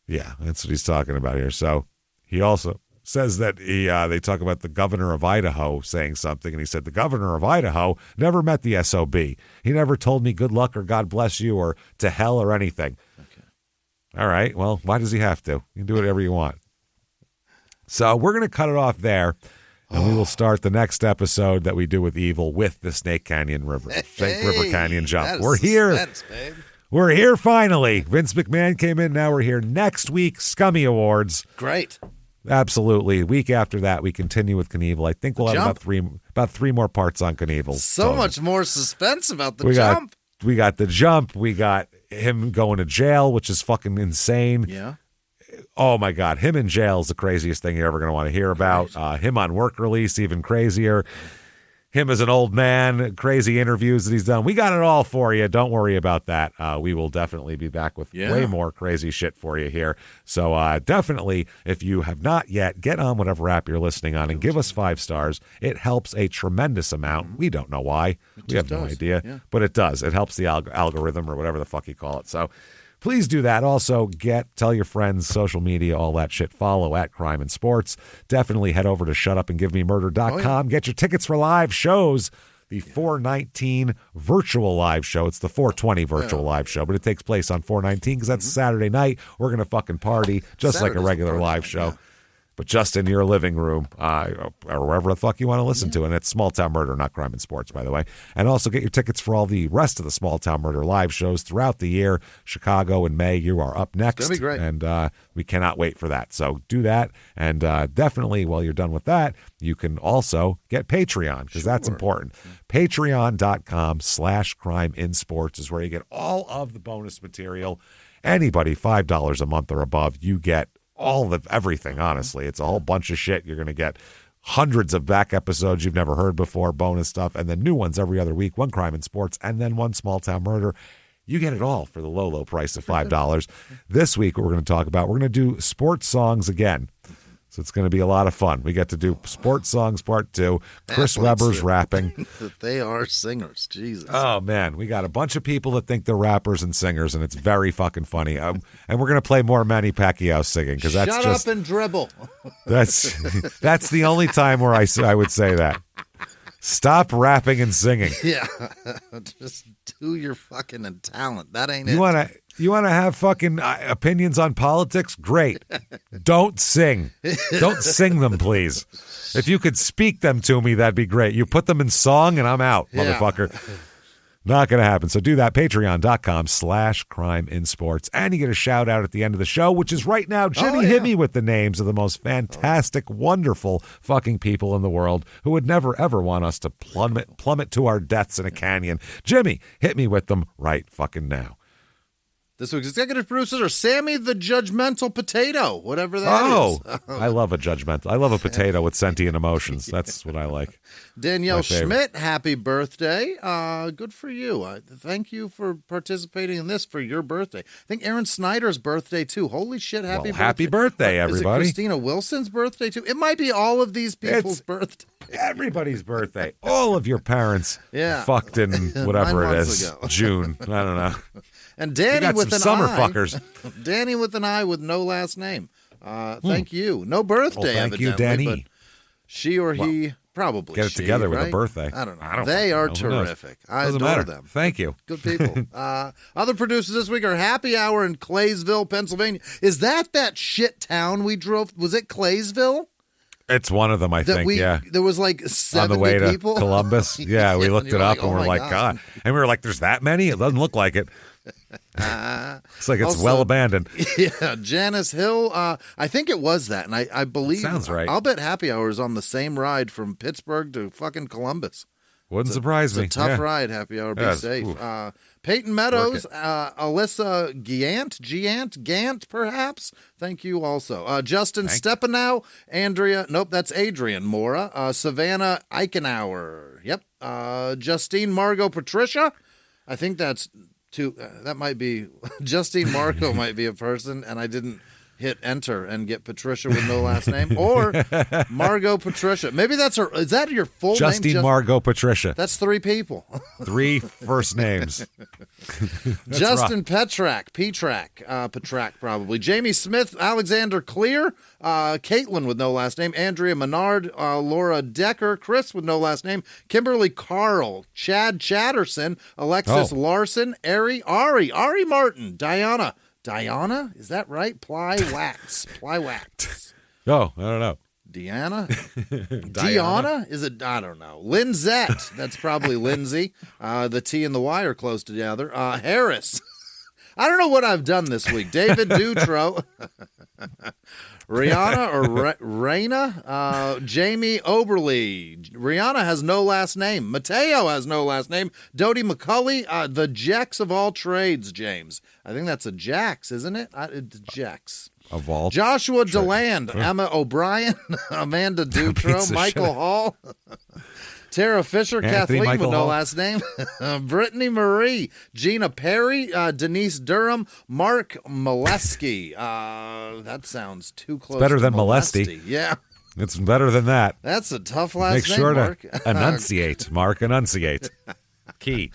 Yeah, that's what he's talking about here. So he also says that they talk about the governor of Idaho saying something, and he said the governor of Idaho never met the SOB. He never told me good luck or God bless you or to hell or anything. Okay. All right, well, why does he have to? You can do whatever you want. So we're going to cut it off there, and we will start the next episode that we do with Evel with the Snake Canyon River. Snake River Canyon jump. We're here. Babe. We're here finally. Vince McMahon came in. Now we're here. Next week, Scummy Awards. Great. Absolutely. Week after that, we continue with Knievel. I think we'll have Jump. about three more parts on Knievel. So much more suspense about the jump. We got the jump. We got him going to jail, which is fucking insane. Yeah. Oh, my God. Him in jail is the craziest thing you're ever going to want to hear about. Him on work release, even crazier. Him as an old man, crazy interviews that he's done. We got it all for you. Don't worry about that. We will definitely be back with way more crazy shit for you here. So definitely, if you have not yet, get on whatever app you're listening on and give us 5 stars. It helps a tremendous amount. We don't know why. We have no idea. But it does. It helps the algorithm or whatever the fuck you call it. So please do that. Also, tell your friends, social media, all that shit. Follow at Crime and Sports. Definitely head over to shutupandgivememurder.com. Get your tickets for live shows. The 419 virtual live show. It's the 420 virtual live show, but it takes place on 419 because that's Saturday night. We're going to fucking party just like a regular live show. But just in your living room or wherever the fuck you want to listen to. And it's Small Town Murder, not Crime and Sports, by the way. And also get your tickets for all the rest of the Small Town Murder live shows throughout the year. Chicago in May, you are up next. It's going to be great. And we cannot wait for that. So do that. And definitely, while you're done with that, you can also get Patreon because that's important. Patreon.com/crimeinsports is where you get all of the bonus material. Anybody $5 a month or above, you get all of everything, honestly. It's a whole bunch of shit. You're going to get hundreds of back episodes you've never heard before, bonus stuff, and then new ones every other week, one Crime and Sports, and then one Small Town Murder. You get it all for the low, low price of $5. This week, what we're going to talk about, we're going to do sports songs again. So it's going to be a lot of fun. We get to do sports songs part 2. Chris Webber's rapping. They are singers. Jesus. Oh, man. We got a bunch of people that think they're rappers and singers, and it's very fucking funny. And we're going to play more Manny Pacquiao singing because that's Shut just... up and dribble. That's the only time where I would say that. Stop rapping and singing. Yeah. Just do your fucking talent. That ain't it. You want to have fucking opinions on politics? Great. Don't sing. Don't sing them, please. If you could speak them to me, that'd be great. You put them in song and I'm out, motherfucker. Not going to happen. So do that. Patreon.com/crimeinsports. And you get a shout out at the end of the show, which is right now. Jimmie hit me with the names of the most fantastic, wonderful fucking people in the world who would never, ever want us to plummet to our deaths in a canyon. Jimmie, hit me with them right fucking now. This week's executive producers are Sammy the Judgmental Potato, whatever that is. I love a judgmental. I love a potato with sentient emotions. That's what I like. Danielle Schmidt, happy birthday. Good for you. Thank you for participating in this for your birthday. I think Aaron Snyder's birthday, too. Holy shit, happy birthday. Happy birthday, everybody. Is it Christina Wilson's birthday, too? It might be all of these people's birthday. Everybody's birthday. All of your parents fucked in 9 whatever it months is. ago. June. I don't know. And Danny with an summer I. fuckers. Danny with an I with no last name. Thank you. No birthday, thank you, evidently, Danny. but she or he probably get it together with a birthday. I don't know. They are terrific. I adore them. Thank you. Good people. Other producers this week are Happy Hour in Claysville, Pennsylvania. Is that shit town we drove? Was it Claysville? It's one of them, I think, yeah. There was like 70 on the way people. to Columbus. Yeah, we looked it up and we're like, God. And we were like, there's that many? It doesn't look like it. It's like it's also, well abandoned. Yeah, Janice Hill. I think it was that, and I believe sounds right. I'll bet Happy Hour is on the same ride from Pittsburgh to fucking Columbus. Wouldn't surprise me. It's a tough ride. Happy Hour. Be safe. Peyton Meadows, Alyssa Gant, perhaps. Thank you also. Justin Stepanow, Andrea. Nope, that's Adrian Mora. Savannah Eichenauer. Yep. Justine Margot Patricia. I think that's. That might be Justine Marco might be a person, and I didn't hit enter and get Patricia with no last name, or Margot Patricia. Maybe that's her. Is that your full name? Justine Margot Patricia. That's 3 people. 3 first names. Justin Petrak probably. Jamie Smith, Alexander Clear, Caitlin with no last name, Andrea Menard, Laura Decker, Chris with no last name, Kimberly Carl, Chad Chatterson, Alexis Larson, Ari Martin, Diana, is that right? Ply Wax. Oh, I don't know. Diana? Is it? I don't know. Linzette. That's probably Lindsay. The T and the Y are close together. Harris. I don't know what I've done this week. David Dutro. Rihanna or Raina? Jamie Oberly. Rihanna has no last name. Mateo has no last name. Dodie McCulley. The Jacks of all trades, James. I think that's a Jacks, isn't it? It's Jacks. Of all Joshua DeLand. Emma O'Brien. Amanda Dutro. Michael Hall. Tara Fisher, Anthony Kathleen Michael with no Hall. last name, Brittany Marie, Gina Perry, Denise Durham, Mark Molesky. That sounds too close. Better to than Molesty. Yeah, It's better than that. that's a tough last Make name, sure Mark. to enunciate, Mark. Enunciate. Key.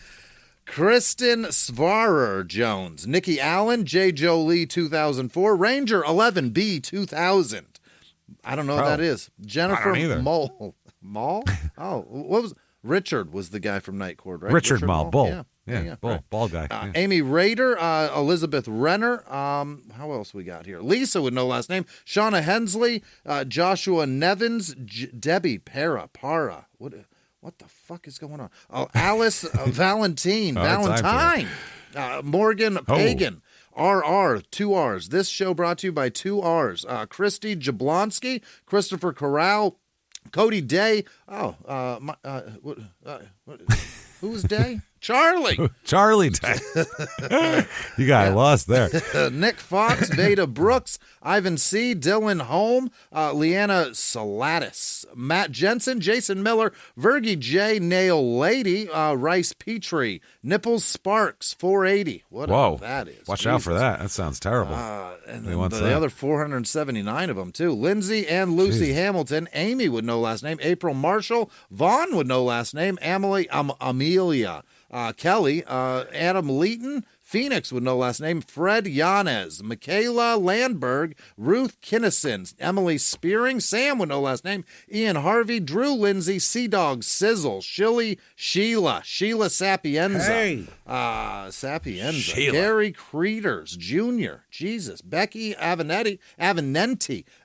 Kristen Svarer Jones, Nikki Allen, J. Jolie 2004, Ranger 11B 2000. I don't know what that is. Jennifer I don't either. Mall? Oh, what was Richard was the guy from Night Court, right? Richard Mall, Bull. Yeah, Bull. right. Ball guy. Yeah. Amy Rader, Elizabeth Renner. How else we got here? Lisa with no last name. Shauna Hensley, Joshua Nevins, Debbie Para. What the fuck is going on? Oh, Alice Valentine. Morgan Pagan. RR, 2 R's. This show brought to you by 2 R's. Christy Jablonski, Christopher Corral, Cody Day. Who's Day? Charlie. Charlie Day. You got lost there. Nick Fox, Veda Brooks, Ivan C., Dylan Holm, Leanna Salatis, Matt Jensen, Jason Miller, Virgie J., Nail Lady, Rice Petrie, Nipples Sparks, 480. Whoa. That is. Watch out for that. That sounds terrible. And Who wants the that? other 479 of them, too. Lindsay and Lucy Hamilton, Amy with no last name, April Marshall, Vaughn with no last name, Amelia, Kelly, Adam Leeton, Phoenix with no last name, Fred Yanez, Michaela Landberg, Ruth Kinnison, Emily Spearing, Sam with no last name, Ian Harvey, Drew Lindsay, Sea Dog Sizzle, Sheila Sapienza, Sapienza, Sheila. Gary Creeders Jr., Jesus, Becky Avenenti,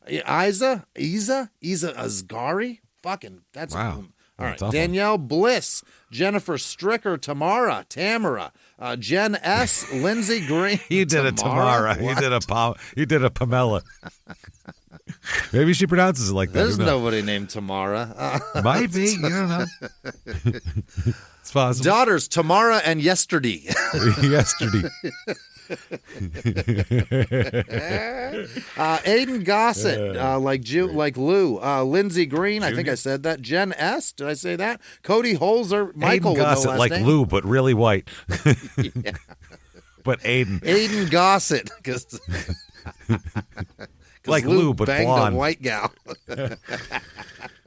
Isa Asgari, fucking, that's Wow. all right, Tough one. Danielle Bliss, Jennifer Stricker, Tamara, Jen S, Lindsay Green. You did a Tamara. What? You did a Pamela. Maybe she pronounces it like that. There's Who knows? nobody named Tamara. Might be. You don't know. It's possible. Daughters, Tamara and Yesterday. Yesterday. Aiden Gossett, like Lou. Lindsay Green, I think I said that. Jen S, did I say that? Cody Holzer, Michael Aiden with Gossett, no last like name. Lou, but really white. But Aiden. Aiden Gossett, because Like Lou, but banged blonde. a white gal.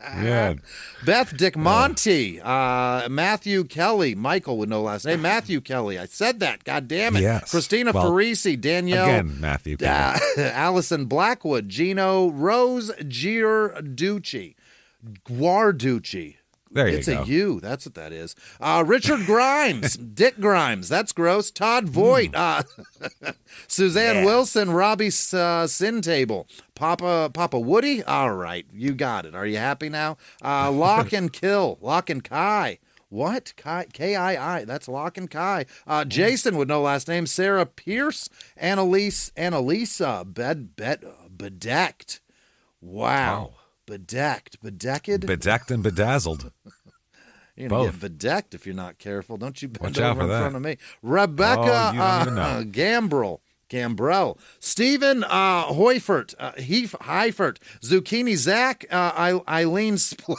Yeah. Beth Dick Monty, Matthew Kelly, Michael with no last name, Matthew Kelly. I said that. God damn it. Yes. Christina Well, Farisi, Danielle. Again, Matthew. Allison Blackwood, Gino Rose Giarducci, Guarducci. There you It's go. a U. That's what that is. Richard Grimes, Dick Grimes. That's gross. Todd Voigt, Suzanne Wilson, Robbie Sin Table, Papa Woody. All right, you got it. Are you happy now? Lock and Kai. What? K-I-I. That's Lock and Kai. Jason with no last name. Sarah Pierce. Annalisa. Bedecked. Wow. Bedecked. Bedecked and bedazzled. You're going to Both. get bedecked if you're not careful. Don't you bend Watch out over for in that. front of me. Rebecca Oh, you don't even know. Gambrell. Stephen Hoifert. Heifert. Zucchini Zach. Eileen Split.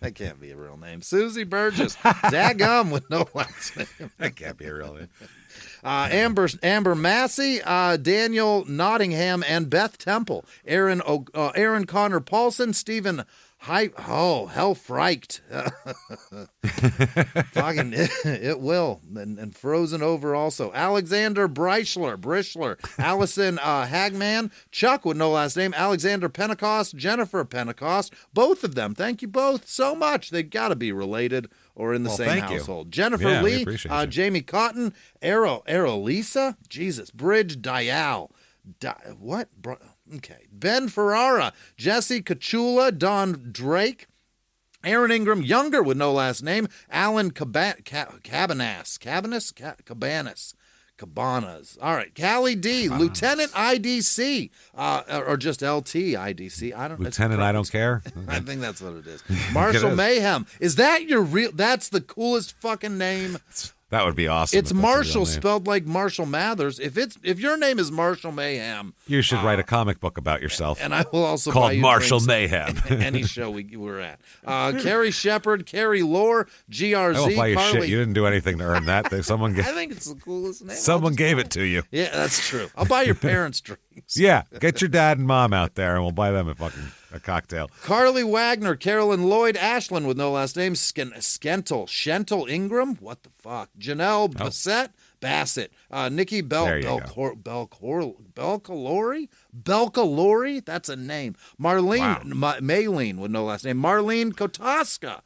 That can't be a real name. Susie Burgess. Daggum with no last name. That can't be a real name. Amber Massey, Daniel Nottingham, and Beth Temple. Aaron Connor Paulson, Stephen Hellfreicht. Fucking it will. And frozen over also. Alexander Brischler, Allison Hagman, Chuck with no last name, Alexander Pentecost, Jennifer Pentecost, both of them. Thank you both so much. They got to be related or in the same thank you. household. Jennifer Yeah, we Lee, appreciate you. Jamie Cotton, Lisa, Jesus, Bridge Dial. What? Okay. Ben Ferrara, Jesse Kachula, Don Drake, Aaron Ingram, younger with no last name, Alan Cabanas. Cabanas. All right. Callie D, Lieutenant IDC, or just LT IDC. I don't know. Lieutenant, I don't care. I think that's what it is. Marshall Mayhem. Is that your real? That's the coolest fucking name. That would be awesome. It's Marshall spelled like Marshall Mathers. If your name is Marshall Mayhem, you should write a comic book about yourself. And I will also called buy you Marshall drinks Mayhem. Any show we're at. Carrie Shepard, Carrie Lore, GRZ. I won't buy you Carly. shit. You didn't do anything to earn that. I think it's the coolest name. Someone gave it to you. Yeah, that's true. I'll buy your parents drinks. Yeah, get your dad and mom out there, and we'll buy them a cocktail. Carly Wagner, Carolyn Lloyd, Ashland with no last name, Shentel Ingram, what the fuck? Janelle Bassett, Nikki Belcalori, that's a name. Marlene, Maylene with no last name. Marlene Kotaska,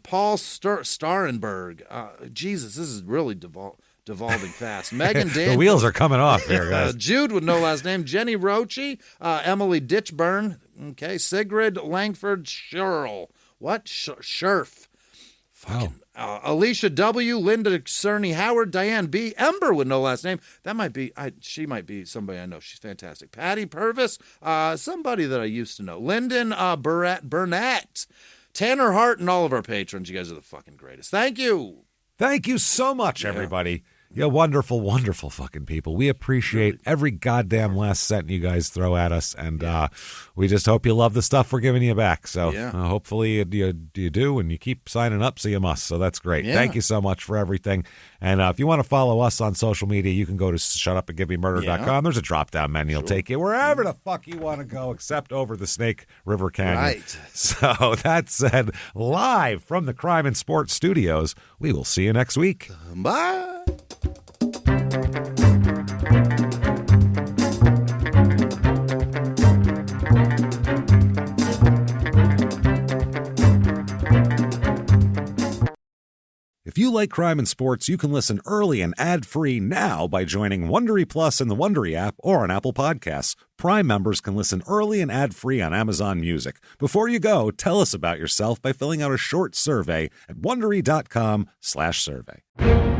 Paul Starenberg. Jesus, this is really devolving fast. Megan Daniels. The wheels are coming off here, guys. Jude with no last name. Jenny Roche, Emily Ditchburn. Okay, Sigrid Langford Scherl. What? Scherf. Fucking. Alicia W, Linda Cerny Howard, Diane B, Ember with no last name. That might be, she might be somebody I know. She's fantastic. Patty Purvis, somebody that I used to know. Lyndon Burnett, Tanner Hart, and all of our patrons. You guys are the fucking greatest. Thank you. Thank you so much, everybody. You're wonderful, wonderful fucking people. We appreciate every goddamn last cent you guys throw at us, and we just hope you love the stuff we're giving you back. So hopefully you do, and you keep signing up so you must. So that's great. Yeah. Thank you so much for everything. And if you want to follow us on social media, you can go to shutupandgivememurder.com. There's a drop-down menu. It'll take you wherever the fuck you want to go, except over the Snake River Canyon. Right. So that said, live from the Crime and Sports Studios, we will see you next week. Bye. If you like crime and sports, you can listen early and ad-free now by joining Wondery Plus in the Wondery app or on Apple Podcasts. Prime members can listen early and ad-free on Amazon Music. Before you go, tell us about yourself by filling out a short survey at Wondery.com/survey.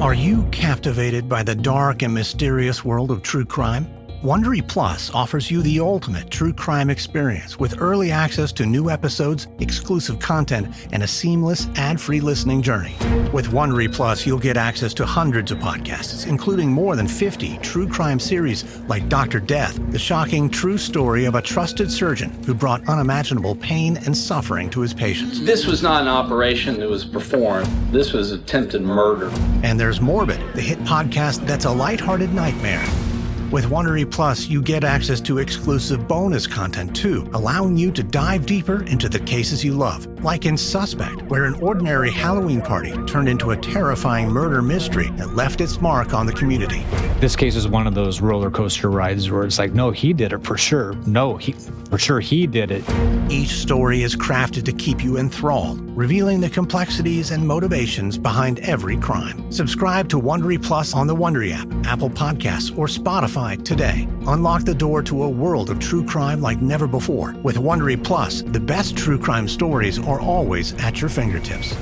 Are you captivated by the dark and mysterious world of true crime? Wondery Plus offers you the ultimate true crime experience with early access to new episodes, exclusive content, and a seamless ad-free listening journey. With Wondery Plus, you'll get access to hundreds of podcasts, including more than 50 true crime series like Dr. Death, the shocking true story of a trusted surgeon who brought unimaginable pain and suffering to his patients. This was not an operation that was performed. This was attempted murder. And there's Morbid, the hit podcast that's a lighthearted nightmare. With Wondery Plus, you get access to exclusive bonus content too, allowing you to dive deeper into the cases you love, like in Suspect, where an ordinary Halloween party turned into a terrifying murder mystery that left its mark on the community. This case is one of those roller coaster rides where it's like, no, he did it for sure. No, for sure he did it. Each story is crafted to keep you enthralled, revealing the complexities and motivations behind every crime. Subscribe to Wondery Plus on the Wondery app, Apple Podcasts, or Spotify today. Unlock the door to a world of true crime like never before. With Wondery Plus, the best true crime stories are always at your fingertips.